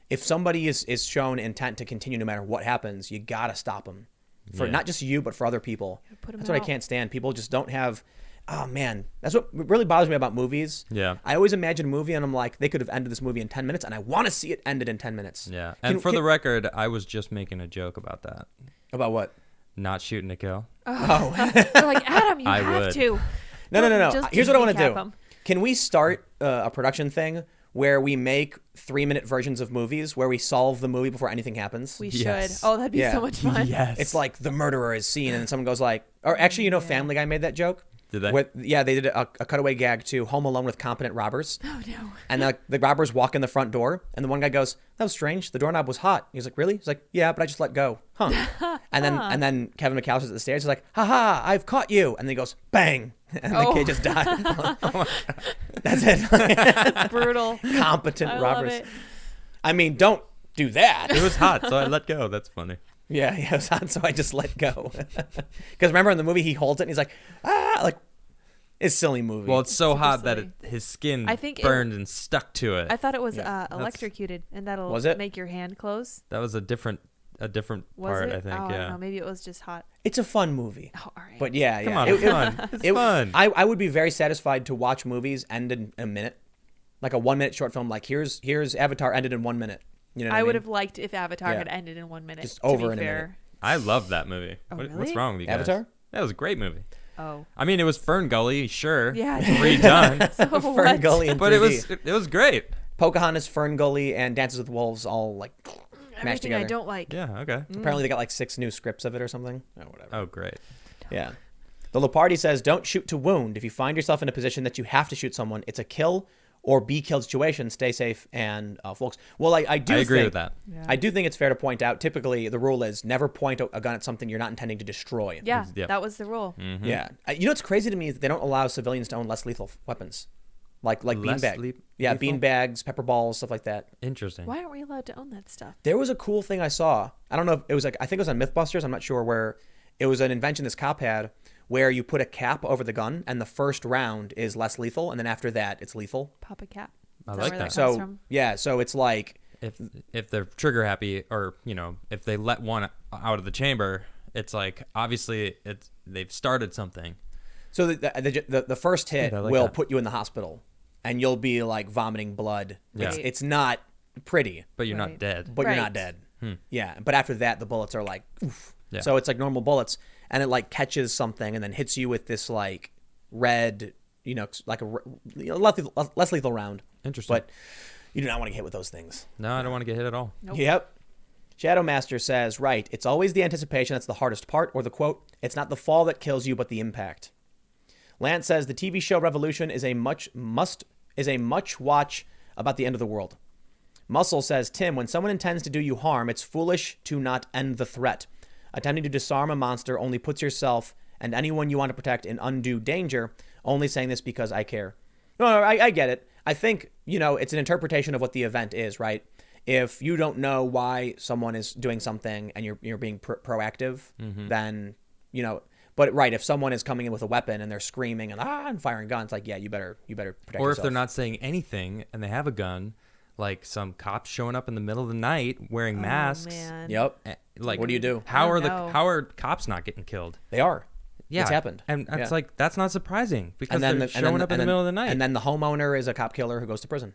[SPEAKER 1] If somebody is shown intent to continue no matter what happens, you got to stop them. For
[SPEAKER 2] Yeah.
[SPEAKER 1] not just you, but for other people.
[SPEAKER 3] put 'em
[SPEAKER 1] That's what I
[SPEAKER 3] out.
[SPEAKER 1] can't stand. People just don't have, oh man, that's what really bothers me about movies.
[SPEAKER 2] Yeah.
[SPEAKER 1] I always imagine a movie and I'm like, they could have ended this movie in 10 minutes and I want to see it ended in 10 minutes.
[SPEAKER 2] Yeah. And for the record, I was just making a joke about that.
[SPEAKER 1] About what?
[SPEAKER 2] Not shooting to kill.
[SPEAKER 1] Oh.
[SPEAKER 3] They're like, Adam, you
[SPEAKER 2] I
[SPEAKER 3] have
[SPEAKER 2] would.
[SPEAKER 3] to.
[SPEAKER 1] No.
[SPEAKER 3] Just
[SPEAKER 1] Here's what I want to
[SPEAKER 3] handicap
[SPEAKER 1] do.
[SPEAKER 3] 'em.
[SPEAKER 1] Can we start a production thing where we make 3-minute versions of movies where we solve the movie before anything happens?
[SPEAKER 3] We
[SPEAKER 2] Yes.
[SPEAKER 3] should. Oh, that'd be
[SPEAKER 1] Yeah.
[SPEAKER 3] so much fun.
[SPEAKER 2] Yes.
[SPEAKER 1] It's like the murderer is seen, and then someone goes like, or actually, Family Guy made that joke.
[SPEAKER 2] Did they?
[SPEAKER 1] Yeah, they did a cutaway gag to Home Alone with competent robbers.
[SPEAKER 3] Oh no.
[SPEAKER 1] And the robbers walk in the front door, and the one guy goes, "That was strange. The doorknob was hot." He's like, "Really?" He's like, "Yeah, but I just let go." Huh? And then Kevin McAllister's at the stairs. He's like, "Ha ha! I've caught you!" And then he goes, "Bang!" And the
[SPEAKER 3] Oh.
[SPEAKER 1] kid just died. That's it.
[SPEAKER 3] That's brutal.
[SPEAKER 1] Competent
[SPEAKER 3] I love
[SPEAKER 1] robbers.
[SPEAKER 3] it.
[SPEAKER 1] I mean, don't do that.
[SPEAKER 2] It was hot, so I let go. That's funny.
[SPEAKER 1] Yeah, it was hot, so I just let go. Because remember in the movie, he holds it and he's like, like, it's a silly movie.
[SPEAKER 2] Well, it's so
[SPEAKER 3] Super
[SPEAKER 2] hot that
[SPEAKER 3] silly.
[SPEAKER 2] his skin
[SPEAKER 3] I think
[SPEAKER 2] burned and stuck to it.
[SPEAKER 3] I thought it was
[SPEAKER 1] Yeah,
[SPEAKER 3] electrocuted, and that'll
[SPEAKER 1] Was it?
[SPEAKER 3] make your hand close.
[SPEAKER 2] That was a different
[SPEAKER 3] Was
[SPEAKER 2] part,
[SPEAKER 3] it?
[SPEAKER 2] I think.
[SPEAKER 3] Oh, I don't
[SPEAKER 2] Yeah.
[SPEAKER 3] know. Maybe it was just hot.
[SPEAKER 1] It's a fun movie.
[SPEAKER 3] Oh, all right.
[SPEAKER 1] But yeah,
[SPEAKER 2] Come
[SPEAKER 1] yeah.
[SPEAKER 2] on, it's fun. It's fun.
[SPEAKER 1] I would be very satisfied to watch movies end in a minute. Like a 1-minute short film, like here's Avatar ended in 1 minute. You know what I
[SPEAKER 3] I
[SPEAKER 1] mean?
[SPEAKER 3] would have liked if Avatar
[SPEAKER 1] Yeah.
[SPEAKER 3] had ended in 1 minute.
[SPEAKER 1] Just
[SPEAKER 3] to
[SPEAKER 1] over
[SPEAKER 3] be
[SPEAKER 1] in a
[SPEAKER 3] fair.
[SPEAKER 1] minute.
[SPEAKER 2] I love that movie.
[SPEAKER 3] Oh,
[SPEAKER 2] What's
[SPEAKER 3] really?
[SPEAKER 2] wrong with you guys?
[SPEAKER 1] Avatar?
[SPEAKER 2] That was a great movie.
[SPEAKER 3] Oh.
[SPEAKER 2] I mean, it was Fern Gully, sure.
[SPEAKER 3] Yeah.
[SPEAKER 2] Redone.
[SPEAKER 3] So
[SPEAKER 1] Fern
[SPEAKER 3] what?
[SPEAKER 1] Gully in
[SPEAKER 2] but
[SPEAKER 1] 3D.
[SPEAKER 2] it was great.
[SPEAKER 1] Pocahontas, Fern Gully, and Dances with Wolves all like mashed
[SPEAKER 3] Everything
[SPEAKER 1] together.
[SPEAKER 3] I don't like.
[SPEAKER 2] Yeah, okay.
[SPEAKER 1] Apparently they got like 6 new scripts of it or something. Oh, whatever.
[SPEAKER 2] Oh, great.
[SPEAKER 1] Yeah. The Lepardi says, don't shoot to wound. If you find yourself in a position that you have to shoot someone, it's a kill or be killed situation. Stay safe and folks. Well, I do
[SPEAKER 2] I agree
[SPEAKER 1] think,
[SPEAKER 2] with that.
[SPEAKER 3] Yeah.
[SPEAKER 1] I do think it's fair to point out, typically the rule is never point a gun at something you're not intending to destroy.
[SPEAKER 3] Yeah,
[SPEAKER 2] Yep.
[SPEAKER 3] that was the rule.
[SPEAKER 1] Yeah. You know what's crazy to me is that they don't allow civilians to own less lethal weapons. like
[SPEAKER 2] Less
[SPEAKER 1] beanbag. Yeah,
[SPEAKER 2] lethal?
[SPEAKER 1] beanbags, pepper balls, stuff like that.
[SPEAKER 2] Interesting.
[SPEAKER 3] Why aren't we allowed to own that stuff?
[SPEAKER 1] There was a cool thing I saw. I don't know if it was like, I think it was on Mythbusters. I'm not sure where. It was an invention this cop had where you put a cap over the gun and the first round is less lethal. And then after that, it's lethal.
[SPEAKER 3] Pop a cap.
[SPEAKER 2] I
[SPEAKER 3] Is
[SPEAKER 2] like
[SPEAKER 3] where
[SPEAKER 2] that.
[SPEAKER 3] comes
[SPEAKER 1] So,
[SPEAKER 3] from?
[SPEAKER 1] yeah. So it's like,
[SPEAKER 2] If they're trigger happy, or if they let one out of the chamber, it's like obviously they've started something.
[SPEAKER 1] so the first hit
[SPEAKER 2] I like
[SPEAKER 1] will
[SPEAKER 2] that.
[SPEAKER 1] put you in the hospital and you'll be like vomiting blood.
[SPEAKER 2] Yeah.
[SPEAKER 1] It's not pretty,
[SPEAKER 2] But you're not
[SPEAKER 3] Right.
[SPEAKER 2] dead.
[SPEAKER 1] but you're
[SPEAKER 3] Right.
[SPEAKER 1] not dead. Yeah. But after that, the bullets are like, oof.
[SPEAKER 2] Yeah.
[SPEAKER 1] So it's like normal bullets and it like catches something and then hits you with this like red, like less lethal round.
[SPEAKER 2] Interesting.
[SPEAKER 1] But you do not want to get hit with those things.
[SPEAKER 2] No, I don't want to get hit at all.
[SPEAKER 3] Nope.
[SPEAKER 1] Yep. Shadow Master says, right, it's always the anticipation that's the hardest part, or the quote, it's not the fall that kills you, but the impact. Lance says the TV show Revolution is a much watch about the end of the world. Muscle says, Tim, when someone intends to do you harm, it's foolish to not end the threat. Attempting to disarm a monster only puts yourself and anyone you want to protect in undue danger. Only saying this because I care. No, I get it. I think, it's an interpretation of what the event is, right? If you don't know why someone is doing something and you're being proactive, then, but right, if someone is coming in with a weapon and they're screaming and firing guns, like, yeah, you better protect yourself.
[SPEAKER 2] Or if they're not saying anything and they have a gun, like some cops showing up in the middle of the night wearing masks.
[SPEAKER 3] Man.
[SPEAKER 1] Yep.
[SPEAKER 2] Like,
[SPEAKER 1] What do you do?
[SPEAKER 2] How
[SPEAKER 3] I
[SPEAKER 2] are
[SPEAKER 3] don't know.
[SPEAKER 2] how are cops not getting killed?
[SPEAKER 1] They are.
[SPEAKER 2] Yeah,
[SPEAKER 1] It's happened.
[SPEAKER 2] and it's
[SPEAKER 1] Yeah.
[SPEAKER 2] like that's not surprising because they're showing up in the middle of the night.
[SPEAKER 1] And then the homeowner is a cop killer who goes to prison.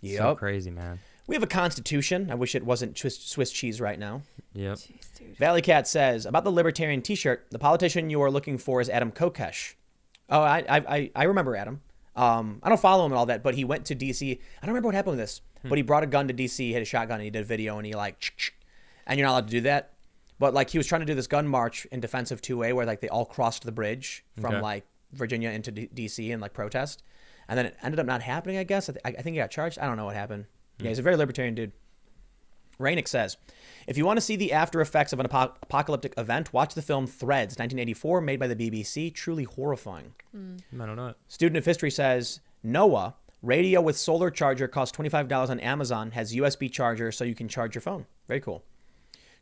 [SPEAKER 1] Yep.
[SPEAKER 2] So crazy, man.
[SPEAKER 1] We have a constitution. I wish it wasn't Swiss cheese right now.
[SPEAKER 2] Yep.
[SPEAKER 3] Jeez, dude.
[SPEAKER 1] Valley Cat says, about the libertarian t-shirt, the politician you are looking for is Adam Kokesh. Oh, I remember Adam. I don't follow him and all that, but he went to D.C. I don't remember what happened with this, but he brought a gun to D.C., he had a shotgun, and he did a video, and he and you're not allowed to do that. But like he was trying to do this gun march in defense of 2A where like they all crossed the bridge from
[SPEAKER 2] Okay.
[SPEAKER 1] like Virginia into D.C. and like protest. And then it ended up not happening, I guess. I think he got charged. I don't know what happened. Yeah, he's a very libertarian dude. Rainick says, if you want to see the after effects of an apocalyptic event, watch the film Threads, 1984, made by the BBC. Truly horrifying.
[SPEAKER 2] I don't know it.
[SPEAKER 1] Student of History says, Noah, radio with solar charger costs $25 on Amazon, has USB charger so you can charge your phone. Very cool.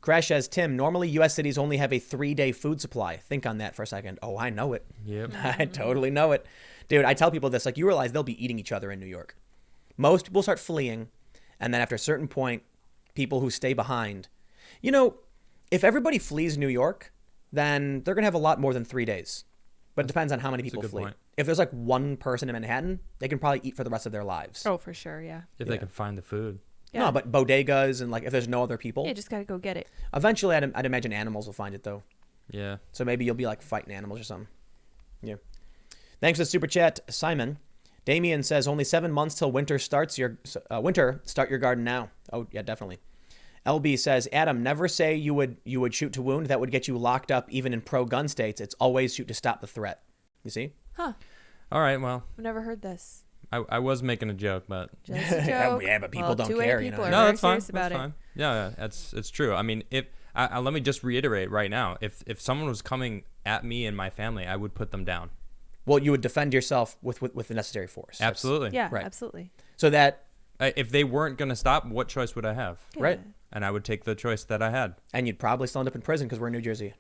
[SPEAKER 1] Crash says, Tim, normally U.S. cities only have a 3-day food supply. Think on that for a second. Oh, I know it.
[SPEAKER 2] Yep.
[SPEAKER 1] I totally know it. Dude, I tell people this, like you realize they'll be eating each other in New York. Most people start fleeing, and then after a certain point, people who stay behind. If everybody flees New York, then they're going to have a lot more than 3 days. But it depends on how many people
[SPEAKER 2] good
[SPEAKER 1] flee.
[SPEAKER 2] point.
[SPEAKER 1] If there's like one person in Manhattan, they can probably eat for the rest of their lives.
[SPEAKER 3] Oh, for sure, yeah.
[SPEAKER 2] If
[SPEAKER 1] Yeah.
[SPEAKER 2] they can find the food.
[SPEAKER 3] Yeah.
[SPEAKER 1] No, but bodegas and like if there's no other people,
[SPEAKER 3] Yeah, just gotta go get it.
[SPEAKER 1] eventually I'd imagine animals will find it though.
[SPEAKER 2] Yeah.
[SPEAKER 1] So maybe you'll be like fighting animals or something. Yeah. Thanks for the super chat, Simon. Damien says only 7 months till winter starts. Start your garden now. Oh yeah, definitely. LB says Adam, never say you would shoot to wound. That would get you locked up even in pro gun states. It's always shoot to stop the threat. You see?
[SPEAKER 3] Huh.
[SPEAKER 2] All right. Well,
[SPEAKER 3] I've never heard this.
[SPEAKER 2] I was making a joke, but
[SPEAKER 3] Just a joke.
[SPEAKER 1] Yeah, but people
[SPEAKER 3] Well,
[SPEAKER 1] don't
[SPEAKER 3] 2A
[SPEAKER 1] care, you
[SPEAKER 3] people
[SPEAKER 1] know.
[SPEAKER 3] are
[SPEAKER 2] no,
[SPEAKER 3] very
[SPEAKER 2] that's fine.
[SPEAKER 3] serious about
[SPEAKER 2] That's fine. Yeah, it's true. I mean, if let me just reiterate right now, if someone was coming at me and my family, I would put them down.
[SPEAKER 1] Well, you would defend yourself with the necessary force.
[SPEAKER 2] Absolutely.
[SPEAKER 3] Yeah,
[SPEAKER 1] Right.
[SPEAKER 3] absolutely.
[SPEAKER 1] So that
[SPEAKER 2] If they weren't going to stop, what choice would I have?
[SPEAKER 3] Yeah.
[SPEAKER 1] Right.
[SPEAKER 2] And I would take the choice that I had.
[SPEAKER 1] and you'd probably still end up in prison because we're in New Jersey.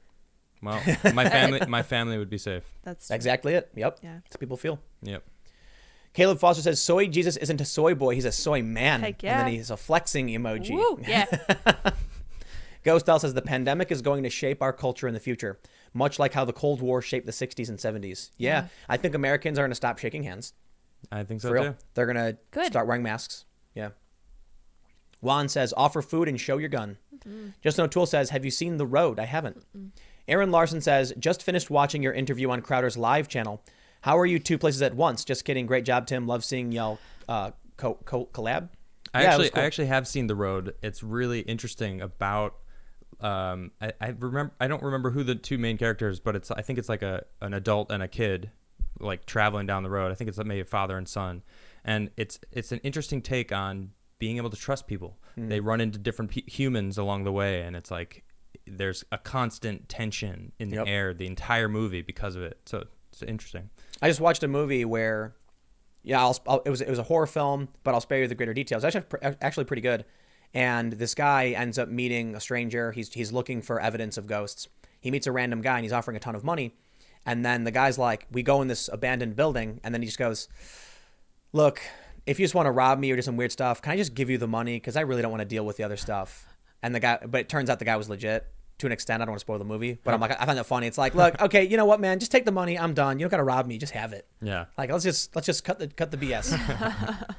[SPEAKER 2] Well, my family would be safe.
[SPEAKER 3] That's
[SPEAKER 1] Exactly it. Yep.
[SPEAKER 3] Yeah.
[SPEAKER 1] That's what people feel.
[SPEAKER 2] Yep.
[SPEAKER 1] Caleb Foster says soy Jesus isn't a soy boy, he's a soy man.
[SPEAKER 3] Heck
[SPEAKER 1] And
[SPEAKER 3] yeah.
[SPEAKER 1] then he's a flexing emoji.
[SPEAKER 3] Woo, yeah.
[SPEAKER 1] Ghost Al says the pandemic is going to shape our culture in the future, much like how the Cold War shaped the 60s and 70s. Yeah. I think Americans are going to stop shaking hands.
[SPEAKER 2] I think
[SPEAKER 1] For
[SPEAKER 2] so
[SPEAKER 1] real.
[SPEAKER 2] too.
[SPEAKER 1] They're going to
[SPEAKER 3] Good.
[SPEAKER 1] start wearing masks. Yeah. Juan says offer food and show your gun. Just No Tool says, have you seen The Road? I haven't. Aaron Larson says, just finished watching your interview on Crowder's live channel. How are you two places at once? Just kidding. Great job, Tim. Love seeing y'all collab.
[SPEAKER 2] I
[SPEAKER 1] Yeah, it was cool.
[SPEAKER 2] actually have seen The Road. It's really interesting about I don't remember who the two main characters, but I think it's like an adult and a kid like traveling down the road. I think it's maybe a father and son. And it's an interesting take on being able to trust people. They run into different humans along the way, and it's like there's a constant tension in the
[SPEAKER 1] Yep.
[SPEAKER 2] air the entire movie because of it. So it's interesting.
[SPEAKER 1] I just watched a movie where, Yeah, it was a horror film, but I'll spare you the greater details. Actually pretty good. And this guy ends up meeting a stranger. He's looking for evidence of ghosts. He meets a random guy and he's offering a ton of money. And then the guy's like, we go in this abandoned building. And then he just goes, look, if you just want to rob me or do some weird stuff, can I just give you the money? Because I really don't want to deal with the other stuff. And but it turns out the guy was legit to an extent. I don't want to spoil the movie, but I'm like, I find that funny. It's like, look, okay, you know what, man? Just take the money. I'm done. You don't got to rob me. Just have it.
[SPEAKER 2] Yeah.
[SPEAKER 1] Like, let's just cut the BS.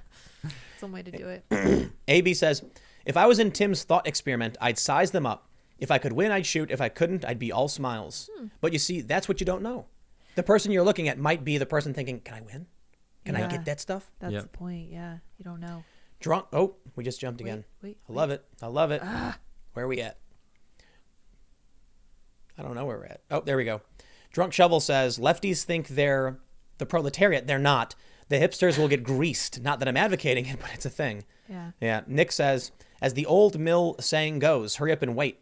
[SPEAKER 3] Some way to do it.
[SPEAKER 1] AB says, if I was in Tim's thought experiment, I'd size them up. If I could win, I'd shoot. If I couldn't, I'd be all smiles. But you see, that's what you don't know. The person you're looking at might be the person thinking, can I win? Can I get that stuff?
[SPEAKER 3] That's the point. Yeah. You don't know.
[SPEAKER 1] Drunk. Oh, we just jumped again. I love it. I love it. Where are we at? I don't know where we're at. Oh, there we go. Drunk Shovel says, lefties think they're the proletariat. They're not. The hipsters will get greased. Not that I'm advocating it, but it's a thing.
[SPEAKER 3] Yeah.
[SPEAKER 1] Yeah. Nick says, as the old mill saying goes, hurry up and wait.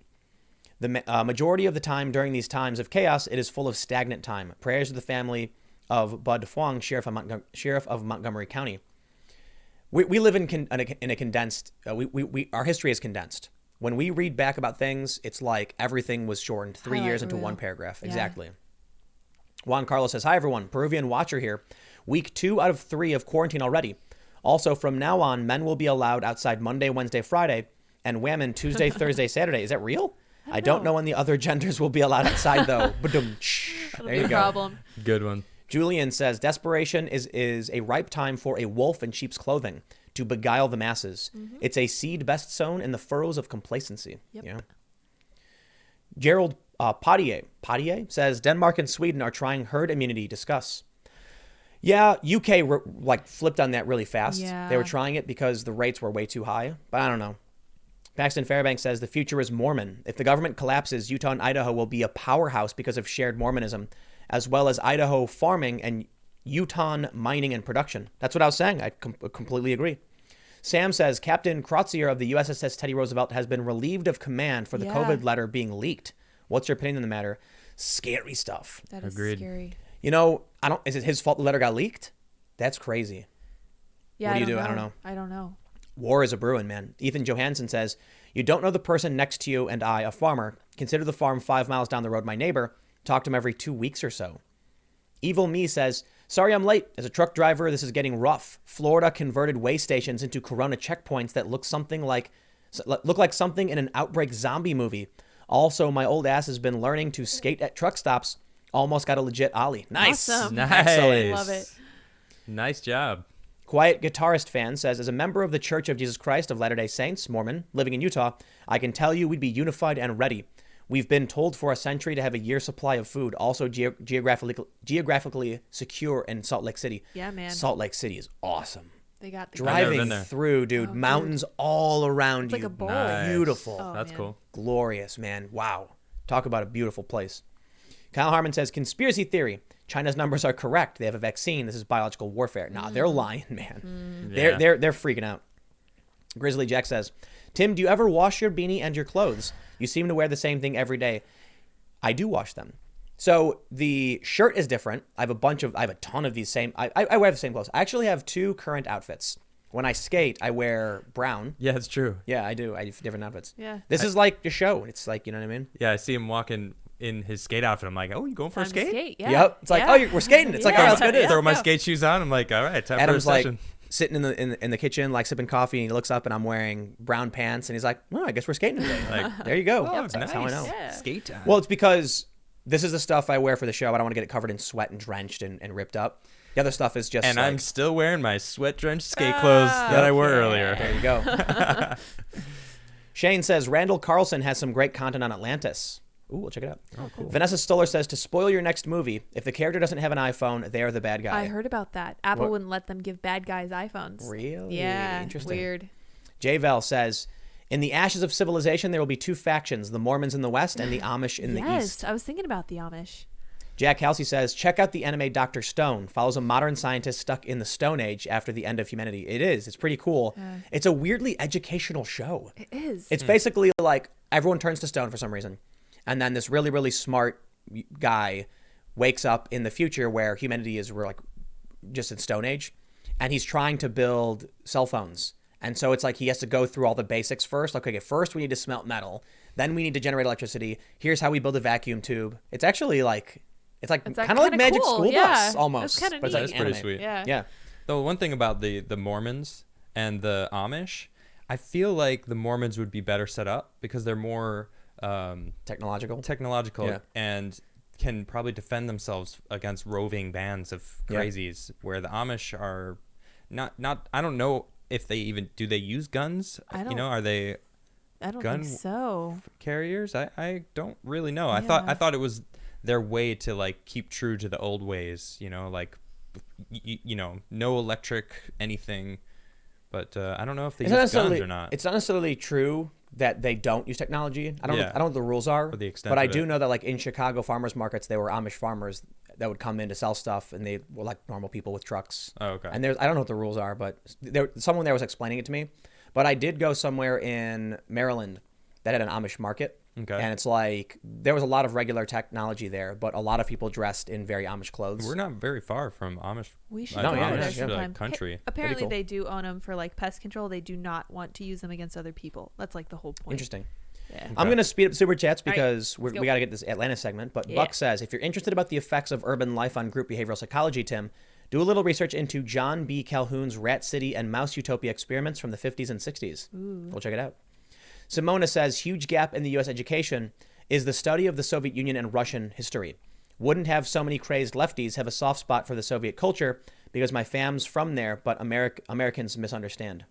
[SPEAKER 1] The majority of the time during these times of chaos, it is full of stagnant time. Prayers to the family of Bud Fwang, sheriff of Montgomery County. We live in a condensed. Our history is condensed. When we read back about things, it's like everything was shortened 3 years into one paragraph. Yeah. Exactly. Juan Carlos says, hi, everyone. Peruvian Watcher here. Week 2 out of 3 of quarantine already. Also, from now on, men will be allowed outside Monday, Wednesday, Friday, and women Tuesday, Thursday, Saturday. Is that real? I don't know when the other genders will be allowed outside, though. There you go.
[SPEAKER 3] Problem.
[SPEAKER 2] Good one.
[SPEAKER 1] Julian says, desperation is a ripe time for a wolf in sheep's clothing to beguile the masses. Mm-hmm. It's a seed best sown in the furrows of complacency. Yep. Yeah. Gerald Potier says, Denmark and Sweden are trying herd immunity. Discuss. Yeah, UK flipped on that really fast. Yeah. They were trying it because the rates were way too high, but I don't know. Paxton Fairbanks says, the future is Mormon. If the government collapses, Utah and Idaho will be a powerhouse because of shared Mormonism, as well as Idaho farming and Utah mining and production. That's what I was saying. I completely agree. Sam says, Captain Krotzier of the USS Teddy Roosevelt has been relieved of command for the COVID letter being leaked. What's your opinion on the matter? Scary stuff.
[SPEAKER 3] That is scary.
[SPEAKER 1] You know, is it his fault the letter got leaked? That's crazy.
[SPEAKER 3] Yeah,
[SPEAKER 1] what do you do? I don't know.
[SPEAKER 3] I don't know.
[SPEAKER 1] War is a brewing, man. Ethan Johansson says, you don't know the person next to you and I, a farmer. Consider the farm 5 miles down the road my neighbor. Talk to him every 2 weeks or so. Evil Me says, sorry I'm late. As a truck driver, this is getting rough. Florida converted way stations into corona checkpoints that look like something in an outbreak zombie movie. Also, my old ass has been learning to skate at truck stops. Almost got a legit ollie. Nice.
[SPEAKER 3] Awesome.
[SPEAKER 2] Nice.
[SPEAKER 1] Excellent.
[SPEAKER 3] Love it.
[SPEAKER 2] Nice job.
[SPEAKER 1] Quiet Guitarist Fan says, as a member of the Church of Jesus Christ of Latter-day Saints, Mormon, living in Utah, I can tell you we'd be unified and ready. We've been told for a century to have a year's supply of food, also geographically secure in Salt Lake City.
[SPEAKER 3] Yeah, man.
[SPEAKER 1] Salt Lake City is awesome.
[SPEAKER 3] They got the
[SPEAKER 1] driving through, dude. Mountains all around
[SPEAKER 3] it's
[SPEAKER 1] you.
[SPEAKER 3] Like a bowl.
[SPEAKER 2] Nice.
[SPEAKER 1] Beautiful.
[SPEAKER 3] Oh,
[SPEAKER 2] that's
[SPEAKER 3] man.
[SPEAKER 2] cool.
[SPEAKER 1] Glorious, man. Wow. Talk about a beautiful place. Kyle Harmon says, conspiracy theory. China's numbers are correct. They have a vaccine. This is biological warfare. Nah, they're lying, man. They're freaking out. Grizzly Jack says, Tim, do you ever wash your beanie and your clothes? You seem to wear the same thing every day. I do wash them. So the shirt is different. I have a ton of these same. I wear the same clothes. I actually have 2 current outfits. When I skate, I wear brown.
[SPEAKER 2] Yeah, it's true.
[SPEAKER 1] Yeah, I do. I have different outfits.
[SPEAKER 3] Yeah.
[SPEAKER 1] This is like a show. It's like, you know what I mean?
[SPEAKER 2] Yeah, I see him walking in his skate outfit. I'm like, oh, you going for a
[SPEAKER 3] Time to
[SPEAKER 2] skate?
[SPEAKER 3] skate? Yeah.
[SPEAKER 1] Yep. It's like, oh, we're skating. It's like, all right, let's go do this.
[SPEAKER 2] Throw my skate shoes on. I'm like, all right, time
[SPEAKER 1] Adam's
[SPEAKER 2] for a session.
[SPEAKER 1] like sitting in the kitchen, like sipping coffee, and he looks up, and I'm wearing brown pants, and he's like, "Oh, I guess we're skating today." Like, there you go.
[SPEAKER 2] Oh,
[SPEAKER 1] That's
[SPEAKER 2] nice.
[SPEAKER 1] how I know.
[SPEAKER 3] Yeah.
[SPEAKER 2] Skate time.
[SPEAKER 1] Well, it's because this is the stuff I wear for the show. I don't want to get it covered in sweat and drenched and ripped up. The other stuff is just.
[SPEAKER 2] And
[SPEAKER 1] like,
[SPEAKER 2] I'm still wearing my sweat-drenched skate clothes that I wore earlier.
[SPEAKER 1] There you go. Shane says Randall Carlson has some great content on Atlantis. Ooh, we'll check it out.
[SPEAKER 2] Oh, cool.
[SPEAKER 1] Vanessa Stoller says, to spoil your next movie, if the character doesn't have an iPhone, they're the bad guy.
[SPEAKER 3] I heard about that. Apple wouldn't let them give bad guys iPhones.
[SPEAKER 1] Really?
[SPEAKER 3] Yeah.
[SPEAKER 1] Interesting.
[SPEAKER 3] Weird.
[SPEAKER 1] J. Val says, in the ashes of civilization, there will be 2 factions, the Mormons in the West and the Amish in the East.
[SPEAKER 3] Yes, I was thinking about the Amish.
[SPEAKER 1] Jack Halsey says, check out the anime Dr. Stone. Follows a modern scientist stuck in the Stone Age after the end of humanity. It is. It's pretty cool. It's a weirdly educational show.
[SPEAKER 3] It is.
[SPEAKER 1] It's basically like everyone turns to stone for some reason. And then this really, really smart guy wakes up in the future where humanity is like just in Stone Age. and he's trying to build cell phones. And so it's like he has to go through all the basics first. Okay, first we need to smelt metal. Then we need to generate electricity. Here's how we build a vacuum tube. It's actually like, it's kind of like Magic
[SPEAKER 3] cool.
[SPEAKER 1] School Bus almost.
[SPEAKER 3] That's kind of neat.
[SPEAKER 2] That is pretty sweet.
[SPEAKER 3] Yeah.
[SPEAKER 2] Though one thing about the Mormons and the Amish, I feel like the Mormons would be better set up because they're more
[SPEAKER 1] technological
[SPEAKER 2] and can probably defend themselves against roving bands of crazies, where the Amish are not I don't know if they even do they use guns. Are they
[SPEAKER 3] I don't
[SPEAKER 2] gun
[SPEAKER 3] think so.
[SPEAKER 2] Carriers? I don't really know.
[SPEAKER 3] Yeah.
[SPEAKER 2] I thought it was their way to like keep true to the old ways, like no electric anything. But I don't know if they use guns or not.
[SPEAKER 1] It's not necessarily true that they don't use technology. I don't know what the rules are,
[SPEAKER 2] or the extent
[SPEAKER 1] but I
[SPEAKER 2] of
[SPEAKER 1] do
[SPEAKER 2] it.
[SPEAKER 1] know that like in Chicago farmers markets, they were Amish farmers that would come in to sell stuff, and they were like normal people with trucks.
[SPEAKER 2] Oh, okay.
[SPEAKER 1] And I don't know what the rules are, but someone there was explaining it to me. But I did go somewhere in Maryland that had an Amish market.
[SPEAKER 2] Okay.
[SPEAKER 1] And it's like there was a lot of regular technology there, but a lot of people dressed in very Amish clothes.
[SPEAKER 2] We're not very far from Amish.
[SPEAKER 3] We should
[SPEAKER 1] No,
[SPEAKER 3] go
[SPEAKER 1] yeah,
[SPEAKER 3] there
[SPEAKER 1] yeah,
[SPEAKER 3] sometime.
[SPEAKER 2] country.
[SPEAKER 3] Apparently,
[SPEAKER 1] cool.
[SPEAKER 3] they do own them for like pest control. They do not want to use them against other people. That's like the whole point.
[SPEAKER 1] Interesting.
[SPEAKER 3] Yeah.
[SPEAKER 1] I'm going to speed up super chats because
[SPEAKER 3] let's
[SPEAKER 1] we
[SPEAKER 3] go.
[SPEAKER 1] got to get this Atlanta segment. But Buck says, if you're interested about the effects of urban life on group behavioral psychology, Tim, do a little research into John B. Calhoun's Rat City and Mouse Utopia experiments from the 50s and 60s. We'll check it out. Simona says, huge gap in the U.S. education is the study of the Soviet Union and Russian history. Wouldn't have so many crazed lefties have a soft spot for the Soviet culture because my fam's from there, but Americans misunderstand.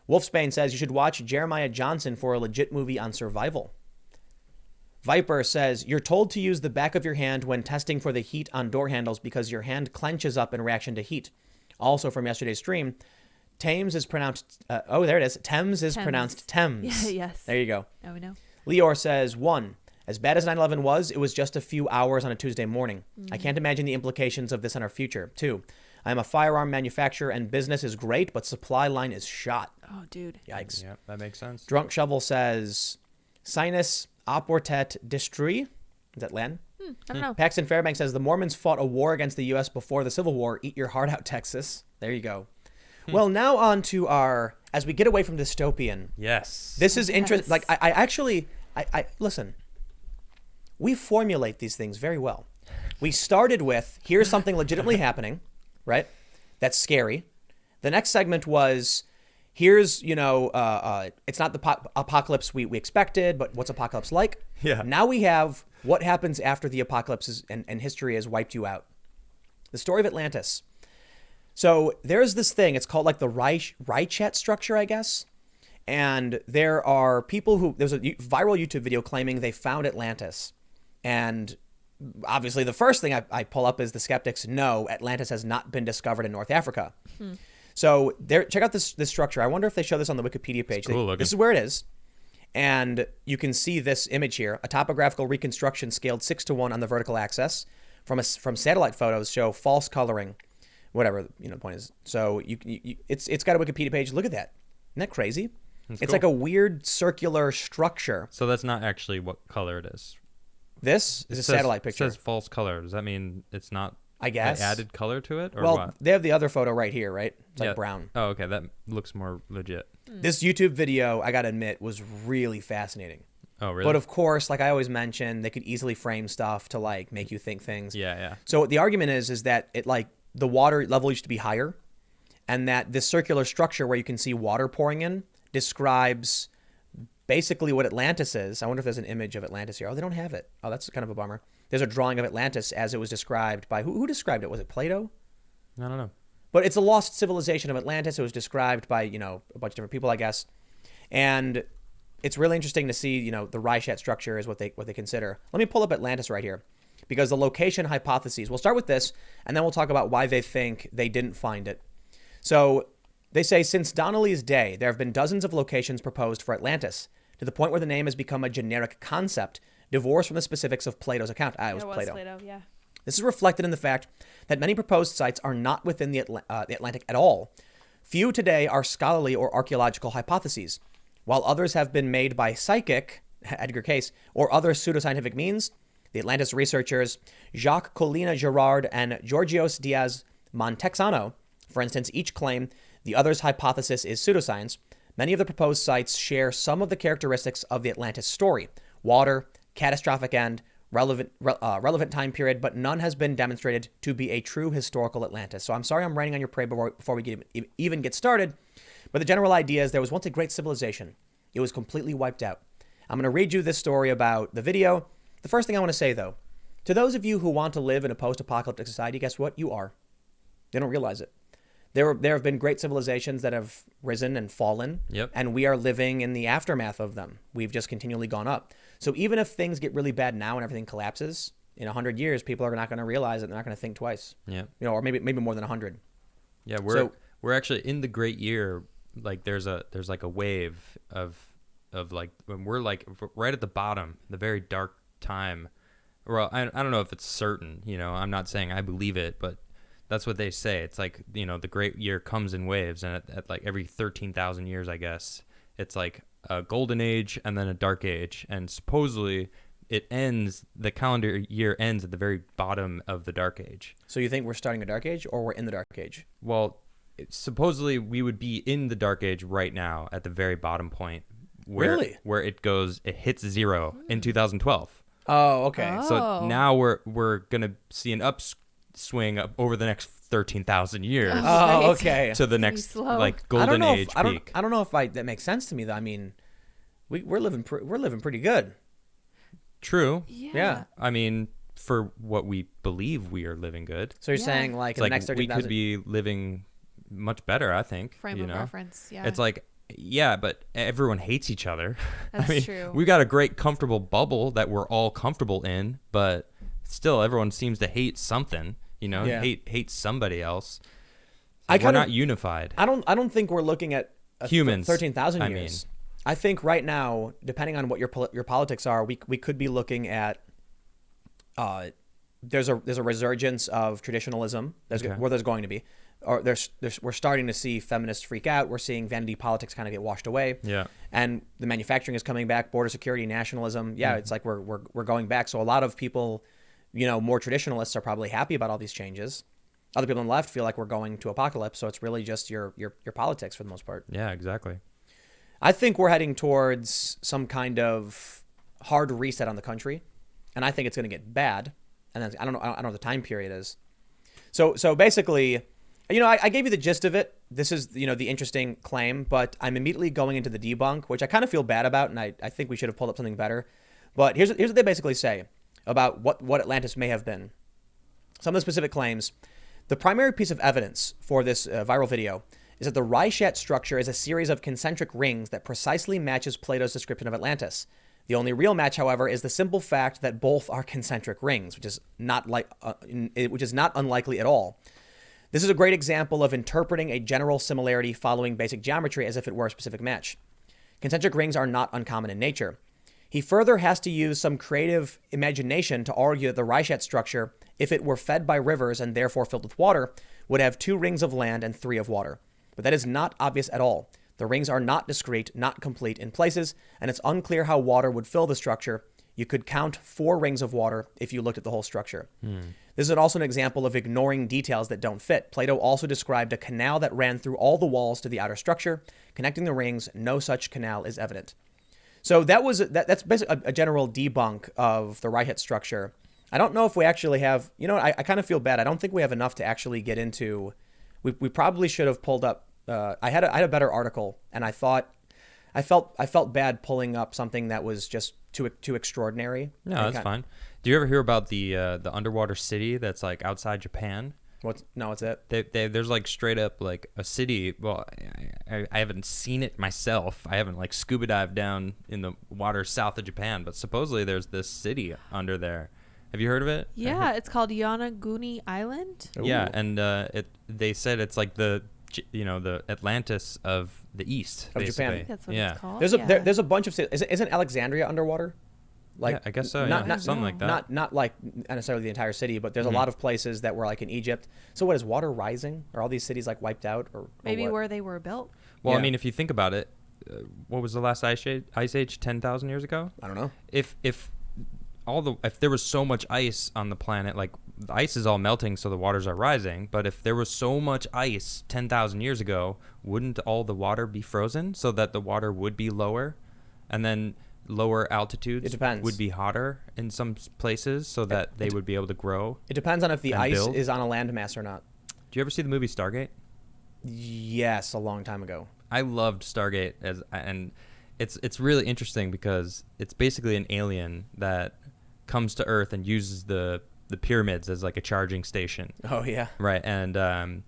[SPEAKER 1] Wolfsbane says you should watch Jeremiah Johnson for a legit movie on survival. Viper says you're told to use the back of your hand when testing for the heat on door handles because your hand clenches up in reaction to heat. Also from yesterday's stream, Thames is pronounced, there it is. Thames is pronounced Thames.
[SPEAKER 3] Yeah, yes.
[SPEAKER 1] There you go.
[SPEAKER 3] Now we know.
[SPEAKER 1] Leor says, 1, as bad as 9/11 was, it was just a few hours on a Tuesday morning. I can't imagine the implications of this on our future. 2, I am a firearm manufacturer and business is great, but supply line is shot.
[SPEAKER 3] Oh, dude.
[SPEAKER 1] Yikes.
[SPEAKER 2] Yeah, that makes sense.
[SPEAKER 1] Drunk Shovel says, sinus apportet destrui. Is that Latin?
[SPEAKER 3] I don't know.
[SPEAKER 1] Paxton Fairbanks says, the Mormons fought a war against the U.S. before the Civil War. Eat your heart out, Texas. There you go. Well, now on to as we get away from dystopian.
[SPEAKER 2] Yes.
[SPEAKER 1] This is interesting.
[SPEAKER 3] Yes.
[SPEAKER 1] Like, I actually listen, we formulate these things very well. We started with, here's something legitimately happening, right? That's scary. The next segment was, here's, it's not the apocalypse we expected, but what's apocalypse like?
[SPEAKER 2] Yeah.
[SPEAKER 1] Now we have what happens after the apocalypse and history has wiped you out. The story of Atlantis. So there's this thing, it's called like the Reichert structure, I guess. And there are people there's a viral YouTube video claiming they found Atlantis. And obviously the first thing I pull up is the skeptics know Atlantis has not been discovered in North Africa. So check out this structure. I wonder if they show this on the Wikipedia page.
[SPEAKER 2] Cool looking.
[SPEAKER 1] This is where it is. And you can see this image here. A topographical reconstruction scaled 6:1 on the vertical axis from satellite photos show false coloring. Whatever, the point is. So it's got a Wikipedia page. Look at that. Isn't that crazy? It's
[SPEAKER 2] cool.
[SPEAKER 1] like a weird circular structure.
[SPEAKER 2] So that's not actually what color it is.
[SPEAKER 1] This is a satellite picture.
[SPEAKER 2] It says false color. Does that mean it's not?
[SPEAKER 1] I guess.
[SPEAKER 2] They added color to it, or
[SPEAKER 1] Well,
[SPEAKER 2] what?
[SPEAKER 1] they have the other photo right here, right? It's like brown.
[SPEAKER 2] Oh, okay. That looks more legit.
[SPEAKER 1] This YouTube video, I gotta admit, was really fascinating.
[SPEAKER 2] Oh, really?
[SPEAKER 1] But of course, like I always mention, they could easily frame stuff to like make you think things.
[SPEAKER 2] Yeah.
[SPEAKER 1] So the argument is that it like the water level used to be higher, and that this circular structure where you can see water pouring in describes basically what Atlantis is. I wonder if there's an image of Atlantis here. Oh, they don't have it. Oh, that's kind of a bummer. There's a drawing of Atlantis as it was described by who described it? Was it Plato?
[SPEAKER 2] I don't know.
[SPEAKER 1] But it's a lost civilization of Atlantis. It was described by, a bunch of different people, I guess. And it's really interesting to see, the Reichert structure is what they consider. Let me pull up Atlantis right here because the location hypotheses, we'll start with this and then we'll talk about why they think they didn't find it. So they say since Donnelly's day, there have been dozens of locations proposed for Atlantis to the point where the name has become a generic concept, divorced from the specifics of Plato's account. It was Plato.
[SPEAKER 3] Yeah.
[SPEAKER 1] This is reflected in the fact that many proposed sites are not within the Atlantic at all. Few today are scholarly or archaeological hypotheses, while others have been made by psychic, Edgar Cayce, or other pseudoscientific means. The Atlantis researchers Jacques Collina Girard and Georgios Diaz Montexano For instance, each claim the other's hypothesis is pseudoscience. Many of the proposed sites share some of the characteristics of the Atlantis story: water, catastrophic end, relevant time period, but none has been demonstrated to be a true historical Atlantis. So I'm sorry I'm raining on your parade before we even get started, but the general idea is there was once a great civilization. It was completely wiped out. I'm going to read you this story about the video. The first thing I want to say, though, to those of you who want to live in a post-apocalyptic society, guess what? You are. They don't realize it. There have been great civilizations that have risen and fallen, and we are living in the aftermath of them. We've just continually gone up. So even if things get really bad now and everything collapses, in 100 years, people are not going to realize it. They're not going to think twice. Yeah. Or maybe more than 100.
[SPEAKER 2] Yeah, we're actually in the great year. Like there's like a wave of like when we're like right at the bottom, the very dark time. Well, I don't know if it's certain. I'm not saying I believe it, but that's what they say. It's like, the great year comes in waves, and at like every 13,000 years, I guess, it's like a golden age and then a dark age. And supposedly the calendar year ends at the very bottom of the dark age.
[SPEAKER 1] So you think we're starting a dark age, or we're in the dark age?
[SPEAKER 2] Well, supposedly we would be in the dark age right now at the very bottom point. Where it hits zero in 2012.
[SPEAKER 1] Oh, okay.
[SPEAKER 2] So now we're going to see an upswing over the next 13,000 years.
[SPEAKER 1] Oh, okay.
[SPEAKER 2] To the next like golden age peak.
[SPEAKER 1] I don't know if that makes sense to me though. I mean, we're living pretty good.
[SPEAKER 2] True.
[SPEAKER 3] Yeah.
[SPEAKER 2] I mean, for what we believe we are living good.
[SPEAKER 1] So you're saying like in the next 13,000
[SPEAKER 2] we could be living much better, I think.
[SPEAKER 3] Frame of reference, yeah.
[SPEAKER 2] It's like, yeah, but everyone hates each other.
[SPEAKER 3] That's true.
[SPEAKER 2] We got a great comfortable bubble that we're all comfortable in, but still everyone seems to hate something, hate somebody else. So we're not unified.
[SPEAKER 1] I don't think we're looking at
[SPEAKER 2] humans
[SPEAKER 1] 13,000 years. I think right now, depending on what your politics are, we could be looking at there's a resurgence of traditionalism. There's going to be. Or we're starting to see feminists freak out. We're seeing vanity politics kind of get washed away.
[SPEAKER 2] Yeah.
[SPEAKER 1] And the manufacturing is coming back, border security, nationalism. Yeah, It's like we're going back. So a lot of people, more traditionalists are probably happy about all these changes. Other people on the left feel like we're going to apocalypse. So it's really just your politics for the most part.
[SPEAKER 2] Yeah, exactly.
[SPEAKER 1] I think we're heading towards some kind of hard reset on the country, and I think it's going to get bad. And then I don't know what the time period is. So basically, I gave you the gist of it. This is, the interesting claim, but I'm immediately going into the debunk, which I kind of feel bad about, and I think we should have pulled up something better. But here's what they basically say about what Atlantis may have been. Some of the specific claims. The primary piece of evidence for this viral video is that the Reichert structure is a series of concentric rings that precisely matches Plato's description of Atlantis. The only real match, however, is the simple fact that both are concentric rings, which is not unlikely at all. This is a great example of interpreting a general similarity following basic geometry as if it were a specific match. Concentric rings are not uncommon in nature. He further has to use some creative imagination to argue that the Reichert structure, if it were fed by rivers and therefore filled with water, would have 2 rings of land and 3 of water. But that is not obvious at all. The rings are not discrete, not complete in places, and it's unclear how water would fill the structure. You could count 4 rings of water if you looked at the whole structure. This is also an example of ignoring details that don't fit. Plato also described a canal that ran through all the walls to the outer structure, connecting the rings. No such canal is evident. So that's basically a general debunk of the Reichert structure. I don't know if we actually have, I kind of feel bad. I don't think we have enough to actually get into. We probably should have pulled up. I had a better article, and I felt bad pulling up something that was just too extraordinary.
[SPEAKER 2] No, that's fine. Do you ever hear about the underwater city that's like outside Japan?
[SPEAKER 1] What's it?
[SPEAKER 2] There's like straight up like a city. Well, I haven't seen it myself. I haven't like scuba dived down in the water south of Japan, but supposedly there's this city under there. Have you heard of it?
[SPEAKER 3] Yeah, it's called Yonaguni Island.
[SPEAKER 2] Ooh. Yeah, and they said it's like the Atlantis of the East
[SPEAKER 1] of
[SPEAKER 2] basically.
[SPEAKER 1] Japan.
[SPEAKER 3] That's what it's called.
[SPEAKER 1] There's a bunch of cities. Isn't Alexandria underwater?
[SPEAKER 2] Like, yeah, I guess so. Something like that.
[SPEAKER 1] Not like necessarily the entire city, but there's a lot of places that were like in Egypt. So what is water rising? Are all these cities like wiped out, or
[SPEAKER 3] maybe where they were built?
[SPEAKER 2] Well, yeah. I mean, if you think about it, what was the last ice age? 10,000 years ago?
[SPEAKER 1] I don't know.
[SPEAKER 2] If there was so much ice on the planet, like the ice is all melting, so the waters are rising. But if there was so much ice 10,000 years ago, wouldn't all the water be frozen so that the water would be lower? And then lower altitudes
[SPEAKER 1] It depends.
[SPEAKER 2] would be hotter in some places so that they would be able to grow.
[SPEAKER 1] It depends on if the
[SPEAKER 2] And
[SPEAKER 1] ice
[SPEAKER 2] build?
[SPEAKER 1] is on a landmass or not.
[SPEAKER 2] Do you ever see the movie Stargate?
[SPEAKER 1] Yes, a long time ago.
[SPEAKER 2] I loved Stargate, and it's really interesting because it's basically an alien that comes to Earth and uses the pyramids as like a charging station,
[SPEAKER 1] Oh yeah.
[SPEAKER 2] right? And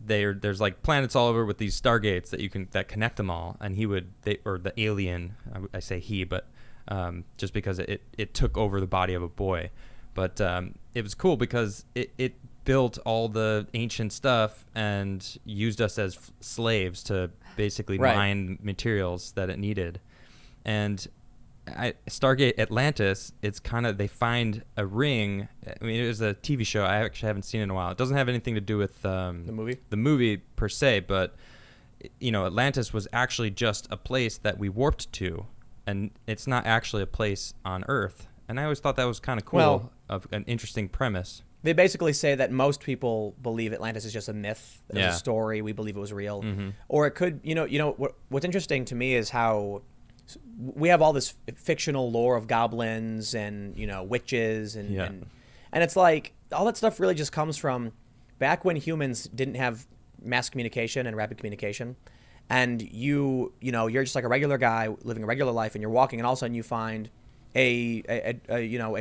[SPEAKER 2] there's like planets all over with these stargates that connect them all, and the alien, I say he, but just because it took over the body of a boy, but it was cool because it built all the ancient stuff and used us as slaves to basically
[SPEAKER 1] Right.
[SPEAKER 2] mine materials that it needed. And Stargate Atlantis, it's kind of, they find a ring. I mean, it was a TV show. I actually haven't seen it in a while. It doesn't have anything to do with
[SPEAKER 1] The movie.
[SPEAKER 2] the movie per se, but Atlantis was actually just a place that we warped to, and it's not actually a place on Earth. And I always thought that was kind of cool,
[SPEAKER 1] Well,
[SPEAKER 2] of an interesting premise.
[SPEAKER 1] They basically say that most people believe Atlantis is just a myth. It's
[SPEAKER 2] Yeah.
[SPEAKER 1] a story. We believe it was real.
[SPEAKER 2] Mm-hmm.
[SPEAKER 1] Or it could, what's interesting to me is how we have all this fictional lore of goblins and, witches and,
[SPEAKER 2] Yeah.
[SPEAKER 1] and it's like all that stuff really just comes from back when humans didn't have mass communication and rapid communication. And you're just like a regular guy living a regular life, and you're walking, and all of a sudden you find a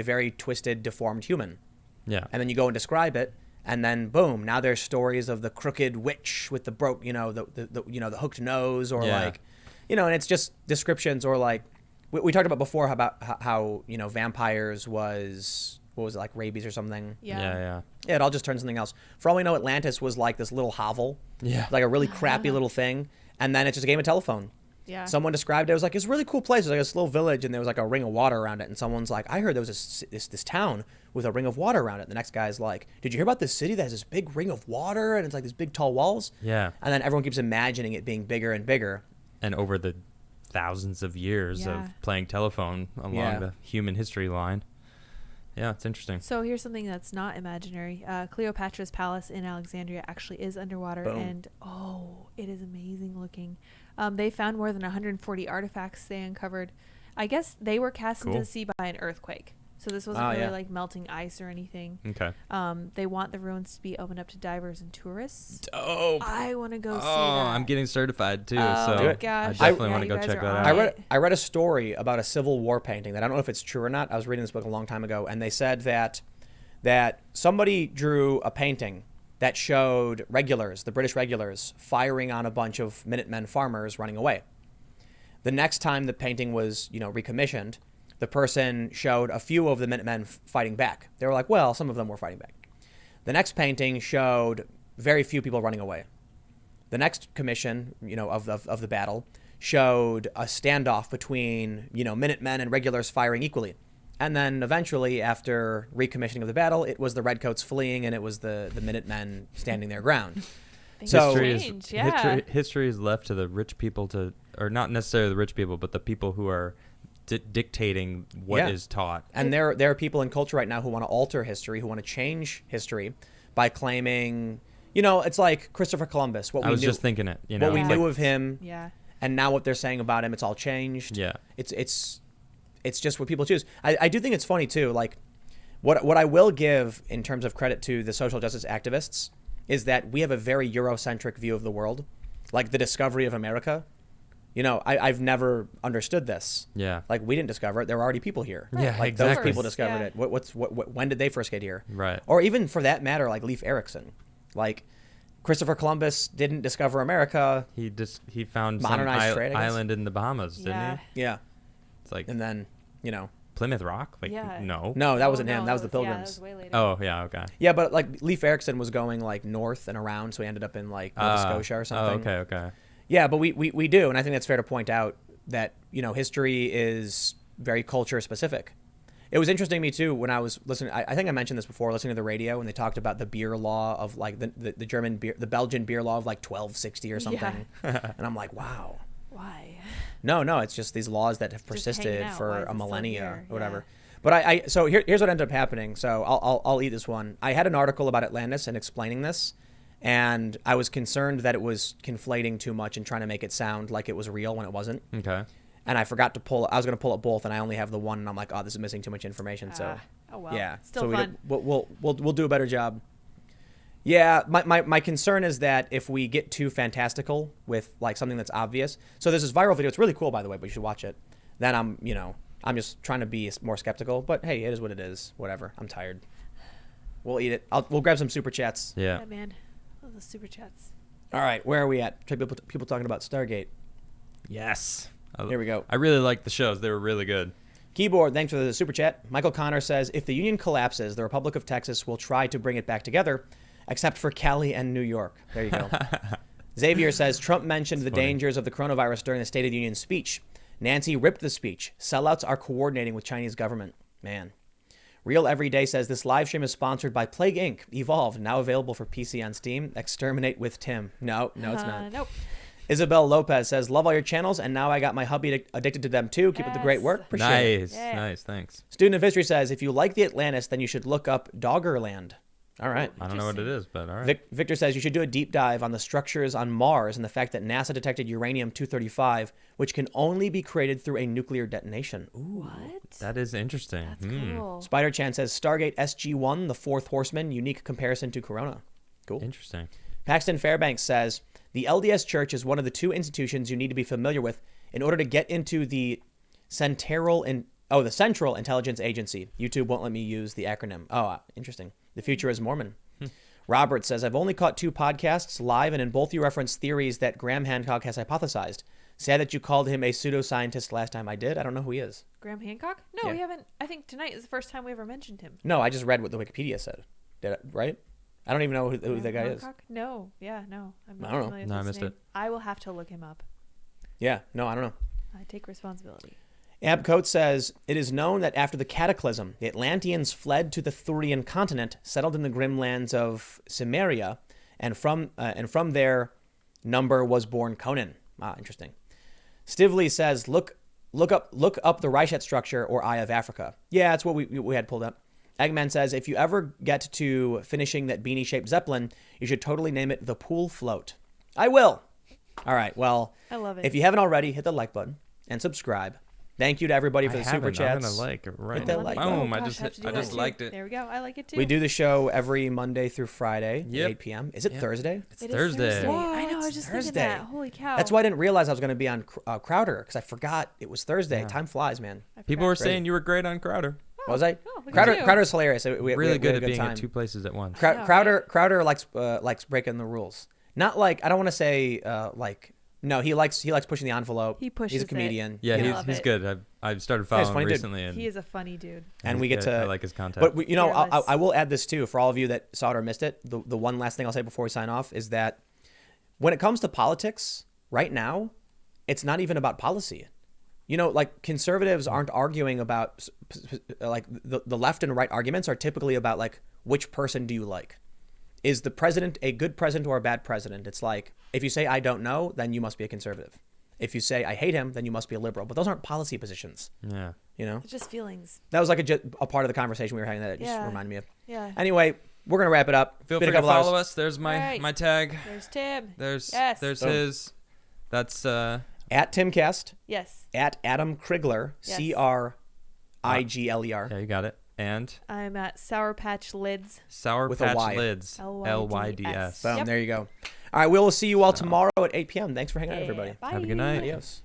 [SPEAKER 1] very twisted, deformed human.
[SPEAKER 2] Yeah.
[SPEAKER 1] And then you go and describe it, and then boom, now there's stories of the crooked witch with the the hooked nose, or
[SPEAKER 2] Yeah.
[SPEAKER 1] and it's just descriptions, or like we talked about before about how vampires was, what was it, like rabies or something.
[SPEAKER 2] Yeah.
[SPEAKER 1] Yeah, it all just turned something else. For all we know, Atlantis was like this little hovel,
[SPEAKER 2] Yeah.
[SPEAKER 1] like a really crappy little thing, and then it's just a game of telephone.
[SPEAKER 3] Yeah.
[SPEAKER 1] Someone described it. It was like, it's a really cool place. It was like this little village, and there was like a ring of water around it. And someone's like, I heard there was this town with a ring of water around it. The next guy's like, did you hear about this city that has this big ring of water, and it's like these big tall walls?
[SPEAKER 2] Yeah.
[SPEAKER 1] And then everyone keeps imagining it being bigger and bigger.
[SPEAKER 2] And over the thousands of years
[SPEAKER 3] Yeah.
[SPEAKER 2] of playing telephone along
[SPEAKER 1] Yeah.
[SPEAKER 2] the human history line. Yeah, it's interesting.
[SPEAKER 3] So here's something that's not imaginary. Cleopatra's palace in Alexandria actually is underwater,
[SPEAKER 1] Boom.
[SPEAKER 3] and it is amazing looking. They found more than 140 artifacts they uncovered. I guess they were cast into
[SPEAKER 2] Cool.
[SPEAKER 3] the sea by an earthquake, so this wasn't
[SPEAKER 1] Oh,
[SPEAKER 3] really
[SPEAKER 1] yeah.
[SPEAKER 3] like melting ice or anything.
[SPEAKER 2] Okay.
[SPEAKER 3] They want the ruins to be opened up to divers and tourists.
[SPEAKER 2] Dope.
[SPEAKER 3] I want to go see that.
[SPEAKER 2] Oh, I'm getting certified too,
[SPEAKER 3] Oh
[SPEAKER 2] so
[SPEAKER 1] Do it.
[SPEAKER 3] gosh.
[SPEAKER 2] I definitely
[SPEAKER 3] Yeah,
[SPEAKER 2] want to
[SPEAKER 3] you
[SPEAKER 2] go
[SPEAKER 3] guys
[SPEAKER 2] check
[SPEAKER 3] are
[SPEAKER 2] that
[SPEAKER 3] on
[SPEAKER 2] out.
[SPEAKER 3] it.
[SPEAKER 1] I read a story about a Civil War painting that I don't know if it's true or not. I was reading this book a long time ago, and they said that somebody drew a painting that showed regulars, the British regulars, firing on a bunch of Minutemen farmers running away. The next time the painting was, recommissioned, the person showed a few of the Minutemen fighting back. They were like, well, some of them were fighting back. The next painting showed very few people running away. The next commission, of the battle showed a standoff between, Minutemen and regulars firing equally. And then eventually, after recommissioning of the battle, it was the Redcoats fleeing, and it was the Minutemen standing their ground.
[SPEAKER 3] Things
[SPEAKER 1] So-
[SPEAKER 3] change, yeah.
[SPEAKER 2] History is left to the rich people or not necessarily the rich people, but the people who are dictating what is
[SPEAKER 1] Yeah.
[SPEAKER 2] taught.
[SPEAKER 1] And there are people in culture right now who want to alter history, who want to change history by claiming, it's like Christopher Columbus. What
[SPEAKER 2] I
[SPEAKER 1] we
[SPEAKER 2] was
[SPEAKER 1] knew,
[SPEAKER 2] just thinking it.
[SPEAKER 1] what we
[SPEAKER 3] Yeah.
[SPEAKER 1] knew of him,
[SPEAKER 3] Yeah.
[SPEAKER 1] and now what they're saying about him, it's all changed.
[SPEAKER 2] Yeah.
[SPEAKER 1] It's just what people choose. I do think it's funny too. Like, what I will give in terms of credit to the social justice activists is that we have a very Eurocentric view of the world, like the discovery of America. I've never understood this.
[SPEAKER 2] Yeah.
[SPEAKER 1] Like, we didn't discover it. There were already people here.
[SPEAKER 2] Yeah,
[SPEAKER 1] like those
[SPEAKER 2] exactly.
[SPEAKER 1] people discovered
[SPEAKER 3] Yeah.
[SPEAKER 1] it. When did they first get here?
[SPEAKER 2] Right.
[SPEAKER 1] Or even for that matter, like Leif Erikson. Like, Christopher Columbus didn't discover America.
[SPEAKER 2] He found some
[SPEAKER 1] Modernized trade, I guess.
[SPEAKER 2] island in the Bahamas, didn't
[SPEAKER 3] Yeah.
[SPEAKER 2] he?
[SPEAKER 1] Yeah.
[SPEAKER 2] It's like
[SPEAKER 1] And then,
[SPEAKER 2] Plymouth Rock. Like
[SPEAKER 3] Yeah.
[SPEAKER 2] no.
[SPEAKER 1] no, that
[SPEAKER 3] Oh,
[SPEAKER 1] wasn't him.
[SPEAKER 3] no,
[SPEAKER 1] That was the
[SPEAKER 3] yeah,
[SPEAKER 1] Pilgrims.
[SPEAKER 3] that was way later.
[SPEAKER 2] Oh yeah. Okay.
[SPEAKER 1] Yeah, but like Leif Erikson was going like north and around, so he ended up in like Nova Scotia or something.
[SPEAKER 2] Oh, okay.
[SPEAKER 1] Yeah, but we do, and I think that's fair to point out that history is very culture specific. It was interesting to me too when I was listening. I think I mentioned this before, listening to the radio, when they talked about the beer law of like the German beer, the Belgian beer law of like 1260 or something, and I'm like, wow.
[SPEAKER 3] Why?
[SPEAKER 1] No, it's just these laws that have
[SPEAKER 3] Just hanging
[SPEAKER 1] persisted
[SPEAKER 3] out. Why
[SPEAKER 1] for
[SPEAKER 3] is
[SPEAKER 1] a
[SPEAKER 3] it still
[SPEAKER 1] millennia
[SPEAKER 3] here?
[SPEAKER 1] or whatever.
[SPEAKER 3] Yeah.
[SPEAKER 1] But so here's what ended up happening. So I'll eat this one. I had an article about Atlantis and explaining this, and I was concerned that it was conflating too much and trying to make it sound like it was real when it wasn't.
[SPEAKER 2] Okay.
[SPEAKER 1] And I forgot to pull. I was going to pull up both, and I only have the one, and I'm like, oh, this is missing too much information. So
[SPEAKER 3] Oh well.
[SPEAKER 1] yeah,
[SPEAKER 3] Still
[SPEAKER 1] so
[SPEAKER 3] fun.
[SPEAKER 1] we'll do a better job. Yeah, my concern is that if we get too fantastical with like something that's obvious. So there's this viral video. It's really cool, by the way, but you should watch it. Then I'm just trying to be more skeptical. But hey, it is what it is. Whatever. I'm tired. We'll eat it. We'll grab some super chats.
[SPEAKER 2] Yeah.
[SPEAKER 3] Man. Love the super chats.
[SPEAKER 1] All right, where are we at? People talking about Stargate.
[SPEAKER 2] Yes.
[SPEAKER 1] Here we go.
[SPEAKER 2] I really liked the shows. They were really good.
[SPEAKER 1] Keyboard, thanks for the super chat. Michael Connor says, if the Union collapses, the Republic of Texas will try to bring it back together, except for Cali and New York. There you go. Xavier says, Trump mentioned the dangers of the coronavirus during the State of the Union speech. Nancy ripped the speech. Sellouts are coordinating with Chinese government. Man. Real Everyday says, this live stream is sponsored by Plague Inc. Evolved, now available for PC on Steam. Exterminate with Tim. No, it's not.
[SPEAKER 3] Nope.
[SPEAKER 1] Isabel Lopez says, love all your channels, and now I got my hubby addicted to them too. Keep up the great work. Appreciate it.
[SPEAKER 2] Nice.
[SPEAKER 3] Yeah.
[SPEAKER 2] Nice. Thanks.
[SPEAKER 1] Student of History says, if you like the Atlantis, then you should look up Doggerland. All right.
[SPEAKER 2] I don't know what it is, but all right.
[SPEAKER 1] Victor says, you should do a deep dive on the structures on Mars and the fact that NASA detected uranium-235, which can only be created through a nuclear detonation. Ooh.
[SPEAKER 3] What?
[SPEAKER 2] That is interesting.
[SPEAKER 3] That's cool.
[SPEAKER 1] Spider-Chan says, Stargate SG-1, the fourth horseman, unique comparison to Corona. Cool.
[SPEAKER 2] Interesting.
[SPEAKER 1] Paxton Fairbanks says, the LDS Church is one of the two institutions you need to be familiar with in order to get into the Central Intelligence Agency. YouTube won't let me use the acronym. Oh, interesting. The future is Mormon. Robert says, I've only caught 2 podcasts live, and in both you reference theories that Graham Hancock has hypothesized. Sad that you called him a pseudoscientist last time. I did. I don't know who he is.
[SPEAKER 3] Graham Hancock? No,
[SPEAKER 1] Yeah.
[SPEAKER 3] we haven't. I think tonight is the first time we ever mentioned him.
[SPEAKER 1] No, I just read what the Wikipedia said. Did I, right? I don't even know who
[SPEAKER 3] Graham
[SPEAKER 1] that guy is.
[SPEAKER 3] Hancock? No. Yeah, no. I'm not
[SPEAKER 1] I don't know.
[SPEAKER 3] familiar with
[SPEAKER 2] No, I
[SPEAKER 3] his
[SPEAKER 2] missed
[SPEAKER 3] name.
[SPEAKER 2] it.
[SPEAKER 3] I will have to look him up.
[SPEAKER 1] Yeah, no, I don't know.
[SPEAKER 3] I take responsibility.
[SPEAKER 1] Abcoat says, it is known that after the cataclysm, the Atlanteans fled to the Thurian continent, settled in the grim lands of Cimmeria, and from their number was born Conan. Ah, interesting. Stively says, look up the Reichert structure or Eye of Africa. Yeah, that's what we had pulled up. Eggman says, if you ever get to finishing that beanie-shaped Zeppelin, you should totally name it the Pool Float. I will. All right, well,
[SPEAKER 3] I love it.
[SPEAKER 1] if you haven't already, hit the like button and subscribe. Thank you to everybody for the super chats.
[SPEAKER 2] I'm gonna like it right
[SPEAKER 1] Hit that
[SPEAKER 2] now.
[SPEAKER 1] like
[SPEAKER 2] Boom!
[SPEAKER 3] button.
[SPEAKER 2] I
[SPEAKER 3] Oh,
[SPEAKER 2] just
[SPEAKER 3] gosh, I have to do
[SPEAKER 2] I
[SPEAKER 3] that
[SPEAKER 2] just
[SPEAKER 3] too.
[SPEAKER 2] liked it.
[SPEAKER 3] There we go. I like it too.
[SPEAKER 1] We do the show every Monday through Friday
[SPEAKER 2] Yep.
[SPEAKER 1] at 8 p.m. Is it Thursday?
[SPEAKER 2] It's
[SPEAKER 3] It is
[SPEAKER 2] Thursday.
[SPEAKER 3] I know. I was
[SPEAKER 1] It's
[SPEAKER 3] just
[SPEAKER 1] Thursday.
[SPEAKER 3] thinking that. Holy cow.
[SPEAKER 1] That's why I didn't realize I was going to be on Crowder, because I forgot it was Thursday.
[SPEAKER 2] Yeah.
[SPEAKER 1] Time flies, man.
[SPEAKER 3] I
[SPEAKER 2] People were
[SPEAKER 3] forgot.
[SPEAKER 2] saying you were great on Crowder.
[SPEAKER 1] What was I?
[SPEAKER 3] Oh, look at you.
[SPEAKER 1] Crowder's hilarious. We
[SPEAKER 2] Really
[SPEAKER 1] had
[SPEAKER 2] good
[SPEAKER 1] a
[SPEAKER 2] at being
[SPEAKER 1] time.
[SPEAKER 2] at 2 places at once.
[SPEAKER 3] I know,
[SPEAKER 1] Crowder likes breaking the rules. Not like, I don't want to say no, he likes pushing the envelope.
[SPEAKER 3] He pushes
[SPEAKER 1] He's a
[SPEAKER 3] it.
[SPEAKER 1] comedian.
[SPEAKER 2] Yeah,
[SPEAKER 3] I
[SPEAKER 1] you know?
[SPEAKER 3] love
[SPEAKER 2] he's
[SPEAKER 3] it.
[SPEAKER 2] good. I've started
[SPEAKER 1] he's
[SPEAKER 2] following
[SPEAKER 1] funny
[SPEAKER 2] him
[SPEAKER 1] dude.
[SPEAKER 2] recently, and
[SPEAKER 3] He is a funny dude.
[SPEAKER 1] And
[SPEAKER 2] he's
[SPEAKER 1] we get
[SPEAKER 2] good.
[SPEAKER 1] to
[SPEAKER 2] I like his content.
[SPEAKER 1] But
[SPEAKER 3] Fearless.
[SPEAKER 1] I will add this too for all of you that saw it or missed it. The one last thing I'll say before we sign off is that when it comes to politics right now, it's not even about policy. Like conservatives aren't arguing about like the left and right arguments are typically about like which person do you like? Is the president a good president or a bad president? It's like if you say I don't know, then you must be a conservative. If you say I hate him, then you must be a liberal. But those aren't policy positions.
[SPEAKER 2] yeah.
[SPEAKER 3] It's just feelings.
[SPEAKER 1] That was like a part of the conversation we were having that it just
[SPEAKER 3] Yeah.
[SPEAKER 1] reminded me of.
[SPEAKER 3] Yeah.
[SPEAKER 1] Anyway, we're gonna wrap it up.
[SPEAKER 2] Feel
[SPEAKER 1] Been a
[SPEAKER 2] free to
[SPEAKER 1] couple hours.
[SPEAKER 2] follow us. There's my
[SPEAKER 3] Right.
[SPEAKER 2] my tag.
[SPEAKER 3] There's Tim.
[SPEAKER 2] There's
[SPEAKER 3] Yes.
[SPEAKER 1] Boom.
[SPEAKER 2] his. That's
[SPEAKER 1] At Timcast,
[SPEAKER 3] Yes.
[SPEAKER 1] at Adam Krigler,
[SPEAKER 3] Yes.
[SPEAKER 1] CRIGLER.
[SPEAKER 2] yeah, you got it. And
[SPEAKER 3] I'm at Sour Patch Lids.
[SPEAKER 2] Sour
[SPEAKER 1] With a
[SPEAKER 2] Patch
[SPEAKER 1] Y.
[SPEAKER 2] Lids.
[SPEAKER 3] LYDS.
[SPEAKER 1] Boom,
[SPEAKER 3] Yep.
[SPEAKER 1] there you go. All right, we will see you all tomorrow at 8 p.m. Thanks for hanging out,
[SPEAKER 3] Yeah.
[SPEAKER 1] everybody.
[SPEAKER 3] Bye.
[SPEAKER 2] Have a good night.
[SPEAKER 1] Adios.